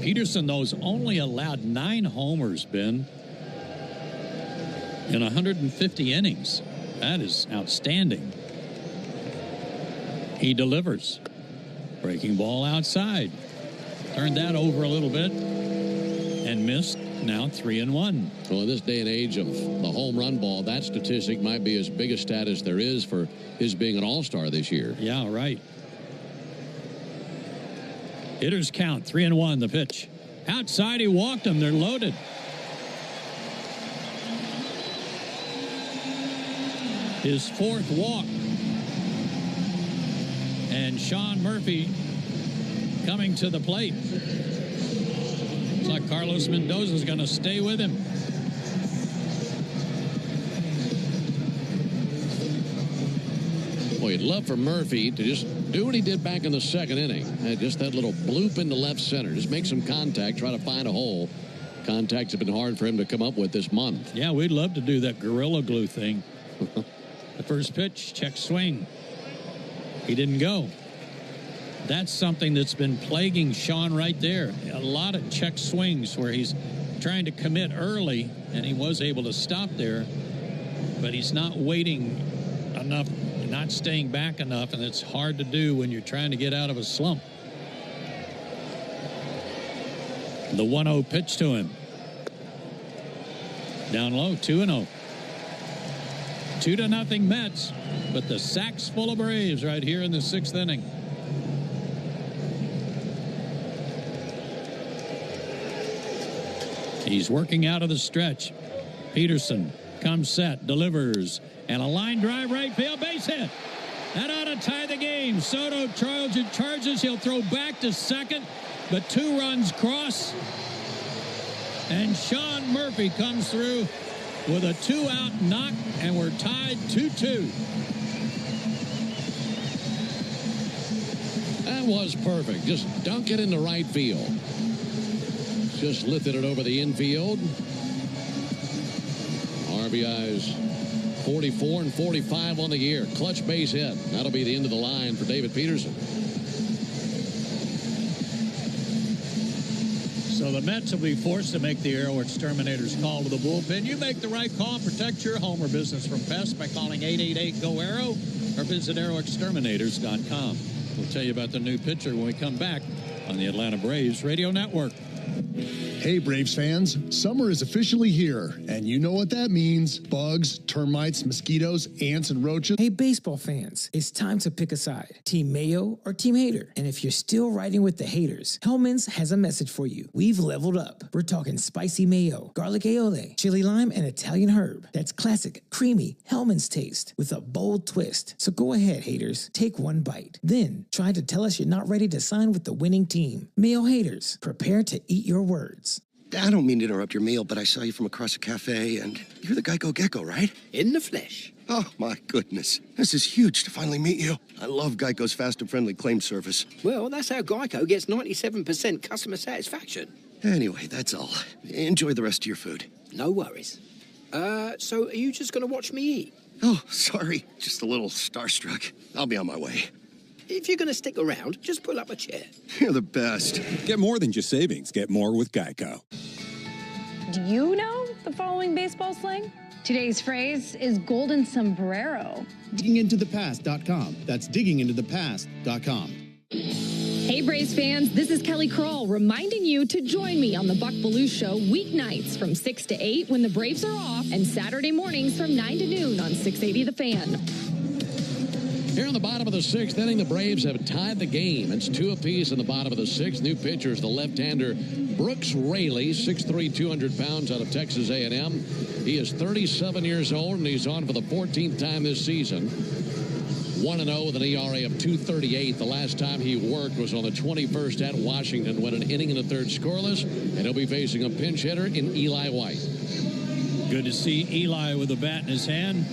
Speaker 3: Peterson, though, has only allowed 9 homers, Ben, in 150 innings. That is outstanding. He delivers. Breaking ball outside. Turned that over a little bit and missed. Now 3-1.
Speaker 2: Well, in this day and age of the home run ball, that statistic might be as big a stat as there is for his being an all-star this year.
Speaker 3: Yeah, right. Hitters count. 3-1. The pitch. Outside, he walked them. They're loaded. His 4th walk. And Sean Murphy coming to the plate. Looks like Carlos Mendoza is going to stay with him.
Speaker 2: Boy, you'd love for Murphy to just do what he did back in the 2nd inning. Just that little bloop into left center. Just make some contact, try to find a hole. Contacts have been hard for him to come up with this month.
Speaker 3: Yeah, we'd love to do that Gorilla Glue thing. The first pitch, check swing. He didn't go. That's something that's been plaguing Sean right there. A lot of check swings where he's trying to commit early, and he was able to stop there. but he's not waiting enough, not staying back enough, and it's hard to do when you're trying to get out of a slump. The 1-0 pitch to him. Down low, 2-0. 2-0 Mets, but the sack's full of Braves right here in the 6th inning. He's working out of the stretch. Peterson comes set, delivers, and a line drive right field, base hit. That ought to tie the game. Soto charges. He'll throw back to second, but 2 runs cross. And Sean Murphy comes through with a 2-out knock, and we're tied 2-2.
Speaker 2: That was perfect. Just dunk it into right field. Just lifted it over the infield. RBIs 44 and 45 on the year. Clutch base hit. That'll be the end of the line for David Peterson.
Speaker 3: So the Mets will be forced to make the Aero Exterminators call to the bullpen. You make the right call and protect your home or business from pests by calling 888-GO-AERO or visit aeroexterminators.com. We'll tell you about the new pitcher when we come back on the Atlanta Braves Radio Network.
Speaker 18: Hey, Braves fans, summer is officially here, and you know what that means. Bugs, termites, mosquitoes, ants, and roaches.
Speaker 21: Hey, baseball fans, it's time to pick a side. Team Mayo or Team Hater? And if you're still riding with the haters, Hellman's has a message for you. We've leveled up. We're talking spicy mayo, garlic aioli, chili lime, and Italian herb. That's classic, creamy Hellman's taste with a bold twist. So go ahead, haters, take one bite. Then try to tell us you're not ready to sign with the winning team. Mayo haters, prepare to eat your words.
Speaker 1: I don't mean to interrupt your meal, but I saw you from across a cafe, and you're the Geico Gecko, right?
Speaker 4: In the flesh.
Speaker 1: Oh, my goodness. This is huge to finally meet you. I love Geico's fast and friendly claim service.
Speaker 4: Well, that's how Geico gets 97% customer satisfaction.
Speaker 1: Anyway, that's all. Enjoy the rest of your food.
Speaker 4: No worries. So are you just going to watch me eat?
Speaker 1: Oh, sorry. Just a little starstruck. I'll be on my way.
Speaker 4: If you're going to stick around, just pull up a chair.
Speaker 1: You're the best.
Speaker 5: Get more than just savings. Get more with Geico.
Speaker 22: Do you know the following baseball slang? Today's phrase is golden sombrero.
Speaker 23: Diggingintothepast.com. That's diggingintothepast.com.
Speaker 22: Hey, Braves fans, this is Kelly Kroll reminding you to join me on the Buck Belue Show weeknights from 6 to 8 when the Braves are off, and Saturday mornings from 9 to noon on 680 The Fan.
Speaker 2: Here in the bottom of the 6th inning, the Braves have tied the game. It's 2 apiece in the bottom of the 6th. New pitchers, the left-hander Brooks Raley, 6'3", 200 pounds, out of Texas A&M. He is 37 years old, and he's on for the 14th time this season. 1-0 with an ERA of 2.38. The last time he worked was on the 21st at Washington, when an inning in the third scoreless, and he'll be facing a pinch hitter in Eli White.
Speaker 3: Good to see Eli with a bat in his hand.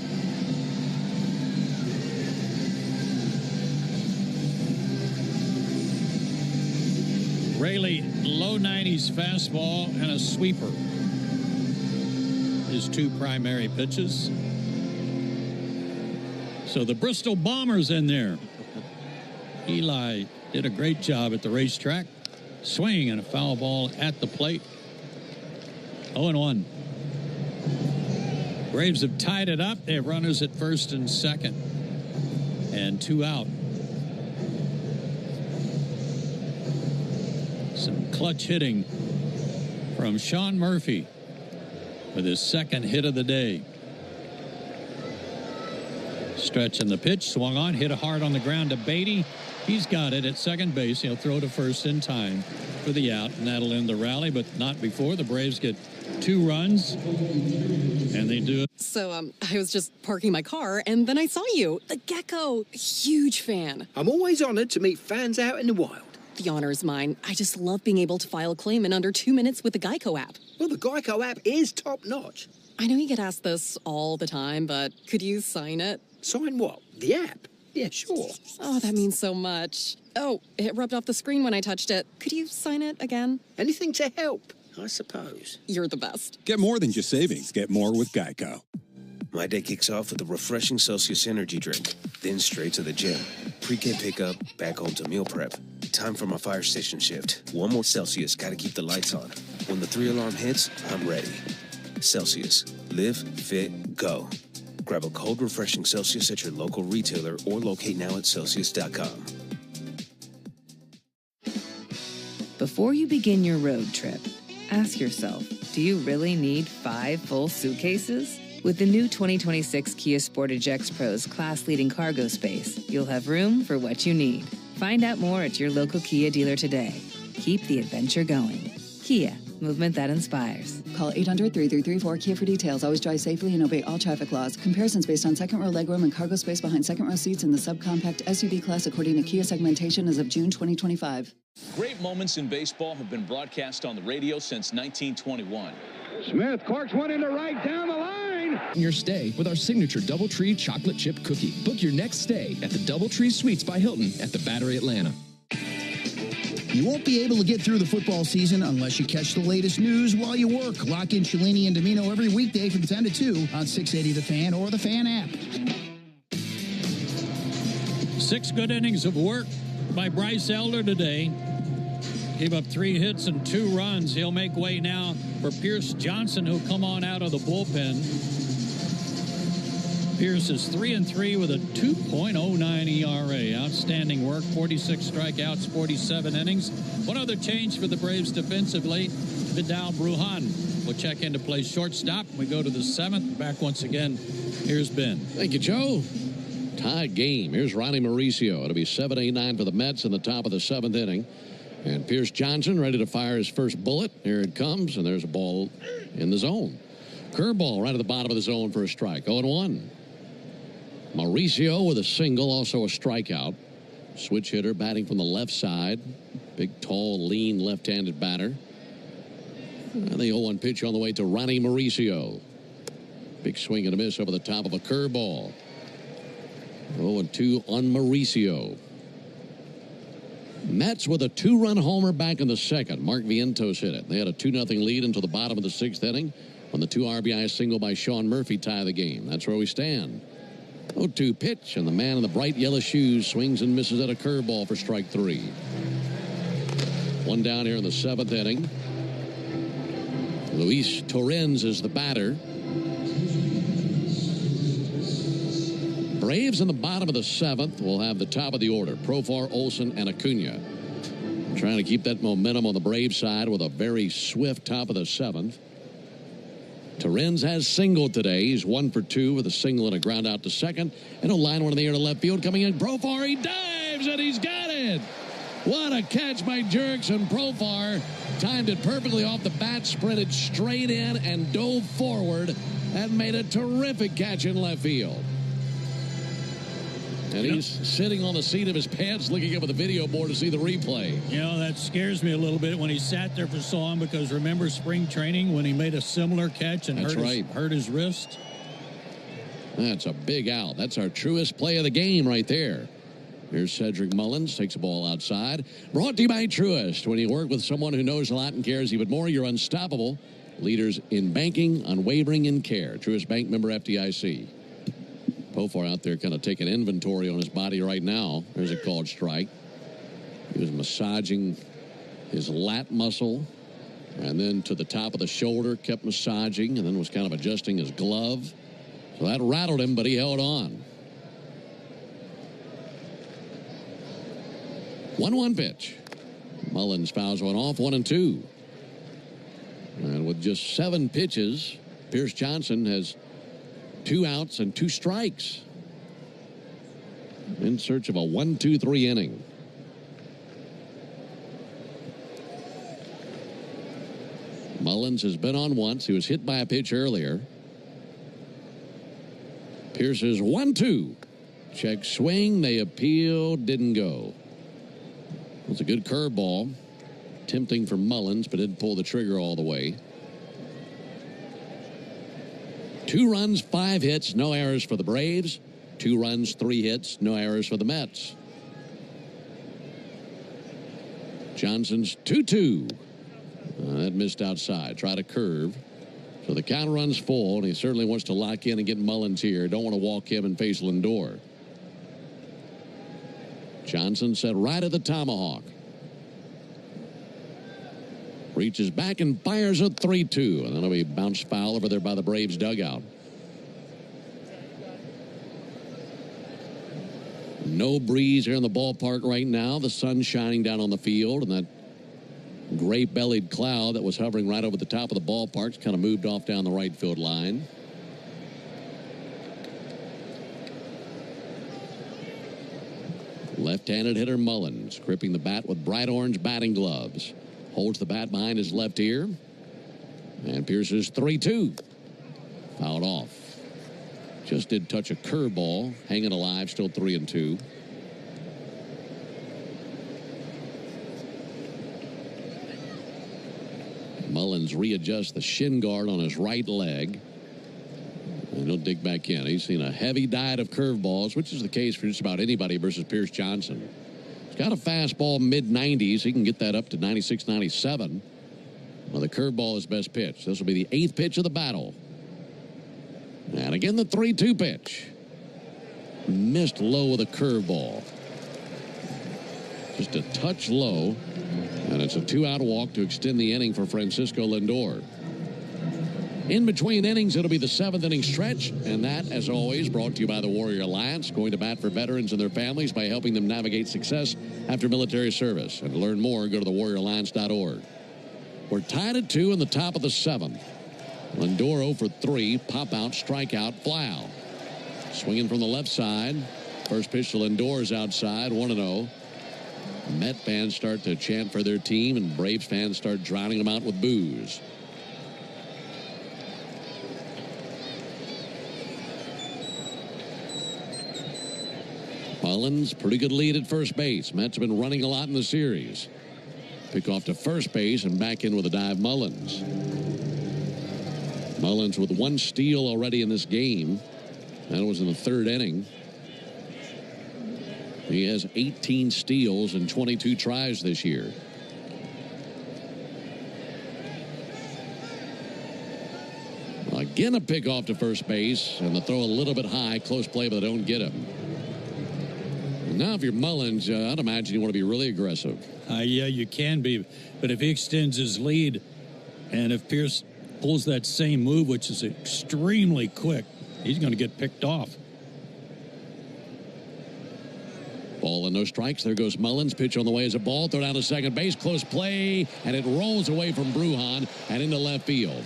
Speaker 3: Raley, low 90s fastball and a sweeper. His 2 primary pitches. So the Bristol Bombers in there. Eli did a great job at the racetrack. Swing and a foul ball at the plate. 0-1. Braves have tied it up. They have runners at first and second. And 2 out. Some clutch hitting from Sean Murphy with his second hit of the day. Stretching the pitch, swung on, hit hard on the ground to Beatty. He's got it at second base. He'll throw to first in time for the out, and that'll end the rally, but not before. The Braves get 2 runs, and they do it.
Speaker 13: So, I was just parking my car, and then I saw you. The Gecko. Huge fan.
Speaker 4: I'm always honored to meet fans out in the wild.
Speaker 13: The honor is mine. I just love being able to file a claim in under 2 minutes with the Geico app.
Speaker 4: Well, the Geico app is top-notch.
Speaker 13: I know you get asked this all the time, but could you sign it?
Speaker 4: Sign what? The app? Yeah, sure.
Speaker 13: Oh, that means so much. Oh, it rubbed off the screen when I touched it. Could you sign it again?
Speaker 4: Anything to help, I suppose.
Speaker 13: You're the best.
Speaker 5: Get more than just savings. Get more with Geico.
Speaker 16: My day kicks off with a refreshing Celsius energy drink, then straight to the gym. Pre-K pickup, back home to meal prep. Time for my fire station shift. One more Celsius, gotta keep the lights on. When the 3-alarm hits, I'm ready. Celsius. Live, fit, go. Grab a cold, refreshing Celsius at your local retailer or locate now at Celsius.com.
Speaker 19: Before you begin your road trip, ask yourself, do you really need 5 full suitcases? With the new 2026 Kia Sportage X Pro's class-leading cargo space, you'll have room for what you need. Find out more at your local Kia dealer today. Keep the adventure going. Kia, movement that inspires.
Speaker 20: Call 800-3334-KIA for details. Always drive safely and obey all traffic laws. Comparisons based on second row legroom and cargo space behind second row seats in the subcompact SUV class according to Kia segmentation as of June 2025.
Speaker 12: Great moments in baseball have been broadcast on the radio since 1921.
Speaker 14: Smith corks one into right down the line. Your stay with our signature DoubleTree chocolate chip cookie. Book your next stay at the DoubleTree Suites by Hilton at the Battery Atlanta.
Speaker 15: You won't be able to get through the football season unless you catch the latest news while you work. Lock in Cellini and Domino every weekday from 10 to 2 on 680 The Fan or the Fan app.
Speaker 3: 6 good innings of work by Bryce Elder today. Gave up 3 hits and 2 runs. He'll make way now for Pierce Johnson, who'll come on out of the bullpen. Pierce is 3-3 with a 2.09 ERA. Outstanding work. 46 strikeouts, 47 innings. One other change for the Braves defensively. Vidal Brujan will check in to play shortstop. We go to the 7th. Back once again. Here's Ben.
Speaker 2: Thank you, Joe. Tied game. Here's Ronnie Mauricio. It'll be 7-8-9 for the Mets in the top of the 7th inning. And Pierce Johnson ready to fire his first bullet. Here it comes, and there's a ball in the zone. Curveball right at the bottom of the zone for a strike. 0-1. Mauricio with a single, also a strikeout. Switch hitter batting from the left side. Big, tall, lean left-handed batter. And the 0-1 pitch on the way to Ronnie Mauricio. Big swing and a miss over the top of a curveball. 0-2 on Mauricio. Mets with a 2-run homer back in the 2nd. Mark Vientos hit it. They had a 2-0 lead until the bottom of the 6th inning when the 2 RBI single by Sean Murphy tie the game. That's where we stand. 0-2 pitch, and the man in the bright yellow shoes swings and misses at a curveball for strike 3. 1 down here in the 7th inning. Luis Torrens is the batter. Braves in the bottom of the 7th will have the top of the order. Profar, Olsen, and Acuna. Trying to keep that momentum on the Braves side with a very swift top of the 7th. Torrens has singled today. He's 1 for 2 with a single and a ground out to second. And a line one in the air to left field. Coming in, Profar. He dives, and he's got it. What a catch by Jurickson. Profar timed it perfectly off the bat, sprinted straight in, and dove forward and made a terrific catch in left field. And he's sitting on the seat of his pants looking up at the video board to see the replay.
Speaker 3: You know, that scares me a little bit when he sat there for so long, because remember spring training when he made a similar catch and hurt his wrist?
Speaker 2: That's a big out. That's our truest play of the game right there. Here's Cedric Mullins, takes the ball outside. Brought to you by Truist. When you work with someone who knows a lot and cares even more, you're unstoppable. Leaders in banking, unwavering in care. Truist Bank, member FDIC. Profar out there kind of taking inventory on his body right now. There's a called strike. He was massaging his lat muscle and then to the top of the shoulder, kept massaging, and then was kind of adjusting his glove. So that rattled him, but he held on. 1-1 pitch. Mullins fouls one off, 1-2. And with just 7 pitches, Pierce Johnson has 2 outs and 2 strikes in search of a 1-2-3 inning. Mullins has been on once. He was hit by a pitch earlier. Pierce's 1-2. Check swing. They appeal. Didn't go. It's a good curveball. Tempting for Mullins, but didn't pull the trigger all the way. 2 runs, 5 hits, no errors for the Braves. 2 runs, 3 hits, no errors for the Mets. Johnson's 2-2. That missed outside. Tried a curve. So the count runs full, and he certainly wants to lock in and get Mullins here. Don't want to walk him and face Lindor. Johnson set right at the tomahawk. Reaches back and fires a 3-2. And then it'll be bounced foul over there by the Braves dugout. No breeze here in the ballpark right now. The sun's shining down on the field, and that gray-bellied cloud that was hovering right over the top of the ballpark's kind of moved off down the right field line. Left-handed hitter Mullins gripping the bat with bright orange batting gloves. Holds the bat behind his left ear. And Pierce's 3-2. Fouled off. Just did touch a curveball. Hanging alive, still 3-2. Mullins readjusts the shin guard on his right leg. And he'll dig back in. He's seen a heavy diet of curveballs, which is the case for just about anybody versus Pierce Johnson. He's got a fastball mid-90s. He can get that up to 96, 97. Well, the curveball is best pitch. This will be the 8th pitch of the battle. And again, the 3-2 pitch. Missed low with a curveball. Just a touch low. And it's a 2-out walk to extend the inning for Francisco Lindor. In between innings, it'll be the 7th inning stretch. And that, as always, brought to you by the Warrior Alliance, going to bat for veterans and their families by helping them navigate success after military service. And to learn more, go to thewarrioralliance.org. We're tied at 2 in the top of the 7th. Lindor 0 for 3, pop out, strikeout, fly out. Swinging from the left side. First pitch to Lindor is outside, 1-0. Met fans start to chant for their team, and Braves fans start drowning them out with boos. Mullins, pretty good lead at first base. Mets have been running a lot in the series. Pick off to first base and back in with a dive Mullins. Mullins with 1 steal already in this game. That was in the 3rd inning. He has 18 steals and 22 tries this year. Again, a pick off to first base, and the throw a little bit high. Close play, but they don't get him. And now, if you're Mullins, I'd imagine you want to be really aggressive.
Speaker 3: Yeah, you can be. But if he extends his lead, and if Pierce pulls that same move, which is extremely quick, he's going to get picked off.
Speaker 2: Ball and no strikes. There goes Mullins. Pitch on the way as a ball. Throw down to second base. Close play. And it rolls away from Brujan and into left field.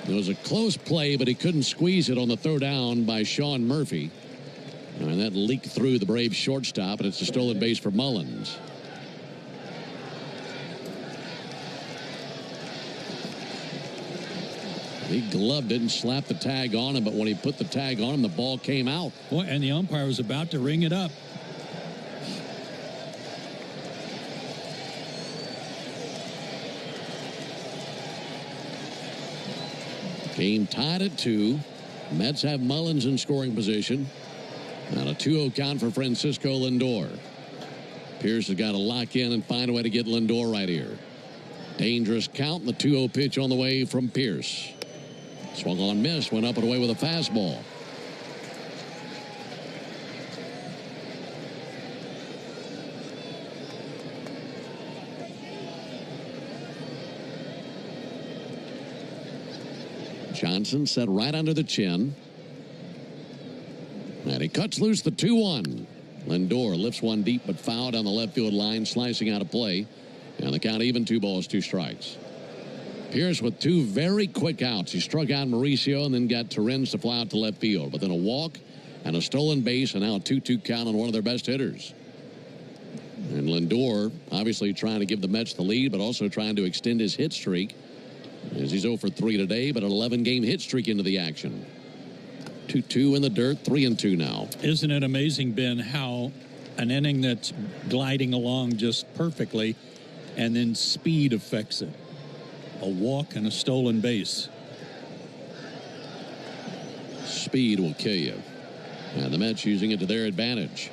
Speaker 2: It was a close play, but he couldn't squeeze it on the throw down by Sean Murphy. And that leaked through the Braves shortstop, and it's a stolen base for Mullins. He gloved it and slapped the tag on him, but when he put the tag on him, the ball came out.
Speaker 3: Boy, and the umpire was about to ring it up.
Speaker 2: Game tied at 2. Mets have Mullins in scoring position. And a 2-0 count for Francisco Lindor. Pierce has got to lock in and find a way to get Lindor right here. Dangerous count, and the 2-0 pitch on the way from Pierce. Swung on, missed, went up and away with a fastball. Johnson set right under the chin. And he cuts loose the 2-1. Lindor lifts one deep but foul down the left field line, slicing out of play. And the count even, 2 balls, 2 strikes. Pierce with 2 very quick outs. He struck out Mauricio and then got Torrens to fly out to left field. But then a walk and a stolen base, and now a 2-2 count on one of their best hitters. And Lindor obviously trying to give the Mets the lead, but also trying to extend his hit streak, as he's 0 for 3 today, but an 11-game hit streak into the action. 2-2 in the dirt, 3-2 now.
Speaker 3: Isn't it amazing, Ben, how an inning that's gliding along just perfectly, and then speed affects it? A walk and a stolen base.
Speaker 2: Speed will kill you. And the Mets using it to their advantage.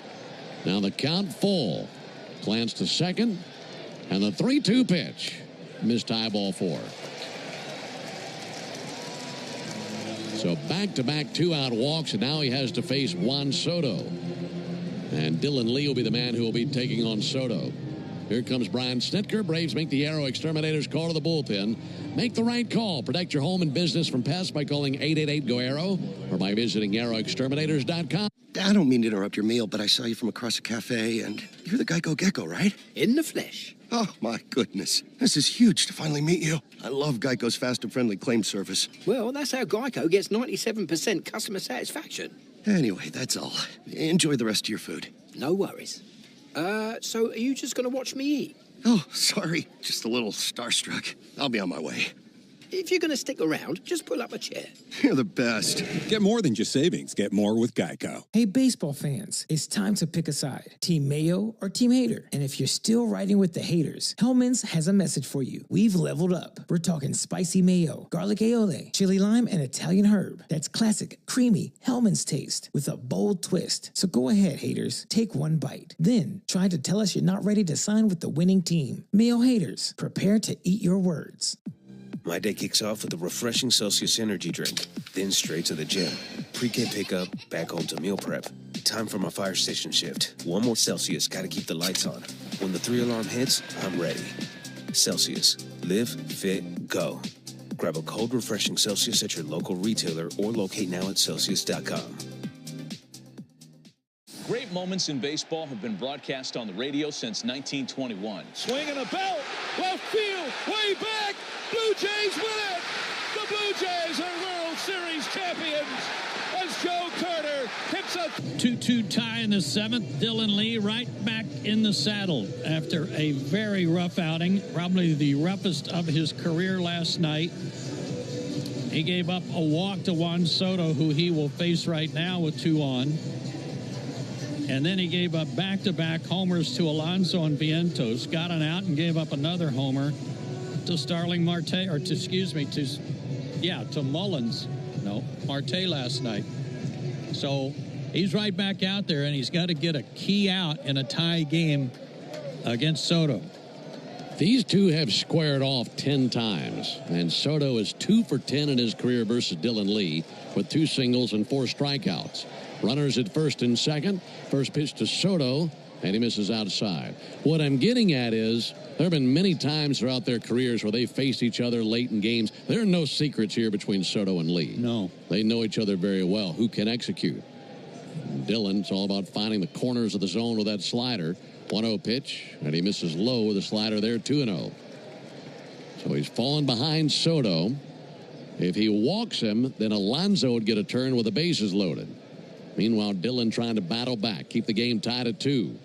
Speaker 2: Now the count full. Glance to second. And the 3-2 pitch. Missed high ball 4. So back-to-back 2-out walks, and now he has to face Juan Soto. And Dylan Lee will be the man who will be taking on Soto. Here comes Brian Snitker. Braves make the Aero Exterminators call to the bullpen. Make the right call. Protect your home and business from pests by calling 888-GO-AERO or by visiting aeroexterminators.com.
Speaker 1: I don't mean to interrupt your meal, but I saw you from across the cafe, and you're the Geico Gecko, right?
Speaker 4: In the flesh.
Speaker 1: Oh, my goodness. This is huge to finally meet you. I love Geico's fast and friendly claim service.
Speaker 4: Well, that's how Geico gets 97% customer satisfaction.
Speaker 1: Anyway, that's all. Enjoy the rest of your food.
Speaker 4: No worries. So are you just going to watch me eat?
Speaker 1: Oh, sorry. Just a little starstruck. I'll be on my way.
Speaker 4: If you're going to stick around, just pull up a chair.
Speaker 1: You're the best.
Speaker 5: Get more than just savings. Get more with Geico.
Speaker 21: Hey, baseball fans, it's time to pick a side. Team Mayo or Team Hater. And if you're still riding with the haters, Hellman's has a message for you. We've leveled up. We're talking spicy mayo, garlic aioli, chili lime, and Italian herb. That's classic, creamy Hellman's taste with a bold twist. So go ahead, haters. Take one bite. Then try to tell us you're not ready to sign with the winning team. Mayo haters, prepare to eat your words.
Speaker 16: My day kicks off with a refreshing Celsius energy drink, then straight to the gym. Pre-K pickup, back home to meal prep. Time for my fire station shift. One more Celsius, gotta keep the lights on. When the 3-alarm hits, I'm ready. Celsius. Live, fit, go. Grab a cold, refreshing Celsius at your local retailer or locate now at Celsius.com.
Speaker 12: Great moments in baseball have been broadcast on the radio since 1921.
Speaker 6: Swinging a belt, left field, way back. Blue Jays win it. The Blue Jays are World Series champions as Joe Carter hits a
Speaker 3: 2-2 tie in the 7th. Dylan Lee right back in the saddle after a very rough outing, probably the roughest of his career last night. He gave up a walk to Juan Soto, who he will face right now with 2 on. And then he gave up back-to-back homers to Alonso and Vientos, got an out and gave up another homer to Starling Marte, or to Mullins. No, Marte last night. So he's right back out there, and he's got to get a key out in a tie game against Soto.
Speaker 2: These two have squared off 10 times, and Soto is 2 for 10 in his career versus Dylan Lee with 2 singles and 4 strikeouts. Runners at first and second. First pitch to Soto, and he misses outside. What I'm getting at is there have been many times throughout their careers where they faced each other late in games. There are no secrets here between Soto and Lee.
Speaker 3: No.
Speaker 2: They know each other very well. Who can execute? Dylan, it's all about finding the corners of the zone with that slider. 1-0 pitch, and he misses low with a slider there, 2-0. So he's fallen behind Soto. If he walks him, then Alonso would get a turn with the bases loaded. Meanwhile, Dylan trying to battle back, keep the game tied at 2.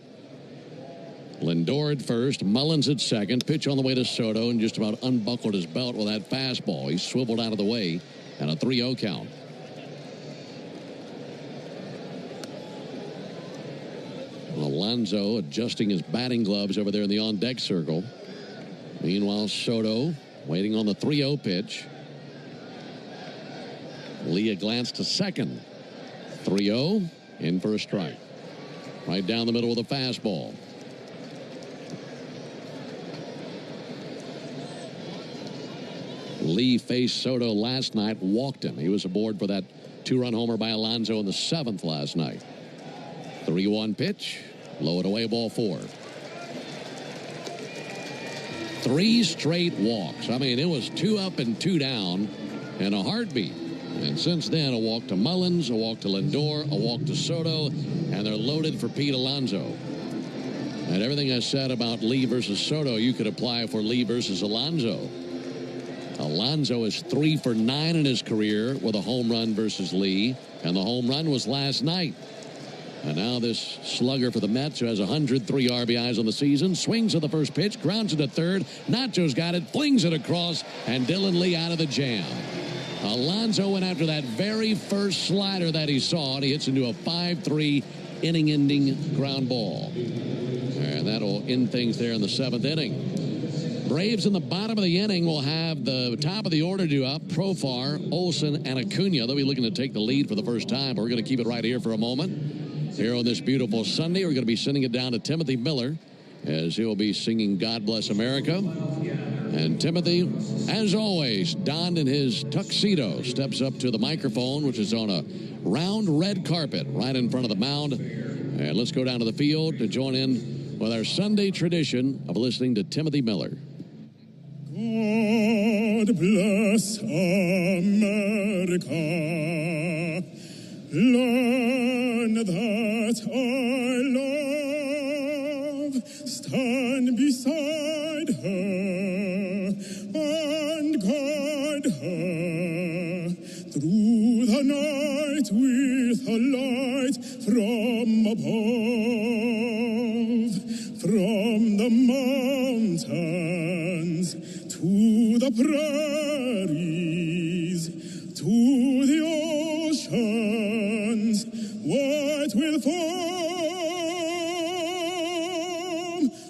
Speaker 2: Lindor at first, Mullins at second. Pitch on the way to Soto, and just about unbuckled his belt with that fastball. He swiveled out of the way, and a 3-0 count. Alonso adjusting his batting gloves over there in the on-deck circle. Meanwhile, Soto waiting on the 3-0 pitch. Lee a glance to second. 3-0, in for a strike. Right down the middle with a fastball. Lee faced Soto last night, walked him. He was aboard for that 2-run homer by Alonso in the 7th last night. 3-1 pitch, low and away, ball 4. 3 straight walks. I mean, it was 2 up and 2 down in a heartbeat. And since then, a walk to Mullins, a walk to Lindor, a walk to Soto, and they're loaded for Pete Alonso. And everything I said about Lee versus Soto, you could apply for Lee versus Alonso. Alonso is 3 for 9 in his career with a home run versus Lee, and the home run was last night. And now this slugger for the Mets, who has 103 RBIs on the season, swings at the first pitch, grounds it to third. Nacho's got it, flings it across, and Dylan Lee out of the jam. Alonso went after that very first slider that he saw, and he hits into a 5-3 inning-ending ground ball. And that'll end things there in the 7th inning. Braves in the bottom of the inning will have the top of the order due up. Profar, Olsen, and Acuna. They'll be looking to take the lead for the first time, but we're going to keep it right here for a moment. Here on this beautiful Sunday, we're going to be sending it down to Timothy Miller as he will be singing God Bless America. And Timothy, as always, donned in his tuxedo, steps up to the microphone, which is on a round red carpet right in front of the mound. And let's go down to the field to join in with our Sunday tradition of listening to Timothy Miller.
Speaker 6: God bless America, land
Speaker 7: one that I love, stand beside her and guide her through the night with a light from above, from the mountains to the prairies, to the oceans, white with foam.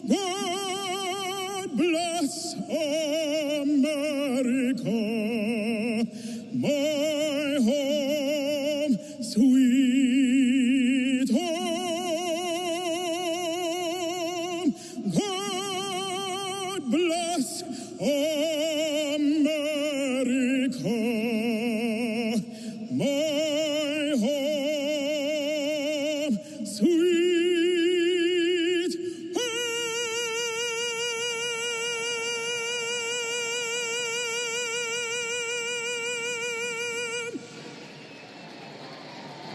Speaker 7: God bless America, my home, sweet home. God bless America, my home, sweet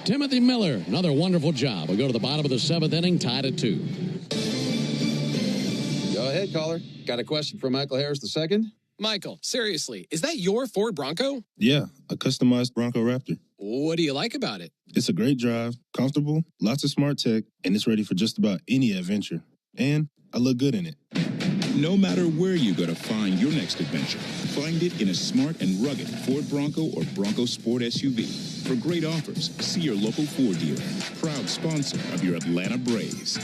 Speaker 2: Timothy Miller, another wonderful job. We go to the bottom of the 7th inning, tied at 2.
Speaker 8: Go ahead, caller. Got a question for Michael Harris II?
Speaker 9: Michael, seriously, is that your Ford Bronco?
Speaker 11: Yeah, a customized Bronco Raptor.
Speaker 9: What do you like about it?
Speaker 11: It's a great drive, comfortable, lots of smart tech, and it's ready for just about any adventure. And I look good in it.
Speaker 24: No matter where you go to find your next adventure, find it in a smart and rugged Ford Bronco or Bronco Sport SUV. For great offers, see your local Ford dealer, proud sponsor of your Atlanta Braves.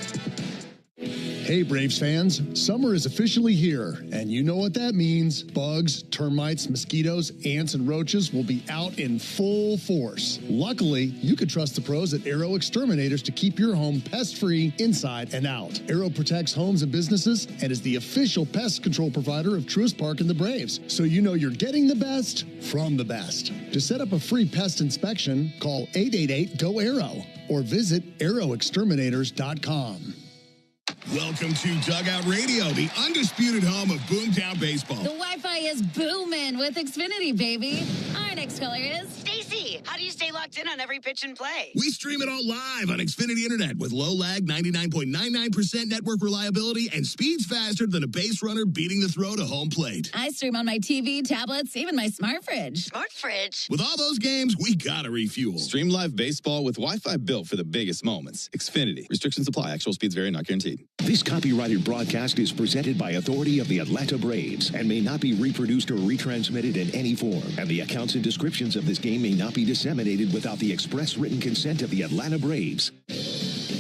Speaker 18: Hey, Braves fans, summer is officially here, and you know what that means. Bugs, termites, mosquitoes, ants, and roaches will be out in full force. Luckily, you can trust the pros at Aero Exterminators to keep your home pest-free inside and out. Aero protects homes and businesses and is the official pest control provider of Truist Park and the Braves, so you know you're getting the best from the best. To set up a free pest inspection, call 888-GO-AERO or visit aeroexterminators.com.
Speaker 25: Welcome to Dugout Radio, the undisputed home of Boomtown Baseball.
Speaker 26: The Wi-Fi is booming with Xfinity, baby. Our next caller is
Speaker 27: Stacy. How do you stay locked in on every pitch and play?
Speaker 25: We stream it all live on Xfinity Internet with low lag, 99.99% network reliability, and speeds faster than a base runner beating the throw to home plate.
Speaker 26: I stream on my TV, tablets, even my smart fridge.
Speaker 27: Smart fridge?
Speaker 25: With all those games, we gotta refuel.
Speaker 8: Stream live baseball with Wi-Fi built for the biggest moments. Xfinity. Restrictions apply. Actual speeds vary, not guaranteed.
Speaker 28: This copyrighted broadcast is presented by authority of the Atlanta Braves and may not be reproduced or retransmitted in any form. And the accounts and descriptions of this game may not be disseminated without the express written consent of the Atlanta Braves.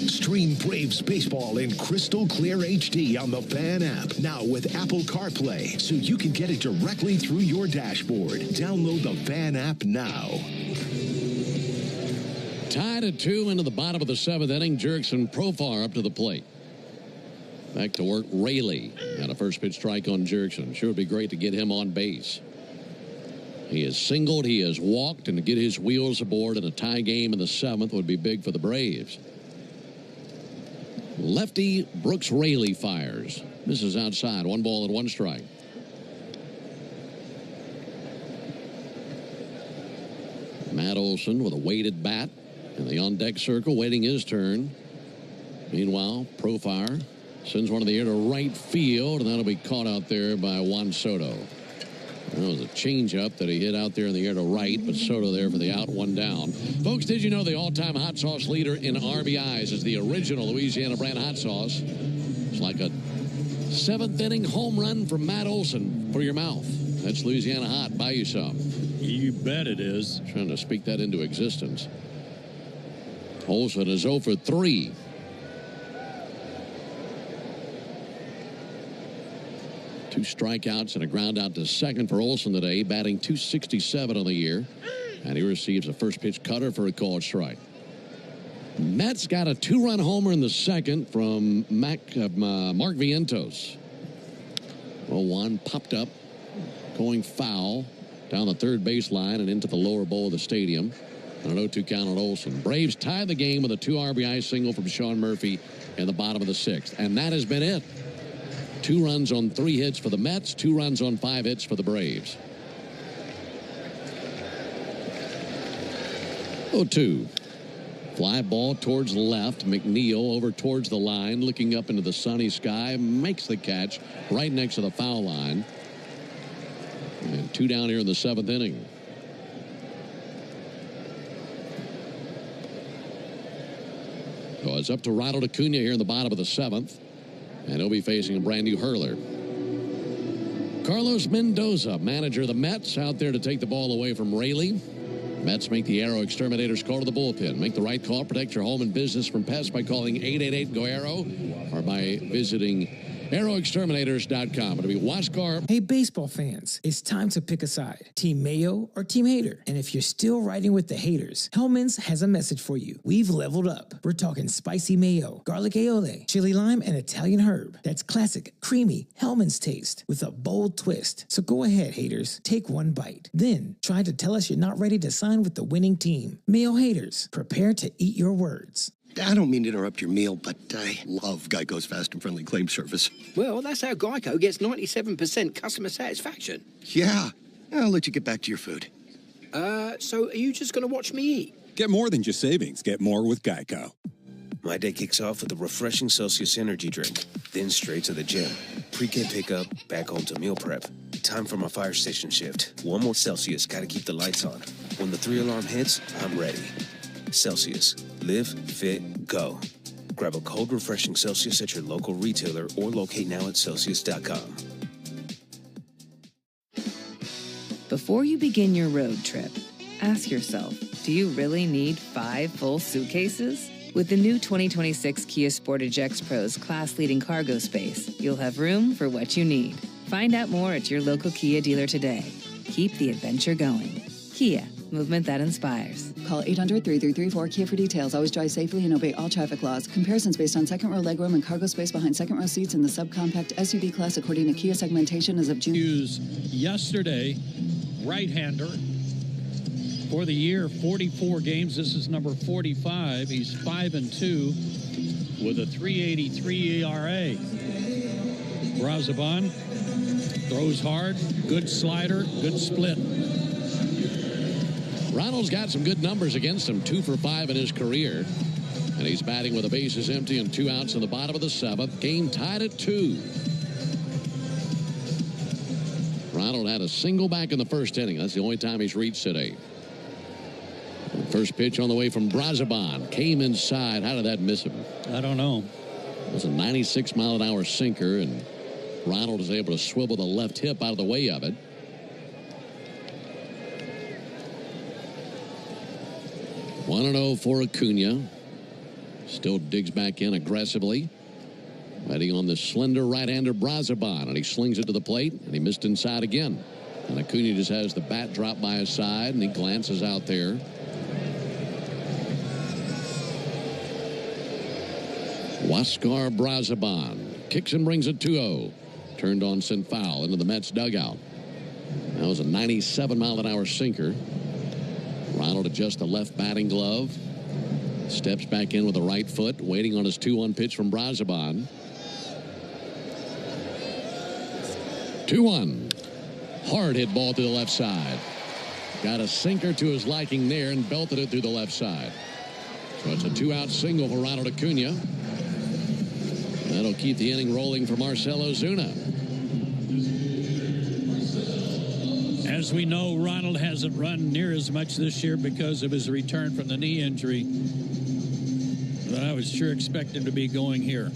Speaker 28: Stream Braves baseball in crystal clear HD on the Fan app, now with Apple CarPlay, so you can get it directly through your dashboard. Download the Fan app now.
Speaker 2: Tied at 2 into the bottom of the 7th inning. Jurickson Profar up to the plate. Back to work, Raley. And a first pitch strike on Jurickson. Sure would be great to get him on base. He has singled, he has walked, and to get his wheels aboard in a tie game in the 7th would be big for the Braves. Lefty Brooks Raley fires. Misses outside. 1 ball and 1 strike. Matt Olson with a weighted bat in the on-deck circle, waiting his turn. Meanwhile, Profar sends one in the air to right field, and that'll be caught out there by Juan Soto. That was a changeup that he hit out there in the air to right, but Soto there for the out, 1 down. Folks, did you know the all-time hot sauce leader in RBIs is the original Louisiana brand hot sauce? It's like a 7th inning home run from Matt Olson for your mouth. That's Louisiana Hot. Buy you some.
Speaker 3: You bet it is.
Speaker 2: Trying to speak that into existence. Olson is 0 for 3. Two strikeouts and a ground out to second for Olson today, batting .267 on the year. And he receives a first pitch cutter for a called strike. Mets got a 2-run homer in the second from Mark Vientos. 0-1 popped up, going foul down the third baseline and into the lower bowl of the stadium. And an 0-2 count on Olson. Braves tied the game with a 2 RBI single from Sean Murphy in the bottom of the 6th. And that has been it. 2 runs on 3 hits for the Mets, 2 runs on 5 hits for the Braves. 0-2. Fly ball towards the left. McNeil over towards the line, looking up into the sunny sky, makes the catch right next to the foul line. And 2 down here in the 7th inning. So it's up to Ronald Acuna here in the bottom of the 7th. And he'll be facing a brand new hurler. Carlos Mendoza, manager of the Mets, out there to take the ball away from Raley. Mets make the Aero Exterminators call to the bullpen. Make the right call. Protect your home and business from pests by calling 888-GO-AERO or by visiting AeroExterminators.com. It'll be Huascar.
Speaker 21: Hey, baseball fans, it's time to pick a side. Team Mayo or Team Hater. And if you're still riding with the haters, Hellman's has a message for you. We've leveled up. We're talking spicy mayo, garlic aioli, chili lime, and Italian herb. That's classic, creamy Hellman's taste with a bold twist. So go ahead, haters. Take one bite. Then try to tell us you're not ready to sign with the winning team. Mayo haters, prepare to eat your words.
Speaker 1: I don't mean to interrupt your meal, but I love Geico's fast and friendly claim service.
Speaker 4: Well, that's how Geico gets 97% customer satisfaction.
Speaker 1: Yeah. I'll let you get back to your food.
Speaker 4: So are you just going to watch me eat?
Speaker 5: Get more than just savings. Get more with Geico.
Speaker 16: My day kicks off with a refreshing Celsius energy drink, then straight to the gym. Pre-K pickup, back home to meal prep. Time for my fire station shift. One more Celsius, gotta keep the lights on. When the 3-alarm hits, I'm ready. Celsius. Live, fit, go. Grab a cold, refreshing Celsius at your local retailer or locate now at Celsius.com.
Speaker 10: Before you begin your road trip, ask yourself, do you really need 5 full suitcases? With the new 2026 Kia Sportage X-Pro's class-leading cargo space, you'll have room for what you need. Find out more at your local Kia dealer today. Keep the adventure going. Kia, movement that inspires.
Speaker 13: Call 800-3334-KIA for details. Always drive safely and obey all traffic laws. Comparisons based on second row legroom and cargo space behind second row seats in the subcompact SUV class according to Kia segmentation as of June.
Speaker 3: Yesterday, right-hander. For the year, 44 games. This is number 45. He's 5-2 with a 3.83 ERA. Brazoban throws hard, good slider, good split.
Speaker 2: Ronald's got some good numbers against him, 2 for 5 in his career. And he's batting with the bases empty and 2 outs in the bottom of the 7th. Game tied at 2. Ronald had a single back in the first inning. That's the only time he's reached today. First pitch on the way from Brazoban. Came inside. How did that miss him?
Speaker 3: I don't know.
Speaker 2: It was a 96-mile-an-hour sinker, and Ronald is able to swivel the left hip out of the way of it. One 1-0 for Acuna. Still digs back in aggressively. Betting on the slender right-hander Brazoban, and he slings it to the plate, and he missed inside again. And Acuna just has the bat drop by his side, and he glances out there. Huascar Brazoban kicks and brings it 2-0. Turned on, sent foul into the Mets dugout. That was a 97-mile-an-hour sinker. Ronald adjusts the left batting glove. Steps back in with the right foot, waiting on his 2-1 pitch from Brazoban. 2-1. Hard hit ball to the left side. Got a sinker to his liking there and belted it through the left side. So it's a 2-out single for Ronald Acuna. That'll keep the inning rolling for Marcell Ozuna.
Speaker 3: As we know, Ronald hasn't run near as much this year because of his return from the knee injury. But I was sure expecting him to be going here.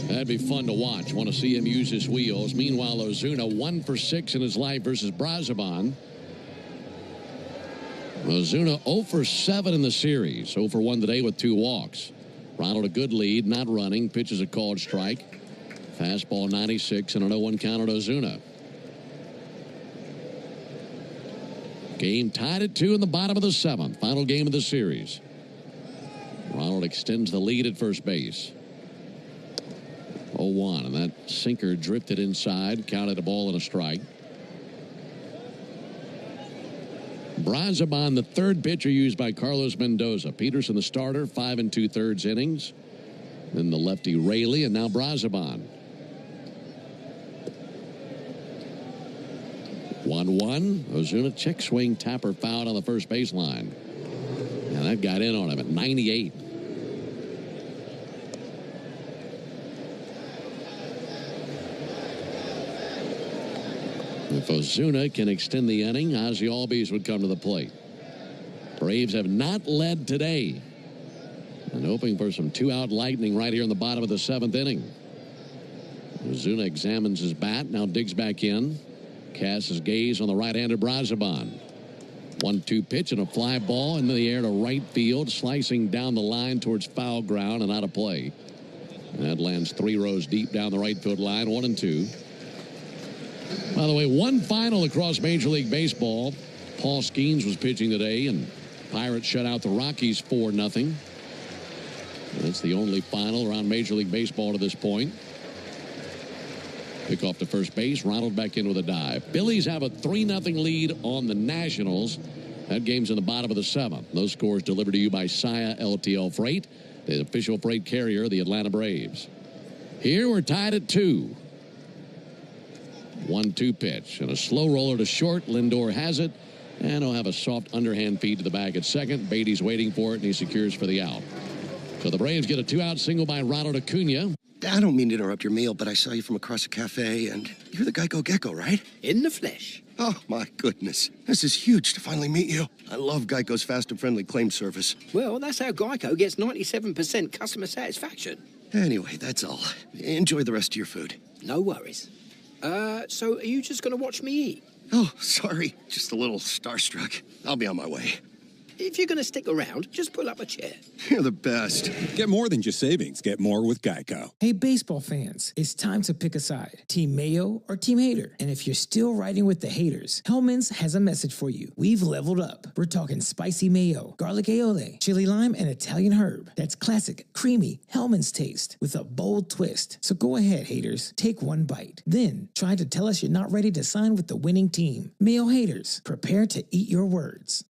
Speaker 2: That'd be fun to watch. Want to see him use his wheels. Meanwhile, Ozuna 1 for 6 in his life versus Brazoban. Ozuna 0 for 7 in the series. 0 for 1 today with 2 walks. Ronald a good lead, not running. Pitches a called strike. Fastball 96 and an 0-1 count on Ozuna. Game tied at 2 in the bottom of the 7th. Final game of the series. Ronald extends the lead at first base. 0-1, and that sinker drifted inside, counted a ball and a strike. Brazoban, the third pitcher used by Carlos Mendoza. Peterson, the starter, 5 2/3 innings. Then the lefty Raley, and now Brazoban. 1-1. Ozuna check swing tapper fouled on the first baseline. And that got in on him at 98. If Ozuna can extend the inning, Ozzie Albies would come to the plate. Braves have not led today. And hoping for some two-out lightning right here in the bottom of the 7th inning. Ozuna examines his bat, now digs back in. Casts his gaze on the right-handed Brazoban. 1-2 pitch and a fly ball into the air to right field, slicing down the line towards foul ground and out of play. And that lands 3 rows deep down the right field line, 1-2. By the way, one final across Major League Baseball. Paul Skeens was pitching today, and Pirates shut out the Rockies 4-0. That's the only final around Major League Baseball to this point. Pick off to first base. Ronald back in with a dive. Phillies have a 3-0 lead on the Nationals. That game's in the bottom of the 7th. Those scores delivered to you by Saia LTL Freight, the official freight carrier of the Atlanta Braves. Here we're tied at 2. 1-2 pitch and a slow roller to short. Lindor has it, and he'll have a soft underhand feed to the bag at second. Beatty's waiting for it, and he secures for the out. So the Braves get a 2-out single by Ronald Acuna.
Speaker 1: I don't mean to interrupt your meal, but I saw you from across a cafe, and you're the Geico Gecko, right?
Speaker 4: In the flesh.
Speaker 1: Oh, my goodness. This is huge to finally meet you. I love Geico's fast and friendly claim service.
Speaker 4: Well, that's how Geico gets 97% customer satisfaction.
Speaker 1: Anyway, that's all. Enjoy the rest of your food.
Speaker 4: No worries. So are you just going to watch me eat?
Speaker 1: Oh, sorry. Just a little starstruck. I'll be on my way.
Speaker 4: If you're going to stick around, just pull up a chair.
Speaker 1: You're the best.
Speaker 5: Get more than just savings. Get more with Geico.
Speaker 21: Hey, baseball fans, it's time to pick a side. Team Mayo or Team Hater. And if you're still riding with the haters, Hellman's has a message for you. We've leveled up. We're talking spicy mayo, garlic aioli, chili lime, and Italian herb. That's classic, creamy Hellman's taste with a bold twist. So go ahead, haters. Take one bite. Then try to tell us you're not ready to sign with the winning team. Mayo haters, prepare to eat your words.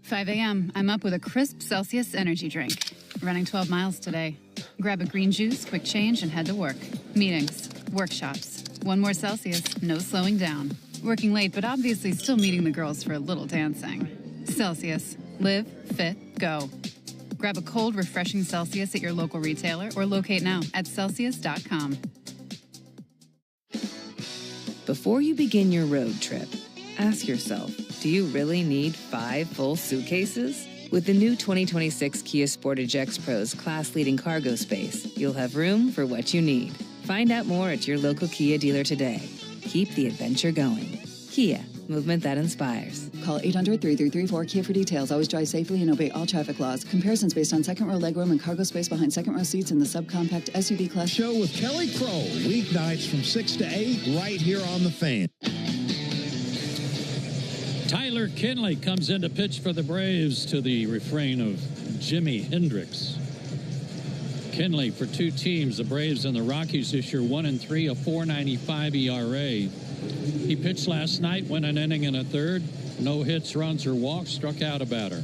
Speaker 12: 5 a.m. I'm up with a crisp Celsius energy drink. Running 12 miles today. Grab a green juice, quick change, and head to work. Meetings, workshops. One more Celsius, no slowing down. Working late, but obviously still meeting the girls for a little dancing. Celsius. Live, fit, go. Grab a cold, refreshing Celsius at your local retailer or locate now at Celsius.com.
Speaker 10: Before you begin your road trip, ask yourself, do you really need 5 full suitcases? With the new 2026 Kia Sportage X-Pro's class-leading cargo space, you'll have room for what you need. Find out more at your local Kia dealer today. Keep the adventure going. Kia, movement that inspires.
Speaker 13: Call 800-3334-KIA for details. Always drive safely and obey all traffic laws. Comparisons based on second row legroom and cargo space behind second row seats in the subcompact SUV class.
Speaker 14: Show with Kelly Crow, weeknights from 6 to 8, right here on The Fan.
Speaker 3: Tyler Kinley comes in to pitch for the Braves to the refrain of Jimi Hendrix. Kinley for 2 teams, the Braves and the Rockies this year, 1-3, a 4.95 ERA. He pitched last night, went an inning and a third, no hits, runs, or walks, struck out a batter.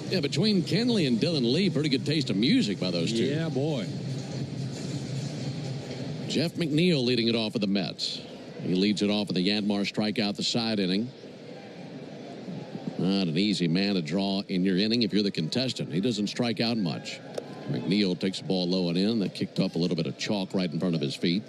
Speaker 2: Yeah, between Kinley and Dylan Lee, pretty good taste of music by those two.
Speaker 3: Yeah, boy.
Speaker 2: Jeff McNeil leading it off for the Mets. He leads it off with the Yanmar strikeout the side inning. Not an easy man to draw in your inning if you're the contestant. He doesn't strike out much. McNeil takes the ball low and in. That kicked off a little bit of chalk right in front of his feet.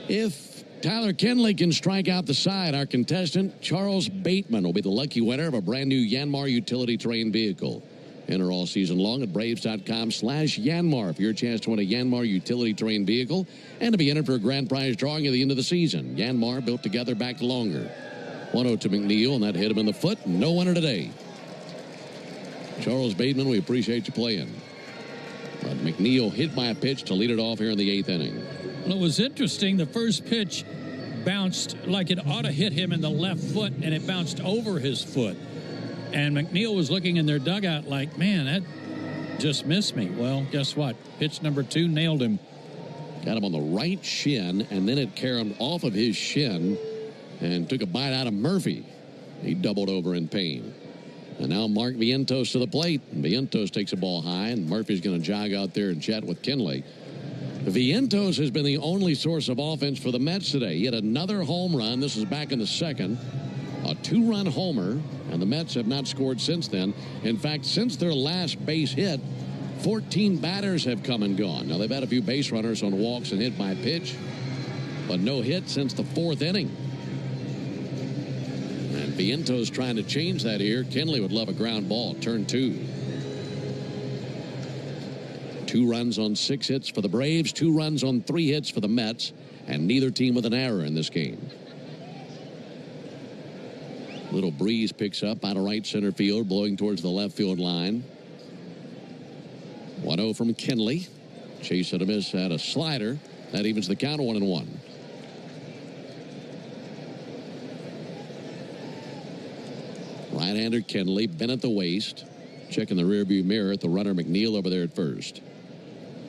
Speaker 2: If Tyler Kinley can strike out the side, our contestant, Charles Bateman, will be the lucky winner of a brand new Yanmar utility terrain vehicle. Enter all season long at Braves.com/Yanmar for your chance to win a Yanmar utility terrain vehicle and to be entered for a grand prize drawing at the end of the season. Yanmar, built together, backed longer. 1-0 to McNeil, and that hit him in the foot. No winner today. Charles Bateman, we appreciate you playing. But McNeil hit by a pitch to lead it off here in the 8th inning.
Speaker 3: Well, it was interesting. The first pitch bounced like it ought to hit him in the left foot, and it bounced over his foot. And McNeil was looking in their dugout like, man, that just missed me. Well, guess what? Pitch number 2 nailed him.
Speaker 2: Got him on the right shin, and then it carried off of his shin and took a bite out of Murphy. He doubled over in pain. And now Mark Vientos to the plate. And Vientos takes a ball high, and Murphy's going to jog out there and chat with Kinley. Vientos has been the only source of offense for the Mets today. He had another home run. This is back in the 2nd. A 2-run homer, and the Mets have not scored since then. In fact, since their last base hit, 14 batters have come and gone. Now, they've had a few base runners on walks and hit by pitch, but no hit since the 4th inning. And Vientos trying to change that here. Kenley would love a ground ball. Turn 2. 2 runs on 6 hits for the Braves, 2 runs on 3 hits for the Mets, and neither team with an error in this game. Little breeze picks up out of right center field, blowing towards the left field line. 1-0 from Kenley. Chase at a miss at a slider. That evens the count 1-1. Right-hander Kenley, bent at the waist. Checking the rearview mirror at the runner McNeil over there at first.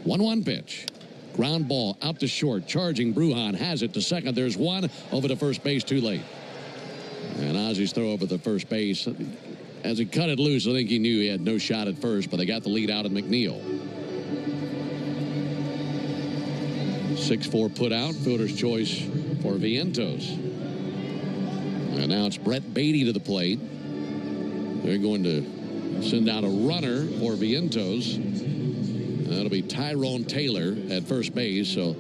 Speaker 2: 1-1 pitch. Ground ball out to short. Charging Brujan has it to second. There's one over to first base too late. And Ozzy's throw over the first base. As he cut it loose, I think he knew he had no shot at first, but they got the lead out of McNeil. 6-4 put out. Fielder's choice for Vientos. And now it's Brett Beatty to the plate. They're going to send out a runner for Vientos. That'll be Tyrone Taylor at first base. So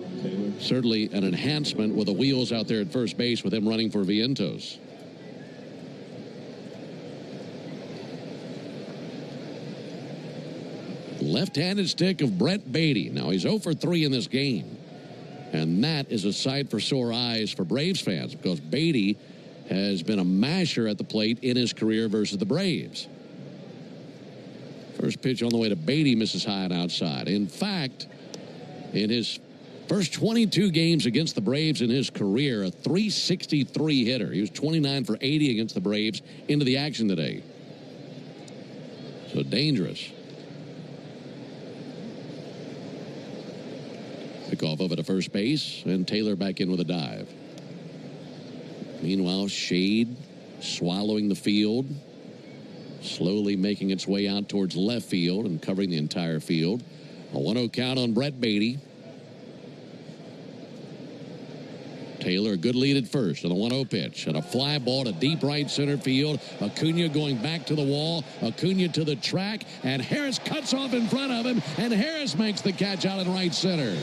Speaker 2: certainly an enhancement with the wheels out there at first base with him running for Vientos. Left-handed stick of Brett Beatty. Now he's 0 for 3 in this game. And that is a sight for sore eyes for Braves fans because Beatty has been a masher at the plate in his career versus the Braves. First pitch on the way to Beatty misses high and outside. In fact, in his first 22 games against the Braves in his career, a .363 hitter. He was 29 for 80 against the Braves into the action today. So dangerous. Pick-off over to first base, and Taylor back in with a dive. Meanwhile, shade swallowing the field, slowly making its way out towards left field and covering the entire field. A 1-0 count on Brett Beatty. Taylor, a good lead at first on the 1-0 pitch. And a fly ball to deep right center field. Acuna going back to the wall. Acuna to the track. And Harris cuts off in front of him. And Harris makes the catch out in right center.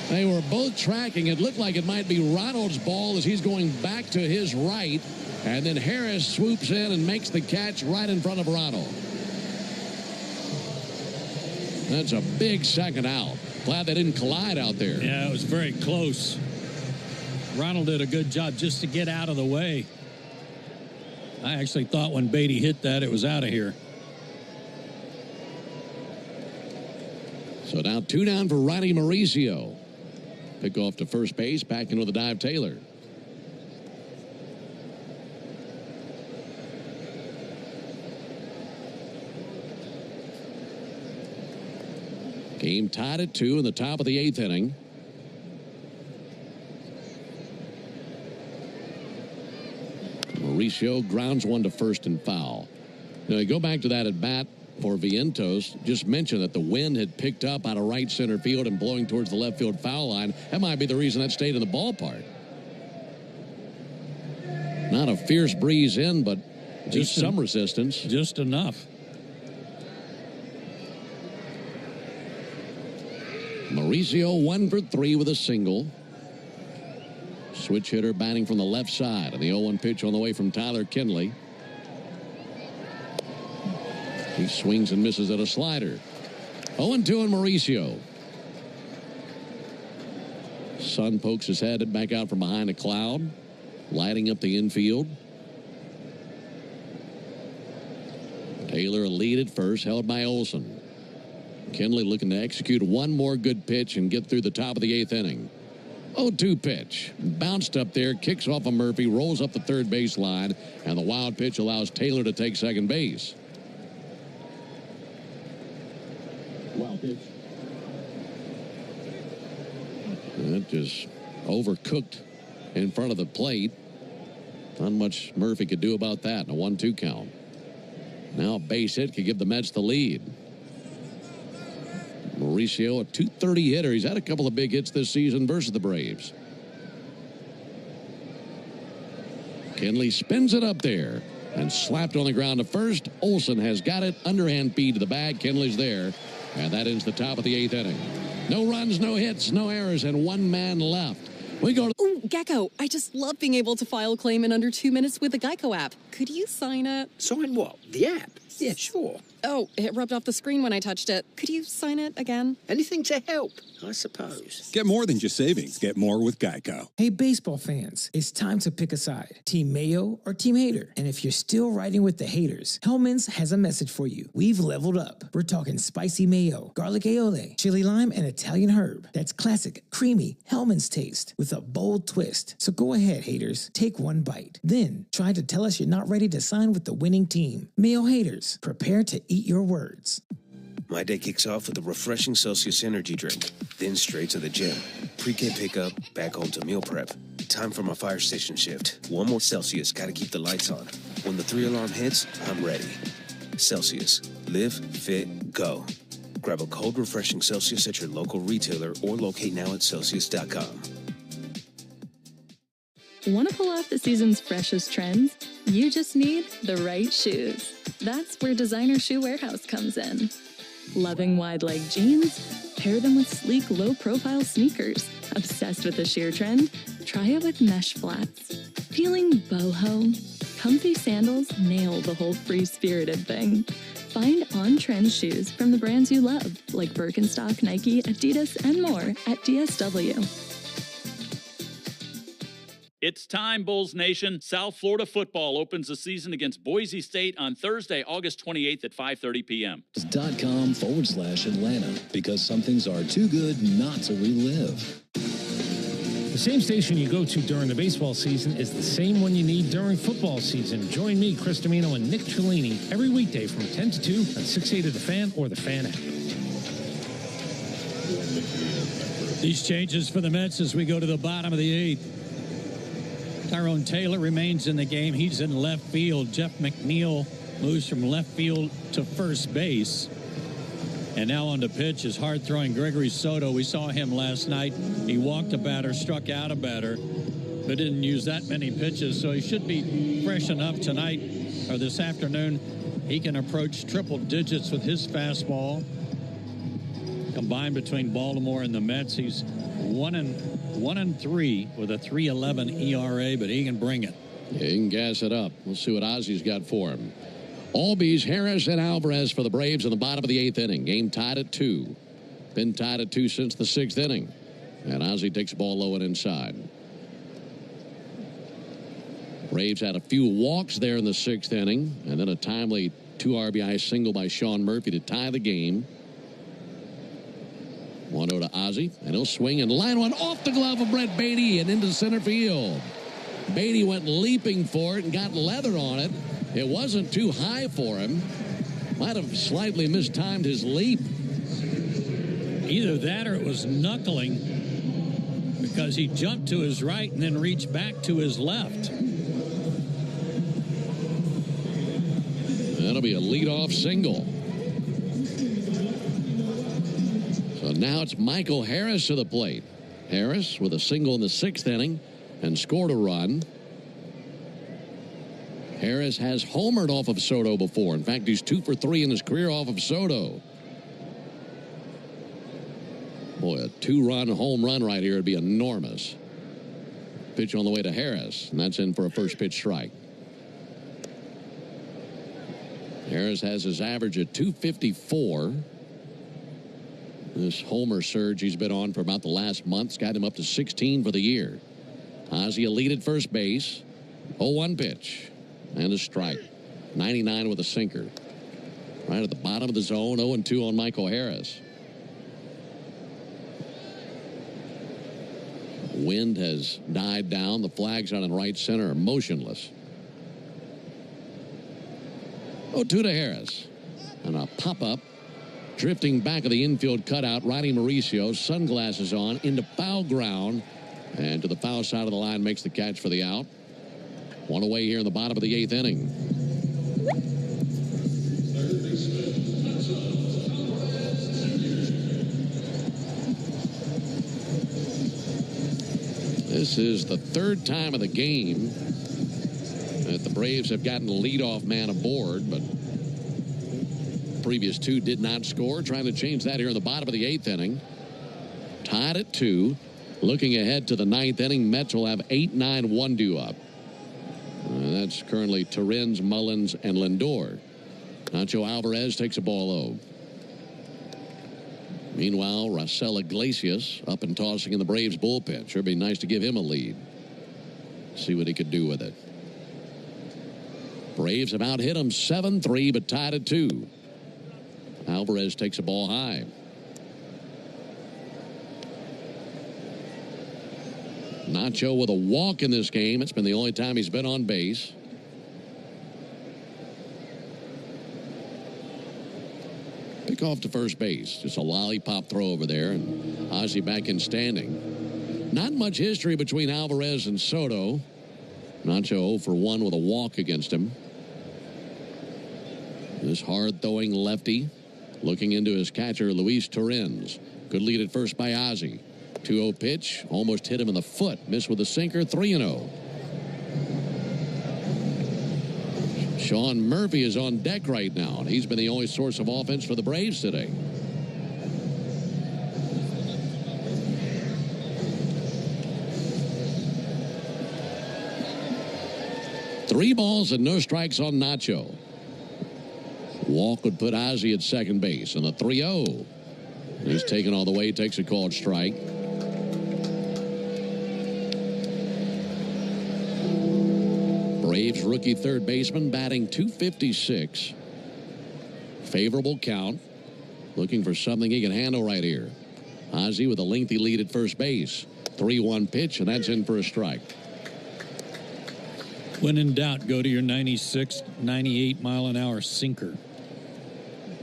Speaker 2: They were both tracking. It looked like it might be Ronald's ball as he's going back to his right. And then Harris swoops in and makes the catch right in front of Ronald. That's a big second out. Glad they didn't collide out there.
Speaker 3: Yeah, it was very close. Ronald did a good job just to get out of the way. I actually thought when Beatty hit that, it was out of here.
Speaker 2: So now 2 down for Ronnie Mauricio. Pick off to first base, back into the dive Taylor. Game tied at 2 in the top of the 8th inning. Mauricio grounds one to first and foul. Now, you go back to that at bat for Vientos. Just mentioned that the wind had picked up out of right center field and blowing towards the left field foul line. That might be the reason that stayed in the ballpark. Not a fierce breeze in, but just some resistance.
Speaker 3: Just enough.
Speaker 2: Mauricio 1 for 3 with a single. Switch hitter batting from the left side. And the 0-1 pitch on the way from Tyler Kenley. He swings and misses at a slider. 0-2 on Mauricio. Sun pokes his head back out from behind a cloud, lighting up the infield. Taylor a lead at first, held by Olson. Kenley looking to execute one more good pitch and get through the top of the 8th inning. 0-2 pitch. Bounced up there, kicks off of Murphy, rolls up the third baseline, and the wild pitch allows Taylor to take second base.
Speaker 24: Wild pitch.
Speaker 2: That just overcooked in front of the plate. Not much Murphy could do about that in a 1-2 count. Now a base hit could give the Mets the lead. Mauricio, a .230 hitter. He's had a couple of big hits this season versus the Braves. Kenley spins it up there and slapped on the ground to first. Olsen has got it. Underhand feed to the bag. Kenley's there. And that ends the top of the 8th inning. No runs, no hits, no errors, and one man left. We go to...
Speaker 6: Ooh, Gecko, I just love being able to file a claim in under 2 minutes with the Geico app. Could you sign it?
Speaker 4: Sign what? The app? Yeah, sure.
Speaker 6: Oh, it rubbed off the screen when I touched it. Could you sign it again?
Speaker 4: Anything to help, I suppose.
Speaker 5: Get more than just savings. Get more with Geico.
Speaker 21: Hey, baseball fans, it's time to pick a side. Team Mayo or Team Hater. And if you're still riding with the haters, Hellman's has a message for you. We've leveled up. We're talking spicy mayo, garlic aioli, chili lime, and Italian herb. That's classic, creamy Hellman's taste with a bold twist. So go ahead, haters. Take one bite. Then try to tell us you're not ready to sign with the winning team. Mayo haters, prepare to eat your words.
Speaker 16: My day kicks off with a refreshing Celsius energy drink, then straight to the gym. Pre-K pickup, back home to meal prep. Time for my fire station shift. One more Celsius, gotta keep the lights on. When the 3-alarm hits, I'm ready. Celsius. Live, fit, go. Grab a cold, refreshing Celsius at your local retailer or locate now at Celsius.com.
Speaker 7: Want to pull off the season's freshest trends? You just need the right shoes. That's where Designer Shoe Warehouse comes in. Loving wide-leg jeans? Pair them with sleek, low-profile sneakers. Obsessed with the sheer trend? Try it with mesh flats. Feeling boho? Comfy sandals nail the whole free-spirited thing. Find on-trend shoes from the brands you love, like Birkenstock, Nike, Adidas, and more at DSW.
Speaker 15: It's time, Bulls Nation. South Florida football opens the season against Boise State on Thursday, August 28th at 5:30 p.m.
Speaker 17: .com/Atlanta, because some things are too good not to relive.
Speaker 19: The same station you go to during the baseball season is the same one you need during football season. Join me, Chris Domino, and Nick Cellini every weekday from 10 to 2 on 680 The Fan or The Fan app.
Speaker 3: These changes for the Mets as we go to the bottom of the 8th. Tyrone Taylor remains in the game. He's in left field. Jeff McNeil moves from left field to first base. And now on the pitch is hard-throwing Gregory Soto. We saw him last night. He walked a batter, struck out a batter, but didn't use that many pitches. So he should be fresh enough tonight or this afternoon. He can approach triple digits with his fastball. Combined between Baltimore and the Mets, he's 1-3 with a 3.11 ERA, but he can bring it.
Speaker 2: Yeah, he can gas it up. We'll see what Ozzy's got for him. Albies, Harris, and Alvarez for the Braves in the bottom of the 8th inning. Game tied at 2. Been tied at 2 since the 6th inning. And Ozzy takes the ball low and inside. Braves had a few walks there in the 6th inning, and then a timely 2 RBI single by Sean Murphy to tie the game. 1-0 to Ozzy, and he'll swing and line one off the glove of Brett Beatty and into center field. Beatty went leaping for it and got leather on it. It wasn't too high for him. Might have slightly mistimed his leap.
Speaker 3: Either that or it was knuckling, because he jumped to his right and then reached back to his left.
Speaker 2: That'll be a leadoff single. So now it's Michael Harris to the plate. Harris with a single in the 6th inning and scored a run. Harris has homered off of Soto before. In fact, he's 2 for 3 in his career off of Soto. Boy, a 2-run home run right here would be enormous. Pitch on the way to Harris, and that's in for a first pitch strike. Harris has his average at 254. This homer surge he's been on for about the last month's got him up to 16 for the year. Ozzy a lead at first base. 0-1 pitch. And a strike. 99 with a sinker. Right at the bottom of the zone. 0-2 on Michael Harris. Wind has died down. The flags out in right center are motionless. 0-2 to Harris. And a pop-up. Drifting back of the infield cutout, Ronnie Mauricio, sunglasses on, into foul ground. And to the foul side of the line, makes the catch for the out. One away here in the bottom of the 8th inning. This is the 3rd time of the game that the Braves have gotten the leadoff man aboard, but previous two did not score. Trying to change that here in the bottom of the 8th inning. Tied at 2. Looking ahead to the 9th inning, Mets will have 8-9-1 due up. That's currently Torrens, Mullins, and Lindor. Nacho Alvarez takes a ball low. Meanwhile, Raisel Iglesias up and tossing in the Braves bullpen. Sure be nice to give him a lead. See what he could do with it. Braves have out-hit him 7-3, but tied at 2. Alvarez takes a ball high. Nacho with a walk in this game. It's been the only time he's been on base. Pick off to first base. Just a lollipop throw over there, and Ozzie back in standing. Not much history between Alvarez and Soto. Nacho 0 for 1 with a walk against him. This hard-throwing lefty looking into his catcher, Luis Torrens. Good lead at first by Ozzie. 2-0 pitch. Almost hit him in the foot. Missed with a sinker. 3-0. Sean Murphy is on deck right now, and he's been the only source of offense for the Braves today. Three balls and no strikes on Nacho. Walk would put Ozzie at second base, and the 3-0. He's taken all the way, takes a called strike. Braves rookie third baseman batting .256. Favorable count. Looking for something he can handle right here. Ozzie with a lengthy lead at first base. 3-1 pitch, and that's in for a strike.
Speaker 3: When in doubt, go to your 96, 98 mile an hour sinker.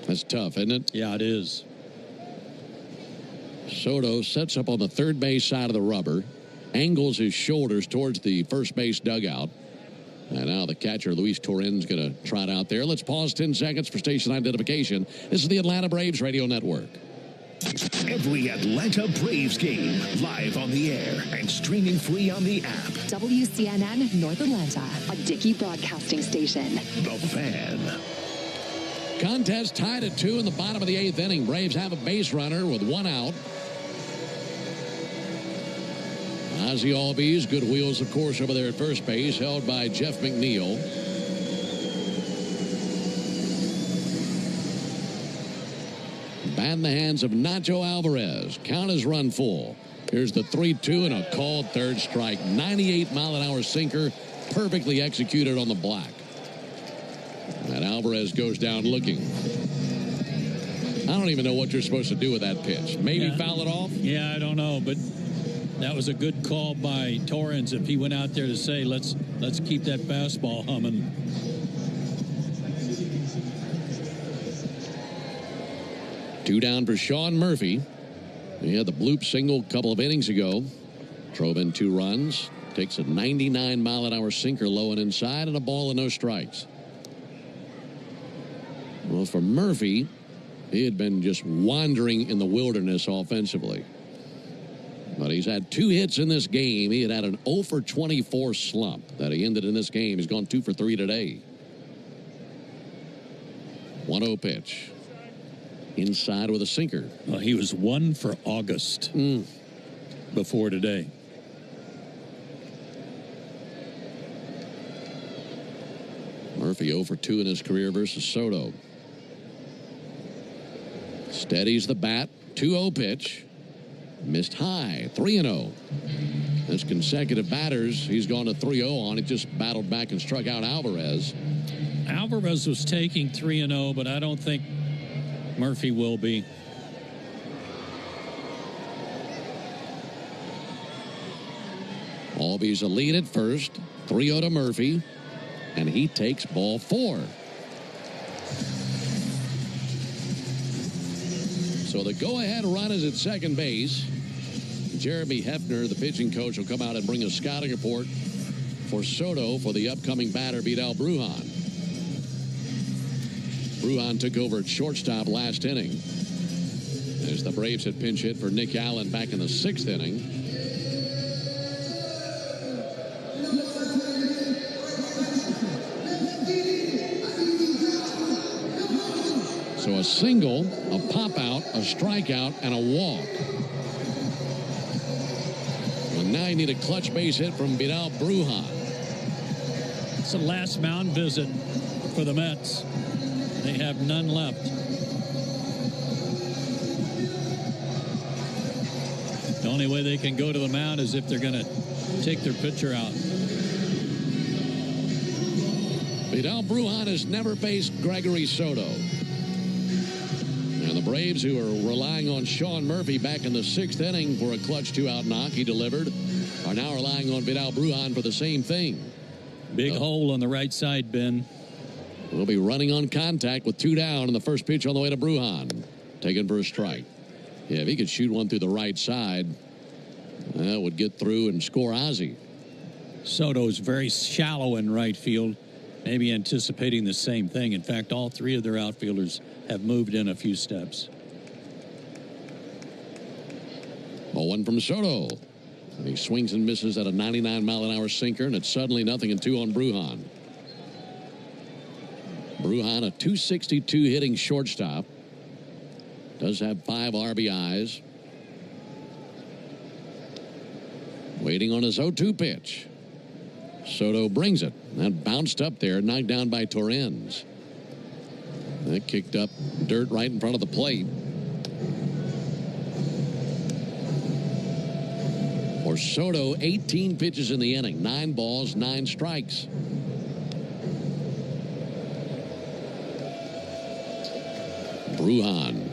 Speaker 2: That's tough, isn't it?
Speaker 3: Yeah, it is.
Speaker 2: Soto sets up on the third base side of the rubber, angles his shoulders towards the first base dugout. And now the catcher, Luis Torrens, going to trot out there. Let's pause 10 seconds for station identification. This is the Atlanta Braves Radio Network.
Speaker 28: Every Atlanta Braves game, live on the air and streaming free on the app.
Speaker 9: WCNN North Atlanta, a Dickey broadcasting station.
Speaker 28: The Fan.
Speaker 2: Contest tied at 2 in the bottom of the 8th inning. Braves have a base runner with 1 out. Ozzie Albies, good wheels, of course, over there at first base, held by Jeff McNeil. Bat in the hands of Nacho Alvarez. Count is run full. Here's the 3-2 and a called third strike. 98 mile an hour sinker, perfectly executed on the block. And Alvarez goes down looking. I don't even know what you're supposed to do with that pitch. Maybe foul it off?
Speaker 3: Yeah, I don't know, but that was a good call by Torrens if he went out there to say, let's keep that fastball humming.
Speaker 2: Two down for Sean Murphy. He had the bloop single a couple of innings ago. Drove in 2 runs. Takes a 99 mile an hour sinker low and inside, and a ball and no strikes. Well, for Murphy, he had been just wandering in the wilderness offensively. But he's had 2 hits in this game. He had an 0 for 24 slump that he ended in this game. He's gone 2 for 3 today. 1-0 pitch. Inside with a sinker.
Speaker 3: Well, he was 1 for August before today.
Speaker 2: Murphy 0 for 2 in his career versus Soto. Steadies the bat. 2-0 pitch. Missed high. 3-0. As consecutive batters, he's gone to 3-0 on. He just battled back and struck out Alvarez.
Speaker 3: Alvarez was taking 3-0, but I don't think Murphy will be.
Speaker 2: Albies a lead at first. 3-0 to Murphy. And he takes ball 4. So the go-ahead run is at second base. Jeremy Hefner, the pitching coach, will come out and bring a scouting report for Soto for the upcoming batter, Vidal Brujan. Brujan took over at shortstop last inning, as the Braves had pinch hit for Nick Allen back in the 6th inning. single, a pop-out, a strikeout, and a walk. And now you need a clutch base hit from Vidal Brujan.
Speaker 3: It's the last mound visit for the Mets. They have none left. The only way they can go to the mound is if they're going to take their pitcher out.
Speaker 2: Vidal Brujan has never faced Gregory Soto. And the Braves, who are relying on Sean Murphy back in the 6th inning for a clutch 2-out knock he delivered, are now relying on Vidal Brujan for the same thing.
Speaker 3: Big hole on the right side, Ben.
Speaker 2: We'll be running on contact with 2 down, and the first pitch on the way to Brujan. Taken for a strike. Yeah, if he could shoot one through the right side, that would get through and score Ozzie.
Speaker 3: Soto's very shallow in right field, maybe anticipating the same thing. In fact, all 3 of their outfielders have moved in a few steps.
Speaker 2: 0-1 from Soto. He swings and misses at a 99-mile-an-hour sinker, and it's suddenly 0-2 on Brujan. Brujan, a .262 hitting shortstop. Does have 5 RBIs. Waiting on his 0-2 pitch. Soto brings it. That bounced up there, knocked down by Torrens. That kicked up dirt right in front of the plate. For Soto, 18 pitches in the inning, 9 balls, 9 strikes. Brujan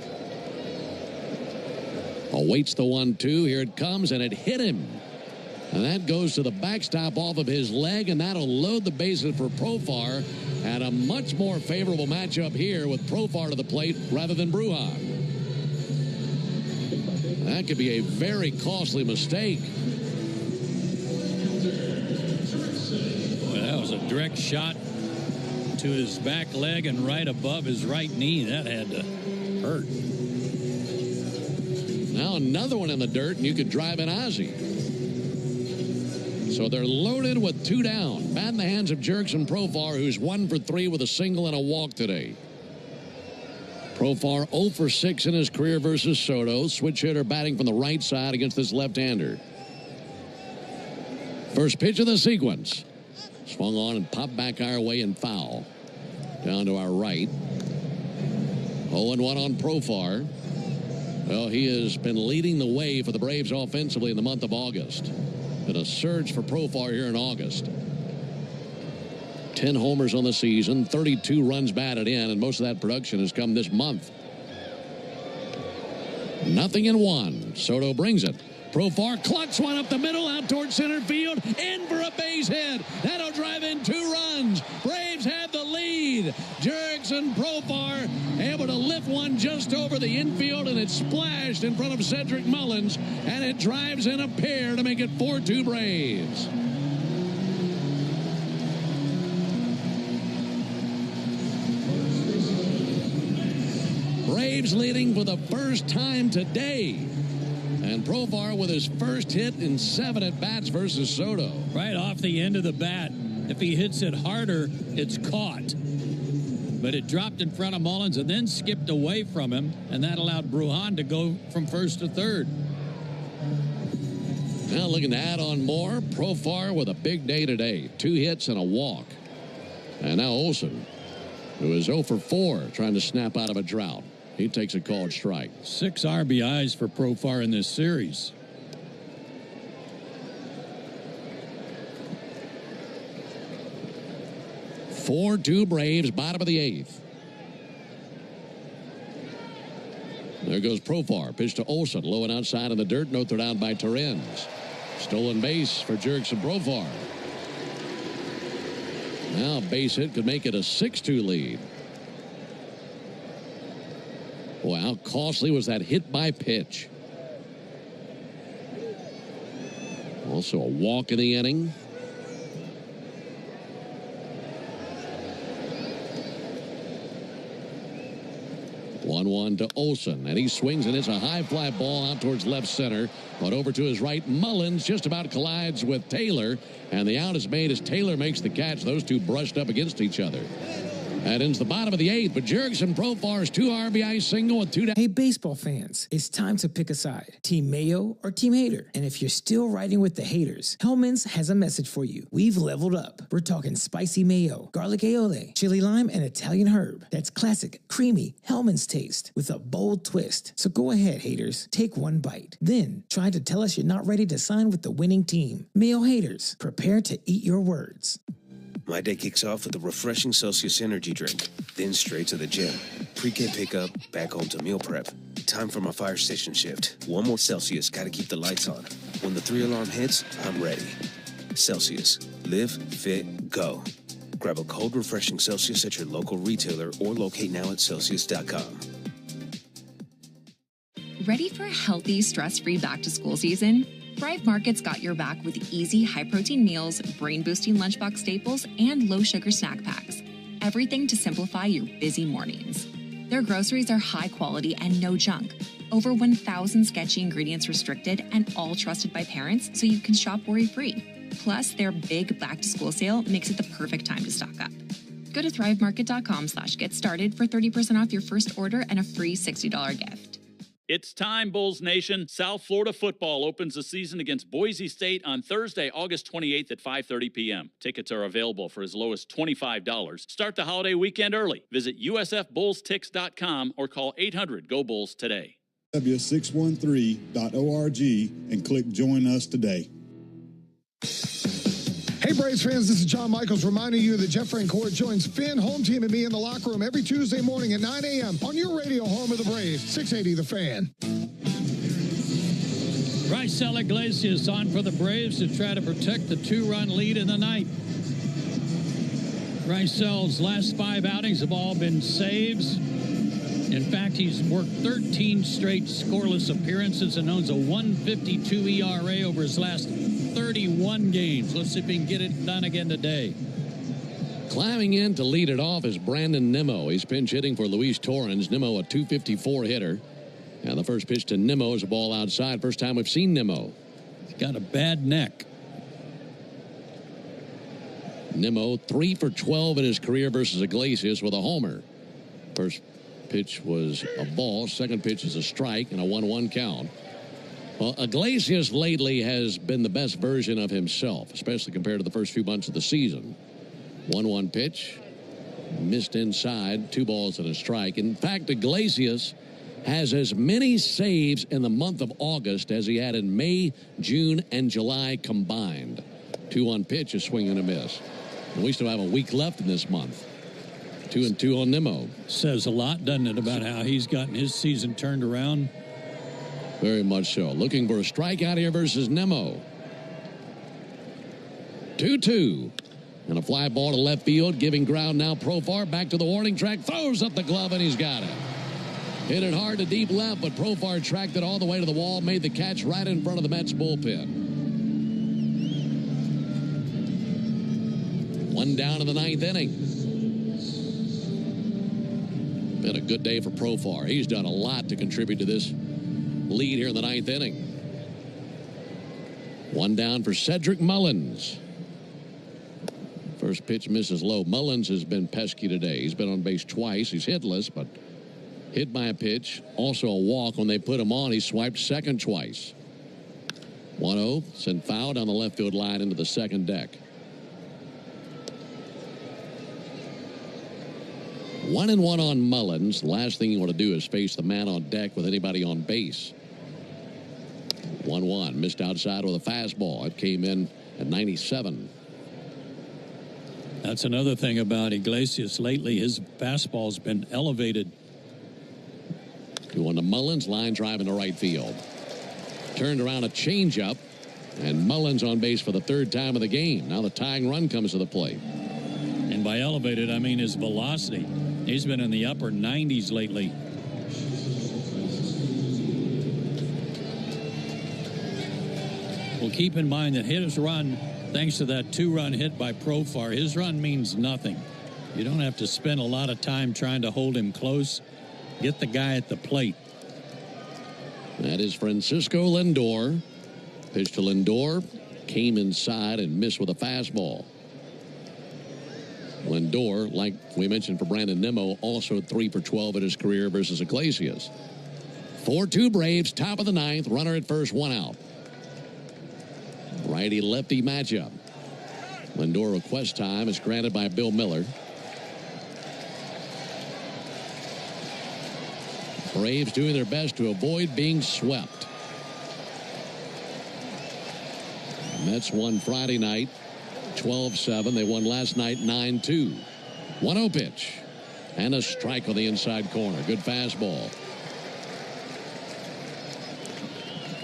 Speaker 2: awaits the 1-2. Here it comes, and it hit him. And that goes to the backstop off of his leg, and that'll load the bases for Profar. And a much more favorable matchup here with Profar to the plate rather than Brujan. That could be a very costly mistake.
Speaker 3: Well, that was a direct shot to his back leg and right above his right knee. That had to hurt.
Speaker 2: Now another one in the dirt, and you could drive in Ozzie. So they're loaded with 2 down. Bad in the hands of Jurickson Profar, who's 1 for 3 with a single and a walk today. Profar 0 for 6 in his career versus Soto. Switch hitter batting from the right side against this left-hander. First pitch of the sequence. Swung on and popped back our way and foul. Down to our right. 0-1 on Profar. Well, he has been leading the way for the Braves offensively in the month of August. Been a surge for Profar here in August. 10 homers on the season, 32 runs batted in, and most of that production has come this month. 0-1. Soto brings it. Profar clutch one up the middle, out towards center field, in for a base hit. That'll drive in 2 runs. Braves have the lead. Jurickson Profar able to lift one just over the infield, and it splashed in front of Cedric Mullins, and it drives in a pair to make it 4-2 Braves. Braves leading for the first time today. And Profar with his first hit in 7 at-bats versus Soto.
Speaker 3: Right off the end of the bat. If he hits it harder, it's caught. But it dropped in front of Mullins and then skipped away from him, and that allowed Brujan to go from first to third.
Speaker 2: Now looking to add on more. Profar with a big day today. 2 hits and a walk. And now Olson, who is 0 for 4, trying to snap out of a drought. He takes a called strike.
Speaker 3: 6 RBIs for Profar in this series.
Speaker 2: Four-2 Braves, bottom of the 8th. There goes Profar. Pitch to Olson. Low and outside in the dirt. No throw down by Torrens. Stolen base for Jurickson Profar. Now base hit could make it a 6-2 lead. Boy, how costly was that hit by pitch. Also a walk in the inning. One to Olson, and he swings, and it's a high fly ball out towards left center, but over to his right. Mullins just about collides with Taylor, and the out is made as Taylor makes the catch. Those two brushed up against each other. That ends the bottom of the 8th, but Jurickson Profar's 2 RBI single with 2 down.
Speaker 21: Hey, baseball fans, it's time to pick a side. Team Mayo or Team Hater? And if you're still riding with the haters, Hellman's has a message for you. We've leveled up. We're talking spicy mayo, garlic aioli, chili lime, and Italian herb. That's classic, creamy Hellman's taste with a bold twist. So go ahead, haters. Take one bite. Then try to tell us you're not ready to sign with the winning team. Mayo haters, prepare to eat your words.
Speaker 16: My day kicks off with a refreshing Celsius energy drink, then straight to the gym. Pre-K pickup, back home to meal prep. Time for my fire station shift. One more Celsius, gotta keep the lights on. When the 3-alarm hits, I'm ready. Celsius. Live, fit, go. Grab a cold, refreshing Celsius at your local retailer or locate now at Celsius.com.
Speaker 9: Ready for a healthy, stress-free back-to-school season? Thrive Market's got your back with easy, high-protein meals, brain-boosting lunchbox staples, and low-sugar snack packs. Everything to simplify your busy mornings. Their groceries are high quality and no junk. Over 1,000 sketchy ingredients restricted and all trusted by parents so you can shop worry-free. Plus, their big back-to-school sale makes it the perfect time to stock up. Go to thrivemarket.com/get-started for 30% off your first order and a free $60 gift.
Speaker 15: It's time, Bulls Nation. South Florida football opens the season against Boise State on Thursday, August 28th at 5:30 p.m. Tickets are available for as low as $25. Start the holiday weekend early. Visit usfbullstix.com or call 800-GO-BULLS today.
Speaker 24: W613.org and click Join Us today.
Speaker 11: Hey, Braves fans, this is John Michaels reminding you that Jeff Francoeur joins Finn, home team, and me in the locker room every Tuesday morning at 9 a.m. on your radio home of the Braves, 680 The Fan.
Speaker 3: Raisel Iglesias on for the Braves to try to protect the 2-run lead in the ninth. Raisel's last 5 outings have all been saves. In fact, he's worked 13 straight scoreless appearances and owns a 1.52 ERA over his last 31 games. Let's see if he can get it done again today.
Speaker 2: Climbing in to lead it off is Brandon Nimmo. He's pinch hitting for Luis Torrens. Nimmo, a 254 hitter. And the first pitch to Nimmo is a ball outside. First time we've seen Nimmo.
Speaker 3: He's got a bad neck.
Speaker 2: Nimmo, 3 for 12 in his career versus Iglesias with a homer. First pitch was a ball. Second pitch is a strike and a 1-1 count. Well, Iglesias lately has been the best version of himself, especially compared to the first few months of the season. 1-1 pitch, missed inside, 2 balls and a strike. In fact, Iglesias has as many saves in the month of August as he had in May, June, and July combined. 2-1 pitch, a swing and a miss. And we still have a week left in this month. 2-2 on Nimmo.
Speaker 3: Says a lot, doesn't it, about how he's gotten his season turned around?
Speaker 2: Very much so. Looking for a strikeout here versus Nimmo. 2-2. And a fly ball to left field, giving ground now. Profar back to the warning track, throws up the glove, and he's got it. Hit it hard to deep left, but Profar tracked it all the way to the wall, made the catch right in front of the Mets bullpen. 1 down in the 9th inning. Been a good day for Profar. He's done a lot to contribute to this lead here in the 9th inning. 1 down for Cedric Mullins. First pitch misses low. Mullins has been pesky today. He's been on base twice. He's hitless, but hit by a pitch. Also a walk when they put him on. He swiped second twice. 1-0. Sent foul down the left field line into the second deck. 1-1 on Mullins. Last thing you want to do is face the man on deck with anybody on base. 1-1. Missed outside with a fastball. It came in at 97.
Speaker 3: That's another thing about Iglesias lately. His fastball's been elevated.
Speaker 2: 2-1 to Mullins. Line drive into right field. Turned around a changeup. And Mullins on base for the 3rd time of the game. Now the tying run comes to the plate.
Speaker 3: And by elevated, I mean his velocity. He's been in the upper 90s lately. Well, keep in mind that his run, thanks to that 2-run hit by Profar, his run means nothing. You don't have to spend a lot of time trying to hold him close. Get the guy at the plate.
Speaker 2: That is Francisco Lindor. Pitch to Lindor. Came inside and missed with a fastball. Lindor, like we mentioned for Brandon Nimmo, also 3 for 12 in his career versus Iglesias. 4-2 Braves, top of the ninth, runner at first, one out. Righty-lefty matchup. Lindor request time is granted by Bill Miller. Braves doing their best to avoid being swept. Mets won Friday night 12-7. They won last night 9-2. 1-0 pitch. And a strike on the inside corner. Good fastball.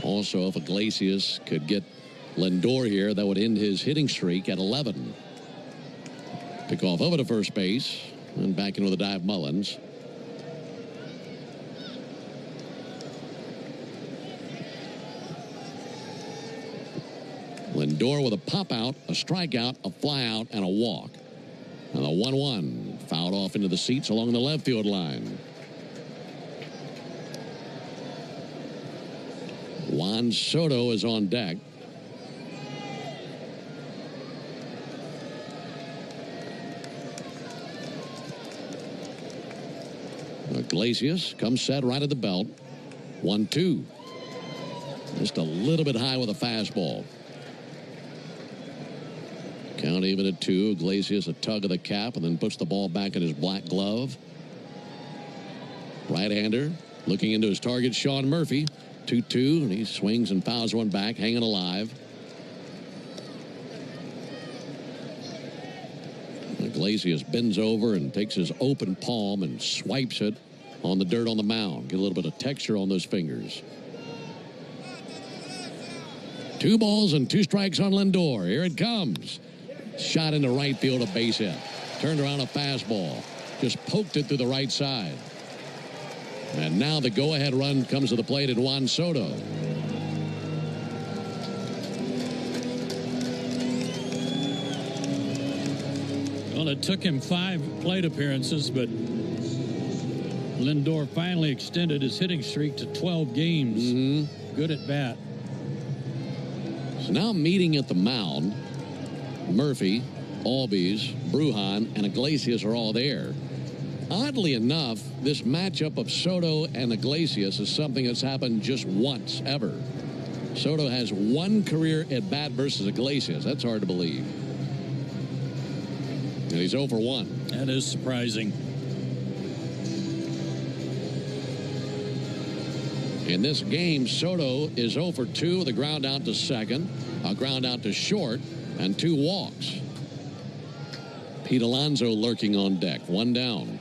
Speaker 2: Also, if Iglesias could get Lindor here, that would end his hitting streak at 11. Pick off over to first base. And back in with a dive, Mullins. Lindor with a pop out, a strikeout, a fly out, and a walk. And the 1-1 fouled off into the seats along the left field line. Juan Soto is on deck. Iglesias comes set right at the belt. 1-2. Just a little bit high with a fastball. Count even at 2. Iglesias a tug of the cap and then puts the ball back in his black glove. Right-hander looking into his target, Sean Murphy. 2-2, and he swings and fouls one back, hanging alive. Iglesias bends over and takes his open palm and swipes it on the dirt on the mound. Get a little bit of texture on those fingers. 2 balls and 2 strikes on Lindor. Here it comes. Shot into right field, a base hit. Turned around a fastball. Just poked it through the right side. And now the go-ahead run comes to the plate at Juan Soto.
Speaker 3: Well, it took him 5 plate appearances, but Lindor finally extended his hitting streak to 12 games. Good at bat.
Speaker 2: So now meeting at the mound, Murphy, Albies, Brujan, and Iglesias are all there. Oddly enough, this matchup of Soto and Iglesias is something that's happened just once ever. Soto has 1 career at bat versus Iglesias. That's hard to believe. And he's 0 for 1.
Speaker 3: That is surprising.
Speaker 2: In this game, Soto is 0 for 2 with a ground out to second, a ground out to short, and 2 walks. Pete Alonso lurking on deck. 1 down.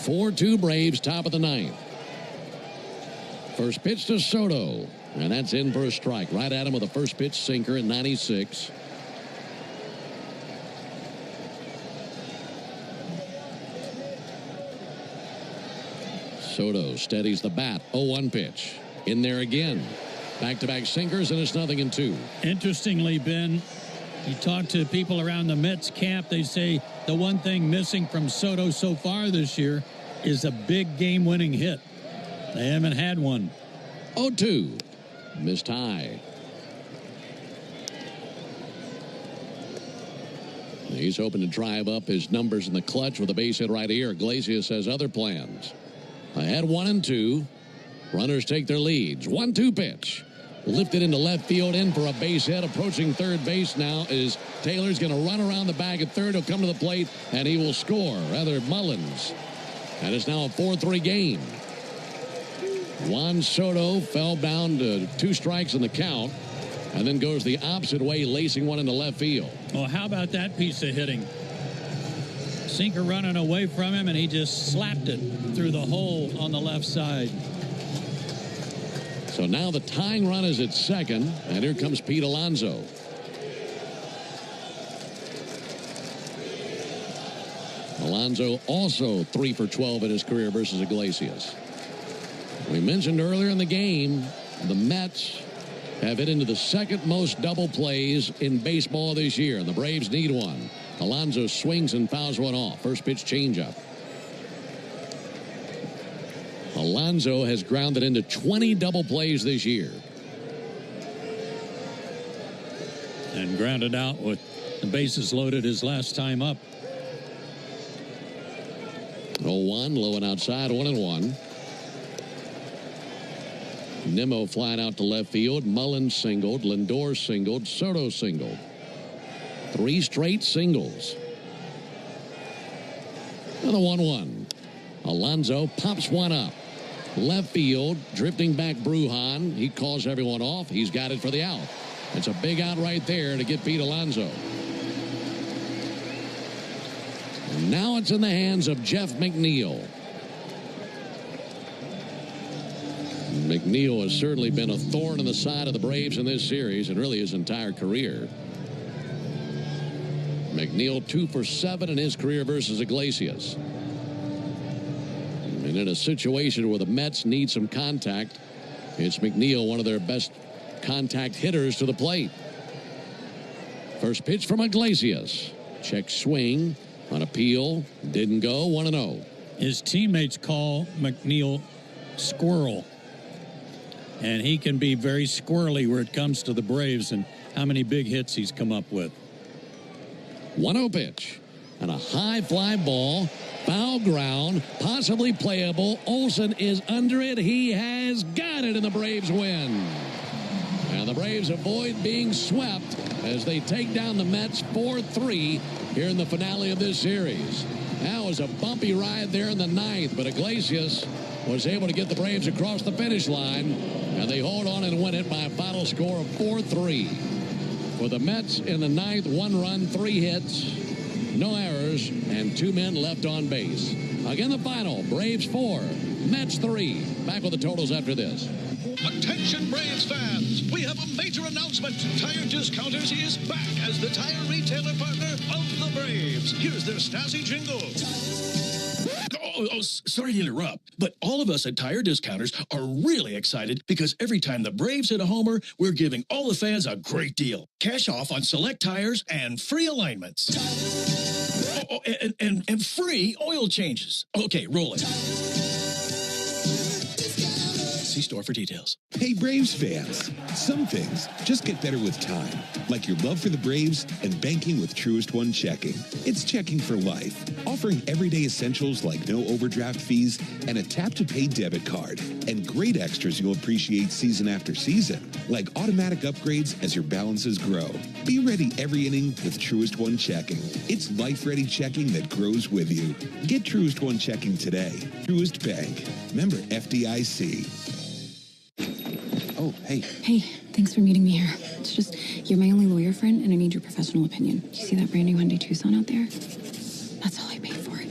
Speaker 2: 4-2 Braves, top of the ninth. First pitch to Soto, and that's in for a strike. Right at him with a first pitch sinker at 96. Soto steadies the bat. 0-1 pitch. In there again. Back-to-back sinkers, and it's 0-2.
Speaker 3: Interestingly, Ben, you talk to people around the Mets camp, they say the one thing missing from Soto so far this year is a big game-winning hit. They haven't had one.
Speaker 2: 0-2. Missed high. He's hoping to drive up his numbers in the clutch with a base hit right here. Iglesias has other plans. Ahead 1-2. Runners take their leads. 1-2 pitch. Lifted into left field, in for a base hit. Approaching third base now is Taylor's going to run around the bag at third. He'll come to the plate, and he will score. Rather, Mullins. And it's now a 4-3 game. Juan Soto fell down to 2 strikes in the count, and then goes the opposite way, lacing one into left field.
Speaker 3: Well, how about that piece of hitting? Sinker running away from him, and he just slapped it through the hole on the left side.
Speaker 2: So now the tying run is at second, and here comes Pete Alonso. Alonso also 3 for 12 in his career versus Iglesias. We mentioned earlier in the game, the Mets have hit into the second most double plays in baseball this year, and the Braves need one. Alonso swings and fouls one off. First pitch changeup. Alonso has grounded into 20 double plays this year.
Speaker 3: And grounded out with The bases loaded his last time up.
Speaker 2: 0-1, low and outside, 1-1. Nimmo flying out to left field. Mullins singled. Lindor singled. Soto singled. 3 straight singles. Another 1-1. Alonso pops one up. Left field, drifting back Brujan. He calls everyone off. He's got it for the out. It's a big out right there to get Pete Alonso. And now it's in the hands of Jeff McNeil. McNeil has certainly been a thorn in the side of the Braves in this series and really his entire career. McNeil 2 for 7 in his career versus Iglesias. And in a situation where the Mets need some contact, it's McNeil, one of their best contact hitters, to the plate. First pitch from Iglesias. Check swing on appeal. Didn't go. 1-0.
Speaker 3: His teammates call McNeil Squirrel. And he can be very squirrely where it comes to the Braves and how many big hits he's come up with.
Speaker 2: 1-0 pitch. And a high fly ball. Foul ground. Possibly playable. Olsen is under it. He has got it, and the Braves win. And the Braves avoid being swept as they take down the Mets 4-3 here in the finale of this series. That was a bumpy ride there in the ninth, but Iglesias was able to get the Braves across the finish line, and they hold on and win it by a final score of 4-3. For the Mets in the ninth, 1 run, 3 hits, no errors, and 2 men left on base. Again, the final, Braves 4, Mets 3. Back with the totals after this.
Speaker 8: Attention Braves fans, we have a major announcement. Tire Discounters is back as the tire retailer partner of the Braves. Here's their Stasi jingle. Sorry to interrupt, but all of us at Tire Discounters are really excited because every time the Braves hit a homer, we're giving all the fans a great deal. Cash off on select tires and free alignments. And free oil changes. Okay, roll it. See store for details.
Speaker 24: Hey, Braves fans. Some things just get better with time, like your love for the Braves and banking with Truist One Checking. It's checking for life, offering everyday essentials like no overdraft fees and a tap-to-pay debit card, and great extras you'll appreciate season after season, like automatic upgrades as your balances grow. Be ready every inning with Truist One Checking. It's life-ready checking that grows with you. Get Truist One Checking today. Truist Bank. Member FDIC.
Speaker 18: Oh, hey. Hey, thanks for meeting me here. It's just, you're my only lawyer friend, and I need your professional opinion. Do you see that brand new Hyundai Tucson out there? That's all I paid for it.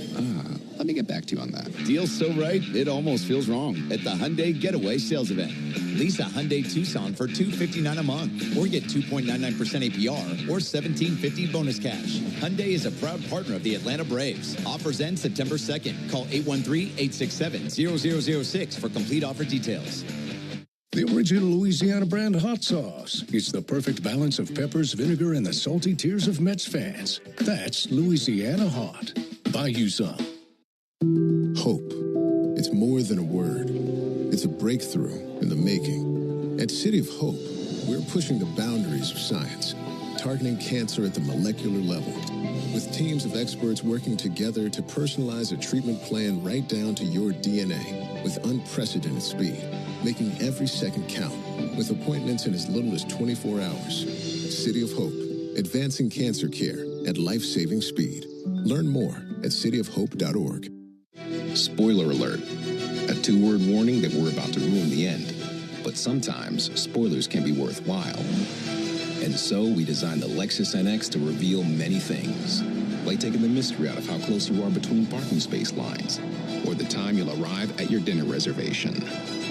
Speaker 20: Let me get back to you on that. Deal's so right, it almost feels wrong. At the Hyundai Getaway Sales Event. Lease a Hyundai Tucson for $259 a month, or get 2.99% APR, or $1,750 bonus cash. Hyundai is a proud partner of the Atlanta Braves. Offers end September 2nd. Call 813-867-0006 for complete offer details.
Speaker 22: The original Louisiana brand hot sauce. It's the perfect balance of peppers, vinegar, and the salty tears of Mets fans. That's Louisiana Hot. Buy you some.
Speaker 23: Hope. It's more than a word. It's a breakthrough in the making. At City of Hope, we're pushing the boundaries of science, targeting cancer at the molecular level, with teams of experts working together to personalize a treatment plan right down to your DNA with unprecedented speed, making every second count, with appointments in as little as 24 hours. City of Hope, advancing cancer care at life-saving speed. Learn more at cityofhope.org.
Speaker 25: Spoiler alert. A 2-word warning that we're about to ruin the end. But sometimes, spoilers can be worthwhile. And so, we designed the Lexus NX to reveal many things. Like taking the mystery out of how close you are between parking space lines, or the time you'll arrive at your dinner reservation.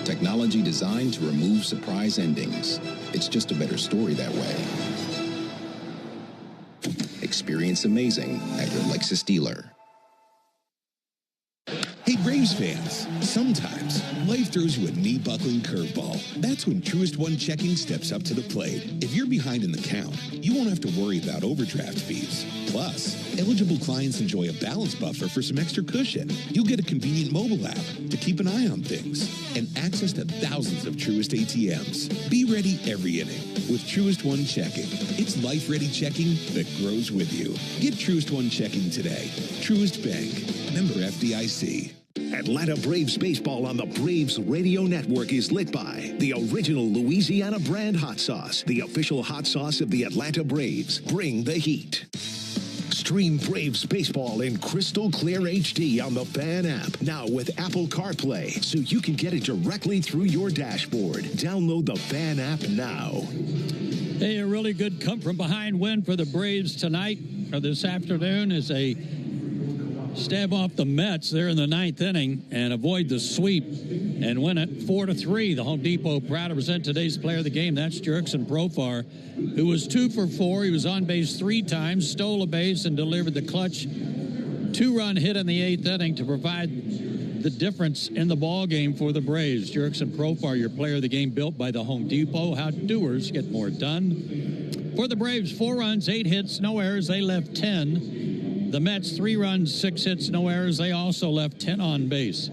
Speaker 25: Technology designed to remove surprise endings. It's just a better story that way. Experience amazing at your Lexus dealer.
Speaker 24: Hey, Braves
Speaker 1: Braves fans, sometimes life throws you a knee-buckling curveball. That's when Truist One Checking steps up to the plate. If you're behind in the count, you won't have to worry about overdraft fees. Plus, eligible clients enjoy a balance buffer for some extra cushion. You'll get a convenient mobile app to keep an eye on things and access to thousands of Truist ATMs. Be ready every inning with Truist One Checking. It's life-ready checking that grows with you. Get Truist One Checking today. Truist Bank. Member FDIC.
Speaker 28: Atlanta Braves baseball on the Braves Radio Network is lit by the original Louisiana brand hot sauce, the official hot sauce of the Atlanta Braves. Bring the heat. Stream Braves baseball in crystal clear HD on the Fan app, now with Apple CarPlay, so you can get it directly through your dashboard. Download the Fan app now.
Speaker 3: Hey, a really good come-from-behind win for the Braves tonight, or this afternoon, as they stab off the Mets there in the ninth inning and avoid the sweep and win it 4-3. The Home Depot proud to present today's player of the game. That's Jurickson Profar, who was 2 for 4. He was on base 3 times, stole a base, and delivered the clutch 2-run hit in the 8th inning to provide the difference in the ball game for the Braves. Jurickson Profar, your player of the game, built by the Home Depot. How doers get more done. For the Braves, 4 runs, 8 hits, no errors. They left 10. The Mets, 3 runs, 6 hits, no errors. They also left 10 on base.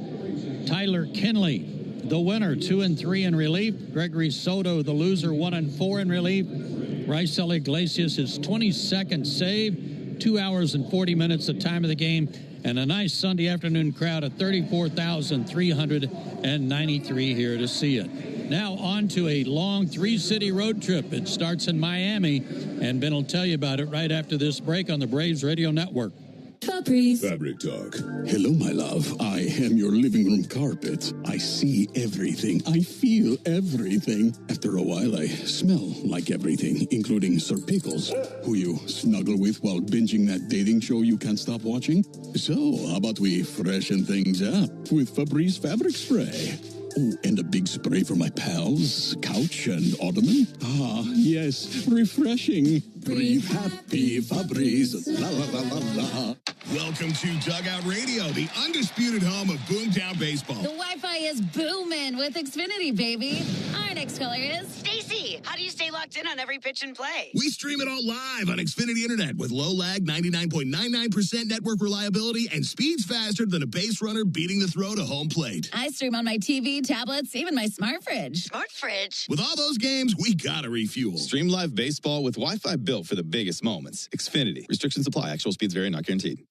Speaker 3: Tyler Kinley, the winner, 2-3 in relief. Gregory Soto, the loser, 1-4 in relief. Raisel Iglesias, his 22nd save. 2 hours and 40 minutes, the time of the game. And a nice Sunday afternoon crowd of 34,393 here to see it. Now on to a long 3-city road trip. It starts in Miami, and Ben will tell you about it right after this break on the Braves Radio Network.
Speaker 23: Febreze. Fabric Talk. Hello, my love. I am your living room carpet. I see everything. I feel everything. After a while, I smell like everything, including Sir Pickles, who you snuggle with while binging that dating show you can't stop watching. So, how about we freshen things up with Febreze Fabric Spray? Oh, and a big spray for my pals, couch and ottoman. Ah, yes, refreshing. Breathe happy, Febreze. La la la la la.
Speaker 6: Welcome to Dugout Radio, the undisputed home of Boomtown Baseball.
Speaker 10: The Wi-Fi is booming with Xfinity, baby. Our next caller is
Speaker 12: Stacy. How do you stay locked in on every pitch and play?
Speaker 6: We stream it all live on Xfinity Internet with low lag, 99.99% network reliability, and speeds faster than a base runner beating the throw to home plate.
Speaker 10: I stream on my TV, tablets, even my smart fridge.
Speaker 12: Smart fridge?
Speaker 6: With all those games, we gotta refuel.
Speaker 13: Stream live baseball with Wi-Fi built for the biggest moments. Xfinity. Restrictions apply. Actual speeds vary, not guaranteed.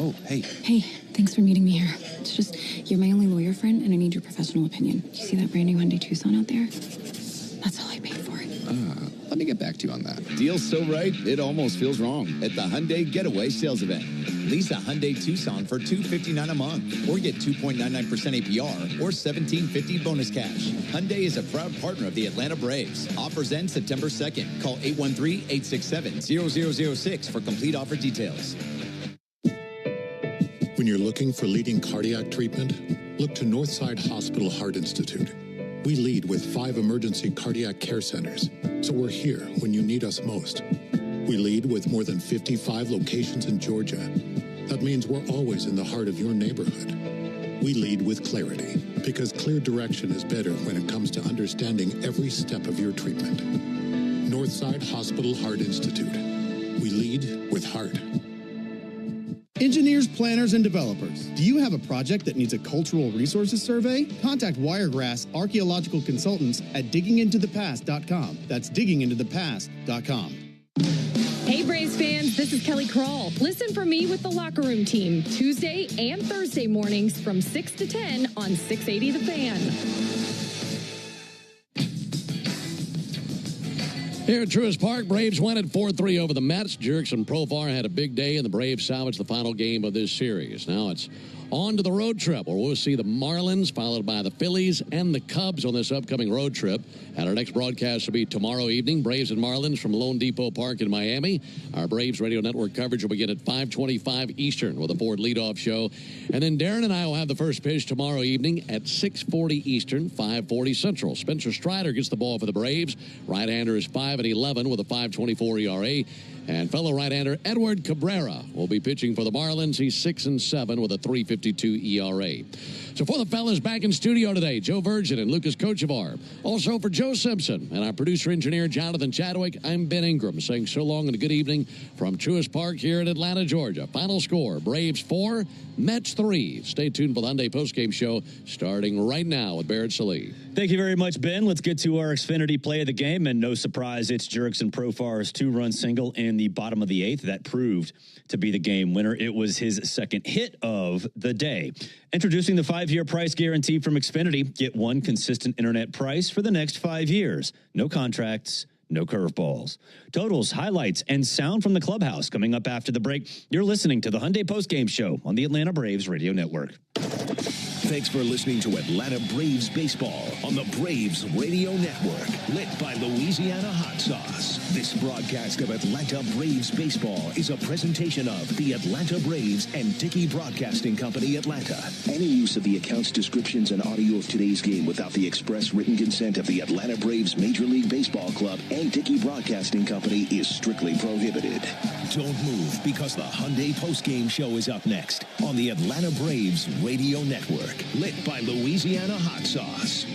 Speaker 13: Oh, hey.
Speaker 18: Hey, thanks for meeting me here. It's just, you're my only lawyer friend, and I need your professional opinion. Do you see that brand new Hyundai Tucson out there? That's all I paid for it.
Speaker 25: Let me get back to you on that.
Speaker 20: Deal's so right, it almost feels wrong. At the Hyundai Getaway Sales Event. Lease a Hyundai Tucson for $259 a month, or get 2.99% APR, or $1,750 bonus cash. Hyundai is a proud partner of the Atlanta Braves. Offers end September 2nd. Call 813-867-0006 for complete offer details.
Speaker 23: When you're looking for leading cardiac treatment, look to Northside Hospital Heart Institute. We lead with 5 emergency cardiac care centers, so we're here when you need us most. We lead with more than 55 locations in Georgia. That means we're always in the heart of your neighborhood. We lead with clarity, because clear direction is better when it comes to understanding every step of your treatment. Northside Hospital Heart Institute. We lead with heart.
Speaker 14: Engineers, planners, and developers, do you have a project that needs a cultural resources survey? Contact Wiregrass Archaeological Consultants at diggingintothepast.com. That's diggingintothepast.com.
Speaker 26: Hey Braves fans, this is Kelly Krall. Listen for me with the Locker Room Team, Tuesday and Thursday mornings from 6 to 10 on 680 The Fan.
Speaker 2: Here at Truist Park, Braves won at 4-3 over the Mets. Jurickson Profar had a big day, and the Braves salvaged the final game of this series. Now it's on to the road trip, where we'll see the Marlins, followed by the Phillies and the Cubs on this upcoming road trip. And our next broadcast will be tomorrow evening, Braves and Marlins from Lone Depot Park in Miami. Our Braves Radio Network coverage will begin at 5:25 Eastern with a Ford leadoff show. And then Darren and I will have the first pitch tomorrow evening at 6:40 Eastern, 5:40 Central. Spencer Strider gets the ball for the Braves. Right-hander is 5-11 with a 5.24 ERA. And fellow right-hander Edward Cabrera will be pitching for the Marlins. He's 6-7 with a 3.50 4.52 ERA. So for the fellas back in studio today, Joe Virgin and Lucas Kochevar. Also for Joe Simpson and our producer-engineer, Jonathan Chadwick, I'm Ben Ingram saying so long and a good evening from Truist Park here in Atlanta, Georgia. Final score, Braves 4, Mets 3. Stay tuned for the Hyundai postgame show starting right now with Barrett Sallee.
Speaker 4: Thank you very much, Ben. Let's get to our Xfinity play of the game. And no surprise, it's Jurickson Profar's 2-run single in the bottom of the 8th. That proved to be the game winner. It was his second hit of the day. Introducing the 5-year price guarantee from Xfinity. Get one consistent internet price for the next 5 years. No contracts, no curveballs. Totals, highlights, and sound from the clubhouse coming up after the break. You're listening to the Hyundai postgame show on the Atlanta Braves Radio Network.
Speaker 28: Thanks for listening to Atlanta Braves Baseball on the Braves Radio Network, lit by Louisiana Hot Sauce. This broadcast of Atlanta Braves Baseball is a presentation of the Atlanta Braves and Dickey Broadcasting Company, Atlanta. Any use of the accounts, descriptions, and audio of today's game without the express written consent of the Atlanta Braves Major League Baseball Club and Dickey Broadcasting Company is strictly prohibited. Don't move, because the Hyundai postgame show is up next on the Atlanta Braves Radio Network, lit by Louisiana Hot Sauce.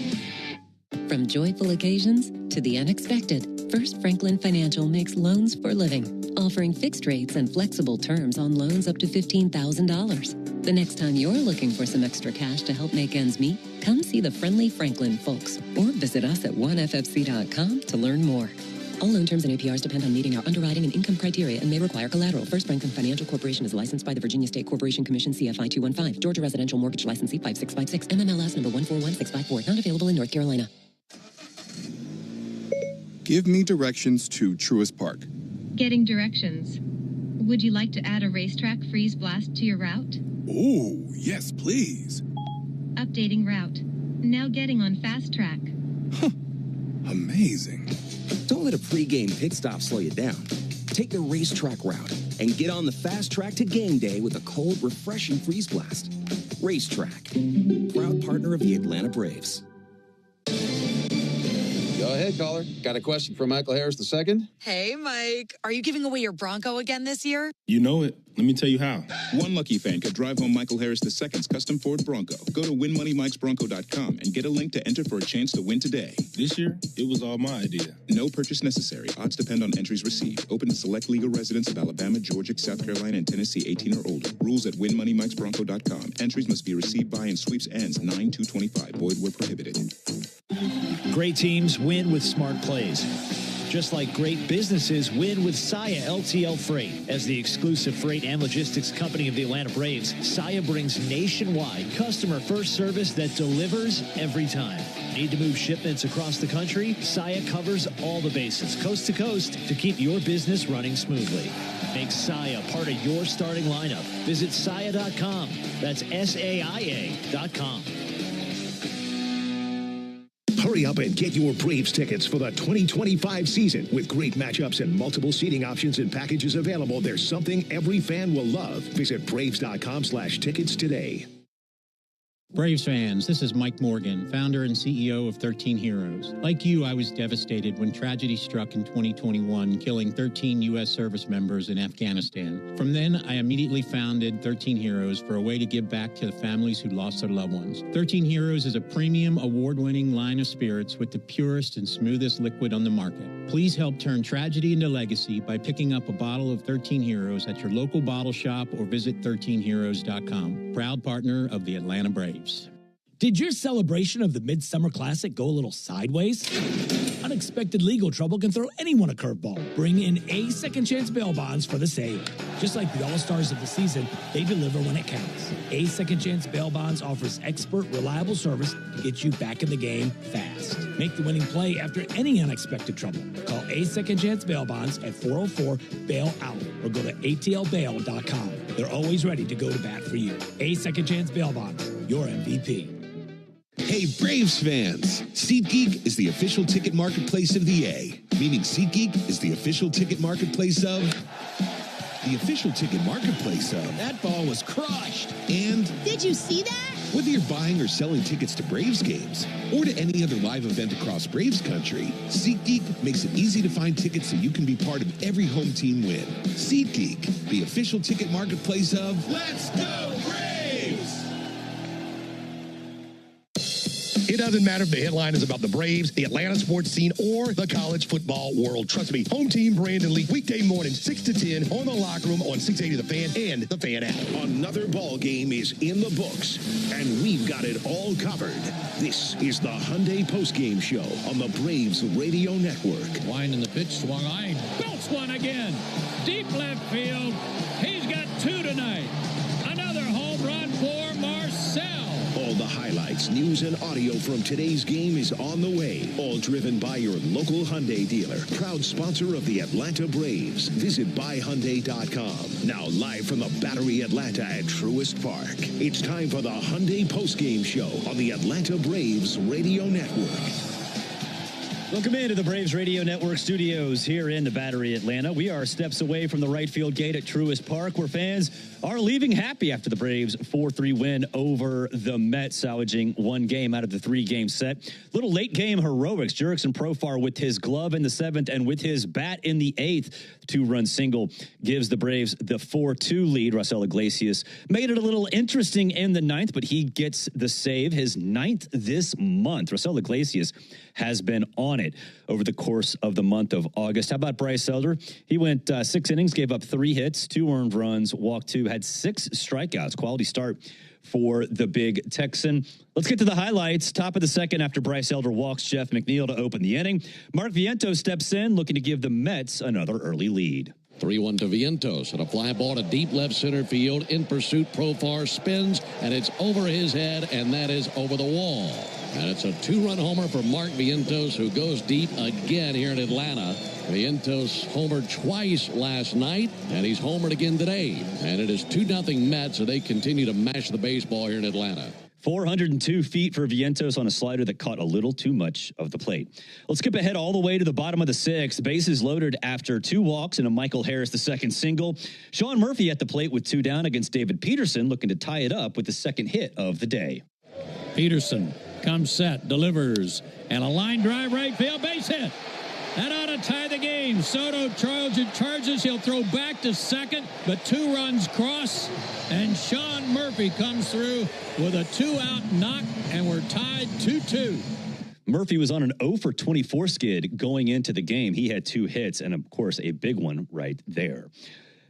Speaker 5: From joyful occasions to the unexpected, First Franklin Financial makes loans for living, offering fixed rates and flexible terms on loans up to $15,000. The next time you're looking for some extra cash to help make ends meet, come see the friendly Franklin folks or visit us at oneffc.com to learn more. All loan terms and APRs depend on meeting our underwriting and income criteria and may require collateral. First Franklin Financial Corporation is licensed by the Virginia State Corporation Commission, CFI 215. Georgia Residential Mortgage Licensee 5656. MMLS number 141654. Not available in North Carolina.
Speaker 7: Give me directions to Truist Park.
Speaker 16: Getting directions. Would you like to add a racetrack freeze blast to your route?
Speaker 7: Oh, yes, please.
Speaker 16: Updating route. Now getting on fast track.
Speaker 7: Amazing.
Speaker 17: Don't let a pregame pit stop slow you down. Take the racetrack route and get on the fast track to game day with a cold, refreshing freeze blast. Racetrack, proud partner of the Atlanta Braves.
Speaker 19: Go ahead, caller. Got a question for Michael Harris II?
Speaker 21: Hey, Mike. Are you giving away your Bronco again this year?
Speaker 24: You know it. Let me tell you how. One lucky fan could drive home Michael Harris II's custom Ford Bronco. Go to winmoneymikesbronco.com and get a link to enter for a chance to win today. This year, it was all my idea. No purchase necessary. Odds depend on entries received. Open to select legal residents of Alabama, Georgia, South Carolina, and Tennessee 18 or older. Rules at winmoneymikesbronco.com. Entries must be received by and sweeps ends 9/2/25. Void where prohibited.
Speaker 27: Great teams win with smart plays. Just like great businesses win with Saia LTL Freight. As the exclusive freight and logistics company of the Atlanta Braves, Saia brings nationwide customer-first service that delivers every time. Need to move shipments across the country? Saia covers all the bases, coast to coast, to keep your business running smoothly. Make Saia part of your starting lineup. Visit Saia.com. That's SAIA.com.
Speaker 28: Hurry up and get your Braves tickets for the 2025 season. With great matchups and multiple seating options and packages available, there's something every fan will love. Visit Braves.com/tickets today.
Speaker 29: Braves fans, this is Mike Morgan, founder and CEO of 13 Heroes. Like you, I was devastated when tragedy struck in 2021, killing 13 U.S. service members in Afghanistan. From then, I immediately founded 13 Heroes for a way to give back to the families who lost their loved ones. 13 Heroes is a premium, award-winning line of spirits with the purest and smoothest liquid on the market. Please help turn tragedy into legacy by picking up a bottle of 13 Heroes at your local bottle shop or visit 13heroes.com. Proud partner of the Atlanta Braves.
Speaker 30: Did your celebration of the Midsummer Classic go a little sideways? Unexpected legal trouble can throw anyone a curveball. Bring in A Second Chance Bail Bonds for the save. Just like the All-Stars of the season, they deliver when it counts. A Second Chance Bail Bonds offers expert, reliable service to get you back in the game fast. Make the winning play after any unexpected trouble. Call A Second Chance Bail Bonds at 404-BAIL-OUT or go to atlbail.com. They're always ready to go to bat for you. A Second Chance Bail Bonds, your MVP.
Speaker 1: Hey, Braves fans! SeatGeek is the official ticket marketplace of the A, meaning SeatGeek is the official ticket marketplace of... the official ticket marketplace of...
Speaker 30: That ball was crushed!
Speaker 1: And...
Speaker 10: Did you see that?
Speaker 1: Whether you're buying or selling tickets to Braves games or to any other live event across Braves country, SeatGeek makes it easy to find tickets so you can be part of every home team win. SeatGeek, the official ticket marketplace of... Let's go Braves!
Speaker 3: doesn't matter if the headline is about the Braves, the Atlanta sports scene, or the college football world. Trust me, Home Team Brandon Lee, weekday mornings 6 to 10 on The Locker Room on 680 The Fan and the Fan app.
Speaker 28: Another ball game is in the books, and we've got it all covered. This is the Hyundai postgame show on the Braves Radio Network.
Speaker 6: Winding the pitch, swung high, belts one again. Deep left field. He's got 2 tonight. Another home run for Marcel.
Speaker 28: All the highlights, news, and audio from today's game is on the way. All driven by your local Hyundai dealer. Proud sponsor of the Atlanta Braves. Visit buyhyundai.com. Now live from the Battery Atlanta at Truist Park. It's time for the Hyundai postgame show on the Atlanta Braves Radio Network.
Speaker 4: Welcome into the Braves Radio Network studios here in the Battery Atlanta. We are steps away from the right field gate at Truist Park, where fans are leaving happy after the Braves' 4-3 win over the Mets, salvaging 1 game out of the 3-game set. Little late game heroics. Jurickson Profar with his glove in the 7th and with his bat in the 8th. 2-run single gives the Braves the 4-2 lead. Raisel Iglesias made it a little interesting in the 9th, but he gets the save, his 9th this month. Raisel Iglesias has been on it over the course of the month of August. How about Bryce Elder? He went 6 innings, gave up 3 hits, 2 earned runs, walked 2, had 6 strikeouts. Quality start for the big Texan. Let's get to the highlights. Top of the 2nd after Bryce Elder walks Jeff McNeil to open the inning. Mark Vientos steps in, looking to give the Mets another early lead.
Speaker 2: 3-1 to Vientos, and a fly ball to deep left center field. In pursuit, Profar spins, and it's over his head, and that is over the wall. And it's a 2-run homer for Mark Vientos, who goes deep again here in Atlanta. Vientos homered twice last night, and he's homered again today. And it is 2-0 Mets, so they continue to mash the baseball here in Atlanta.
Speaker 4: 402 feet for Vientos on a slider that caught a little too much of the plate. Let's skip ahead all the way to the bottom of the 6th. Bases loaded after 2 walks and a Michael Harris II single. Sean Murphy at the plate with 2 down against David Peterson, looking to tie it up with the 2nd hit of the day.
Speaker 6: Peterson comes set, delivers, and a line drive right field, base hit. That ought to tie the game. Soto charges. He'll throw back to 2nd, but 2 runs cross, and Sean Murphy comes through with a 2-out knock, and we're tied 2-2.
Speaker 4: Murphy was on an 0 for 24 skid going into the game. He had 2 hits, and of course, a big one right there.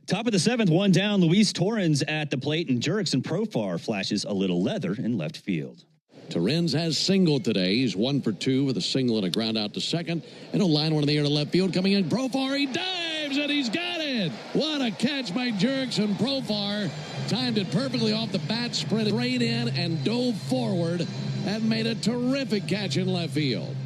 Speaker 4: Top of the 7th, 1 down. Luis Torrens at the plate, and Jurickson Profar flashes a little leather in left field.
Speaker 2: Torrens has singled today. He's 1 for 2 with a single and a ground out to 2nd. And a line one in the air to left field. Coming in, Profar, he dives, and he's got it. What a catch by Jurickson Profar. Timed it perfectly off the bat, spread it right in, and dove forward, and made a terrific catch in left field.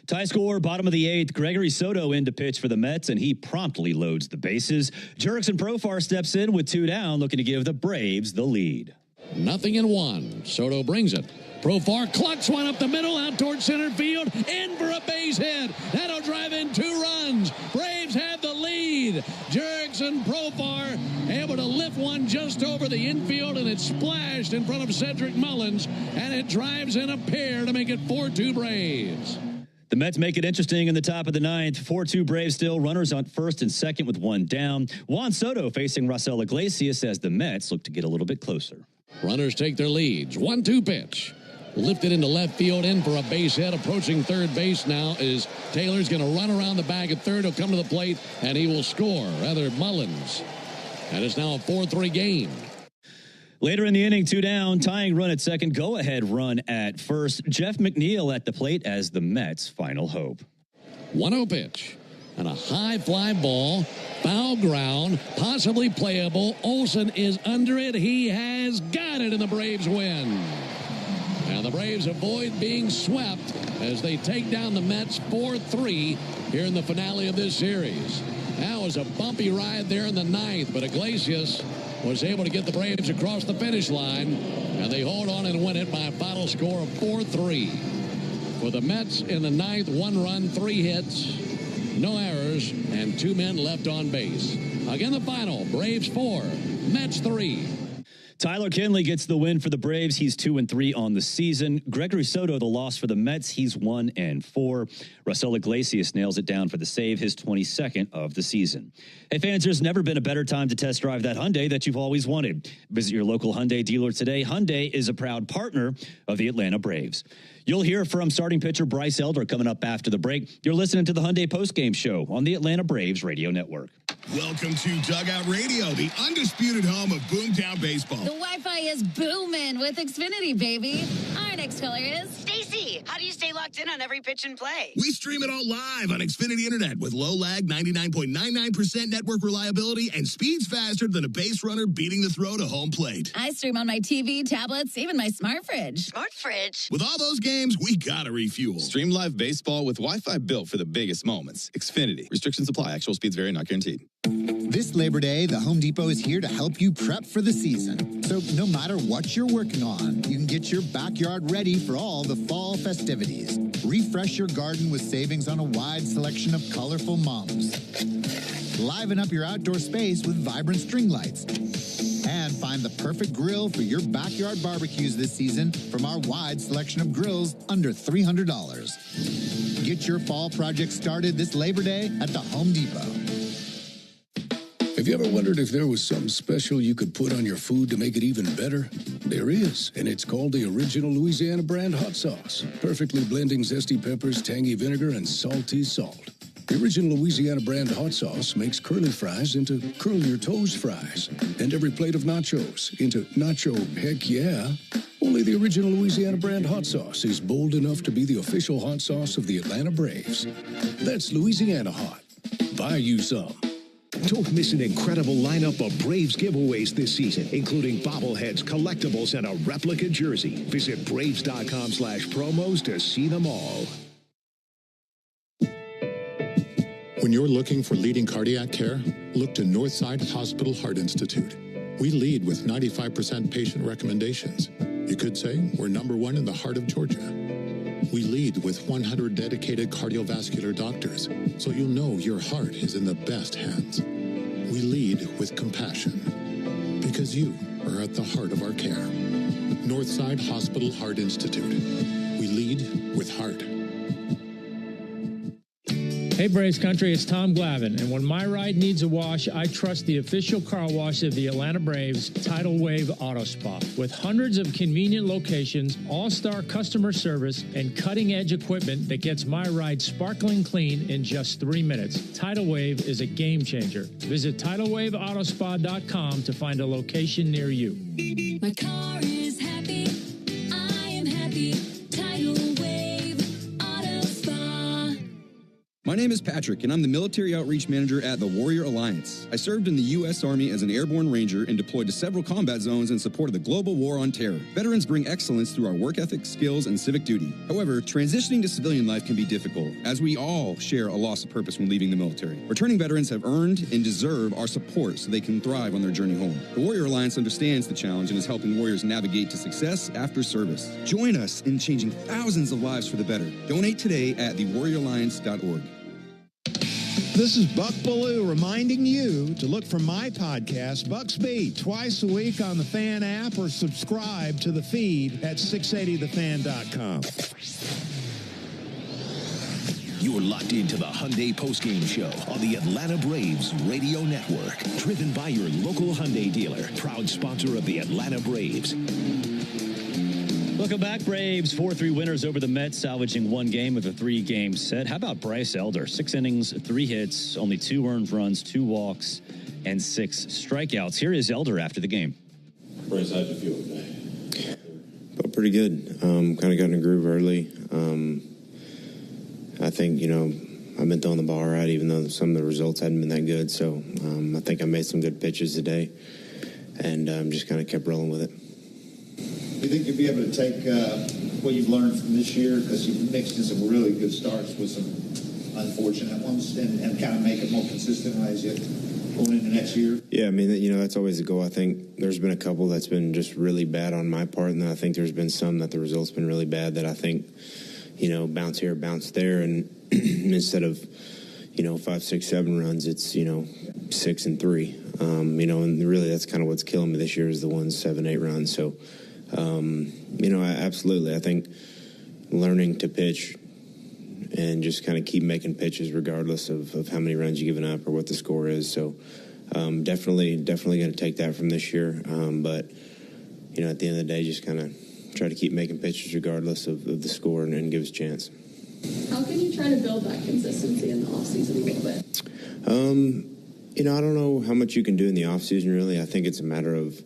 Speaker 4: Tie score, bottom of the 8th. Gregory Soto in to pitch for the Mets, and he promptly loads the bases. Jurickson Profar steps in with 2 down, looking to give the Braves the lead.
Speaker 2: 0-1. Soto brings it. Profar clucks one up the middle, out towards center field, in for a base hit. That'll drive in 2 runs. Braves have the lead. Jurickson Profar able to lift one just over the infield, and it splashed in front of Cedric Mullins, and it drives in a pair to make it 4-2 Braves.
Speaker 4: The Mets make it interesting in the top of the 9th. 4-2 Braves still. Runners on 1st and 2nd with 1 down. Juan Soto facing Raisel Iglesias as the Mets look to get a little bit closer.
Speaker 2: Runners take their leads. 1-2 pitch. Lifted into left field, in for a base hit. Approaching third base now is Taylor's going to run around the bag at third. He'll come to the plate, and he will score. Rather, Mullins. And it's now a 4-3 game.
Speaker 4: Later in the inning, 2 down, tying run at 2nd, go-ahead run at 1st. Jeff McNeil at the plate as the Mets' final hope.
Speaker 2: 1-0 pitch. And a high fly ball, foul ground, possibly playable. Olsen is under it. He has got it, and the Braves win. And the Braves avoid being swept as they take down the Mets 4-3 here in the finale of this series. That was a bumpy ride there in the 9th, but Iglesias was able to get the Braves across the finish line, and they hold on and win it by a final score of 4-3. For the Mets in the 9th, 1 run, 3 hits, no errors, and 2 men left on base. Again, the final, Braves 4, Mets 3.
Speaker 4: Tyler Kinley gets the win for the Braves. He's 2-3 on the season. Gregory Soto, the loss for the Mets. He's 1-4. Raisel Iglesias nails it down for the save, his 22nd of the season. Hey, fans, there's never been a better time to test drive that Hyundai that you've always wanted. Visit your local Hyundai dealer today. Hyundai is a proud partner of the Atlanta Braves. You'll hear from starting pitcher Bryce Elder coming up after the break. You're listening to the Hyundai Postgame Show on the Atlanta Braves Radio Network.
Speaker 3: Welcome to Dugout Radio, the undisputed home of Boomtown Baseball.
Speaker 10: The Wi-Fi is booming with Xfinity, baby. Our next caller is
Speaker 21: Stacy. How do you stay locked in on every pitch and play?
Speaker 3: We stream it all live on Xfinity Internet with low lag, 99.99% network reliability, and speeds faster than a base runner beating the throw to home plate.
Speaker 10: I stream on my TV, tablets, even my smart fridge.
Speaker 21: Smart fridge?
Speaker 3: With all those games, we gotta refuel.
Speaker 8: Stream live baseball with Wi-Fi built for the biggest moments. Xfinity. Restrictions apply. Actual speeds vary, not guaranteed.
Speaker 9: This Labor Day, the Home Depot is here to help you prep for the season. So no matter what you're working on, you can get your backyard ready for all the fall festivities. Refresh your garden with savings on a wide selection of colorful mums. Liven up your outdoor space with vibrant string lights. And find the perfect grill for your backyard barbecues this season from our wide selection of grills under $300. Get your fall project started this Labor Day at the Home Depot.
Speaker 11: Have you ever wondered if there was something special you could put on your food to make it even better? There is, and it's called the Original Louisiana Brand Hot Sauce, perfectly blending zesty peppers, tangy vinegar, and salty salt. The Original Louisiana Brand Hot Sauce makes curly fries into curl your toes fries, and every plate of nachos into nacho heck yeah. Only the Original Louisiana Brand Hot Sauce is bold enough to be the official hot sauce of the Atlanta Braves. That's Louisiana Hot. Buy you some.
Speaker 28: Don't miss an incredible lineup of Braves giveaways this season, including bobbleheads, collectibles, and a replica jersey. Visit Braves.com/promos to see them all.
Speaker 12: When you're looking for leading cardiac care, look to Northside Hospital Heart Institute. We lead with 95% patient recommendations. You could say we're #1 in the heart of Georgia. We lead with 100 dedicated cardiovascular doctors, so you'll know your heart is in the best hands. We lead with compassion, because you are at the heart of our care. Northside Hospital Heart Institute. We lead with heart.
Speaker 6: Hey Braves Country, it's Tom Glavine, and when my ride needs a wash, I trust the official car wash of the Atlanta Braves, Tidal Wave Auto Spa. With hundreds of convenient locations, all-star customer service, and cutting-edge equipment that gets my ride sparkling clean in just 3 minutes, Tidal Wave is a game changer. Visit TidalWaveAutospa.com to find a location near you.
Speaker 13: My car is happy. I am happy. Tidal Wave Auto Spa.
Speaker 15: My name is Patrick, and I'm the Military Outreach Manager at the Warrior Alliance. I served in the U.S. Army as an airborne ranger and deployed to several combat zones in support of the global war on terror. Veterans bring excellence through our work ethic, skills, and civic duty. However, transitioning to civilian life can be difficult, as we all share a loss of purpose when leaving the military. Returning veterans have earned and deserve our support so they can thrive on their journey home. The Warrior Alliance understands the challenge and is helping warriors navigate to success after service. Join us in changing thousands of lives for the better. Donate today at thewarrioralliance.org.
Speaker 18: This is Buck Ballou reminding you to look for my podcast, Buck Speed, twice a week on the Fan app or subscribe to the feed at 680thefan.com.
Speaker 28: You're locked into the Hyundai Postgame Show on the Atlanta Braves Radio Network. Driven by your local Hyundai dealer. Proud sponsor of the Atlanta Braves.
Speaker 4: Welcome back, Braves. 4-3 winners over the Mets, salvaging one game with a 3-game set. How about Bryce Elder? 6 innings, 3 hits, only 2 earned runs, 2 walks, and 6 strikeouts. Here is Elder after the game.
Speaker 20: Bryce, how'd you feel today?
Speaker 22: Felt pretty good. Kind of got in a groove early. I think, I've been throwing the ball right, even though some of the results hadn't been that good. So I think I made some good pitches today, and just kind of kept rolling with it.
Speaker 25: Do you think you'll be able to take what you've learned from this year, because you've mixed in some really good starts with some unfortunate ones, and kind of make it more consistent as you going into next year?
Speaker 22: Yeah, I mean, that's always the goal. I think there's been a couple that's been just really bad on my part, and then I think there's been some that the results been really bad that I think, bounce here, bounce there, and instead of, 5, 6, 7 runs, it's, 6 and 3. And really that's kind of what's killing me this year is the 7-8 runs. So, absolutely. I think learning to pitch and just kind of keep making pitches regardless of how many runs you're giving up or what the score is. So definitely going to take that from this year. But, at the end of the day, just kind of try to keep making pitches regardless of the score and give us a chance.
Speaker 5: How can you try to build that consistency in the offseason a little bit?
Speaker 22: I don't know how much you can do in the offseason, really. I think it's a matter of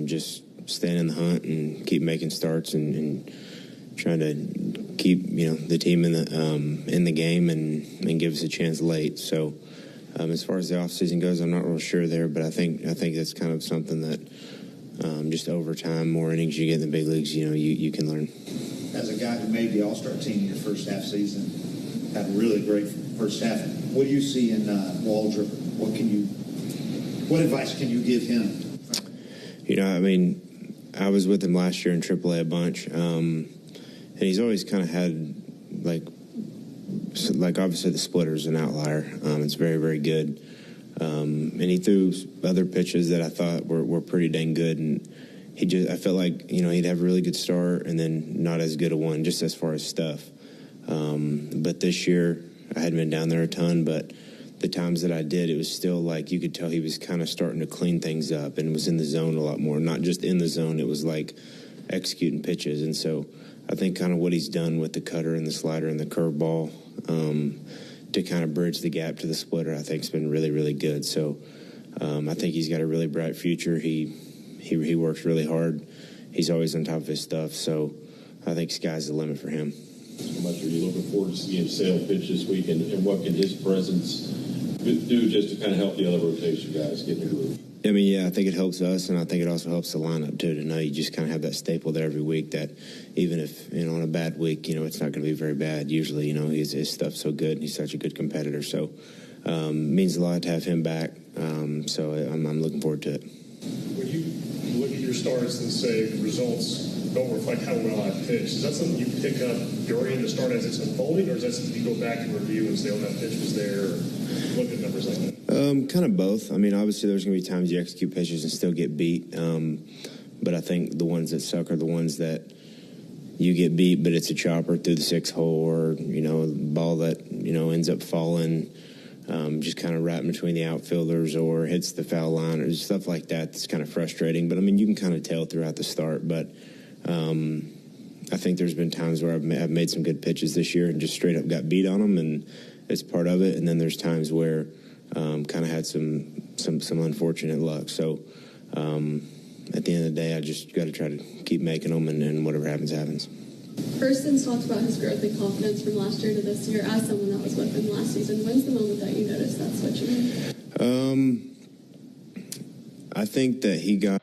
Speaker 22: just staying in the hunt and keep making starts and trying to keep, the team in the game and give us a chance late. So as far as the offseason goes, I'm not real sure there, but I think that's kind of something that just over time, more innings you get in the big leagues, you can learn.
Speaker 25: As a guy who made the All-Star team in your first half season, had a really great first half, what do you see in Waldrop? What advice can you give him?
Speaker 22: I was with him last year in AAA a bunch, and he's always kind of had, obviously the splitter's an outlier. It's very, very good. And he threw other pitches that I thought were pretty dang good, and I felt like, he'd have a really good start and then not as good a one, just as far as stuff. But this year, I hadn't been down there a ton, but the times that I did, it was still like you could tell he was kind of starting to clean things up and was in the zone a lot more. Not just in the zone, it was like executing pitches. And so I think kind of what he's done with the cutter and the slider and the curveball to kind of bridge the gap to the splitter, I think has been really, really good. So I think he's got a really bright future. He works really hard. He's always on top of his stuff. So I think sky's the limit for him.
Speaker 20: How much are you looking forward to seeing Sale pitch this week, and what can his presence do just to kind of help the other rotation guys get in the groove?
Speaker 22: I think it helps us, and I think it also helps the lineup, too, to know you just kind of have that staple there every week that even if, on a bad week, it's not going to be very bad. Usually, his stuff's so good, and he's such a good competitor. So it means a lot to have him back. So I'm looking forward to it.
Speaker 7: When you look at your starts and say results don't reflect how well I've pitched, is that something you pick up during the start as it's unfolding, or is that something you go back and review and say, that pitch was there, or look at numbers like that?
Speaker 22: Kind of both. Obviously there's going to be times you execute pitches and still get beat, but I think the ones that suck are the ones that you get beat, but it's a chopper through the 6 hole, or, a ball that, ends up falling just kind of right in between the outfielders or hits the foul line or stuff like that. That's kind of frustrating. But, you can kind of tell throughout the start. But I think there's been times where I've made some good pitches this year and just straight up got beat on them, and it's part of it. And then there's times where kind of had some unfortunate luck. So at the end of the day, I just got to try to keep making them, and whatever happens, happens.
Speaker 5: Hurston's talked about his growth and confidence from last year to this year. As someone that was with him last season, when's the moment that you noticed that switch in him?
Speaker 22: I think that he got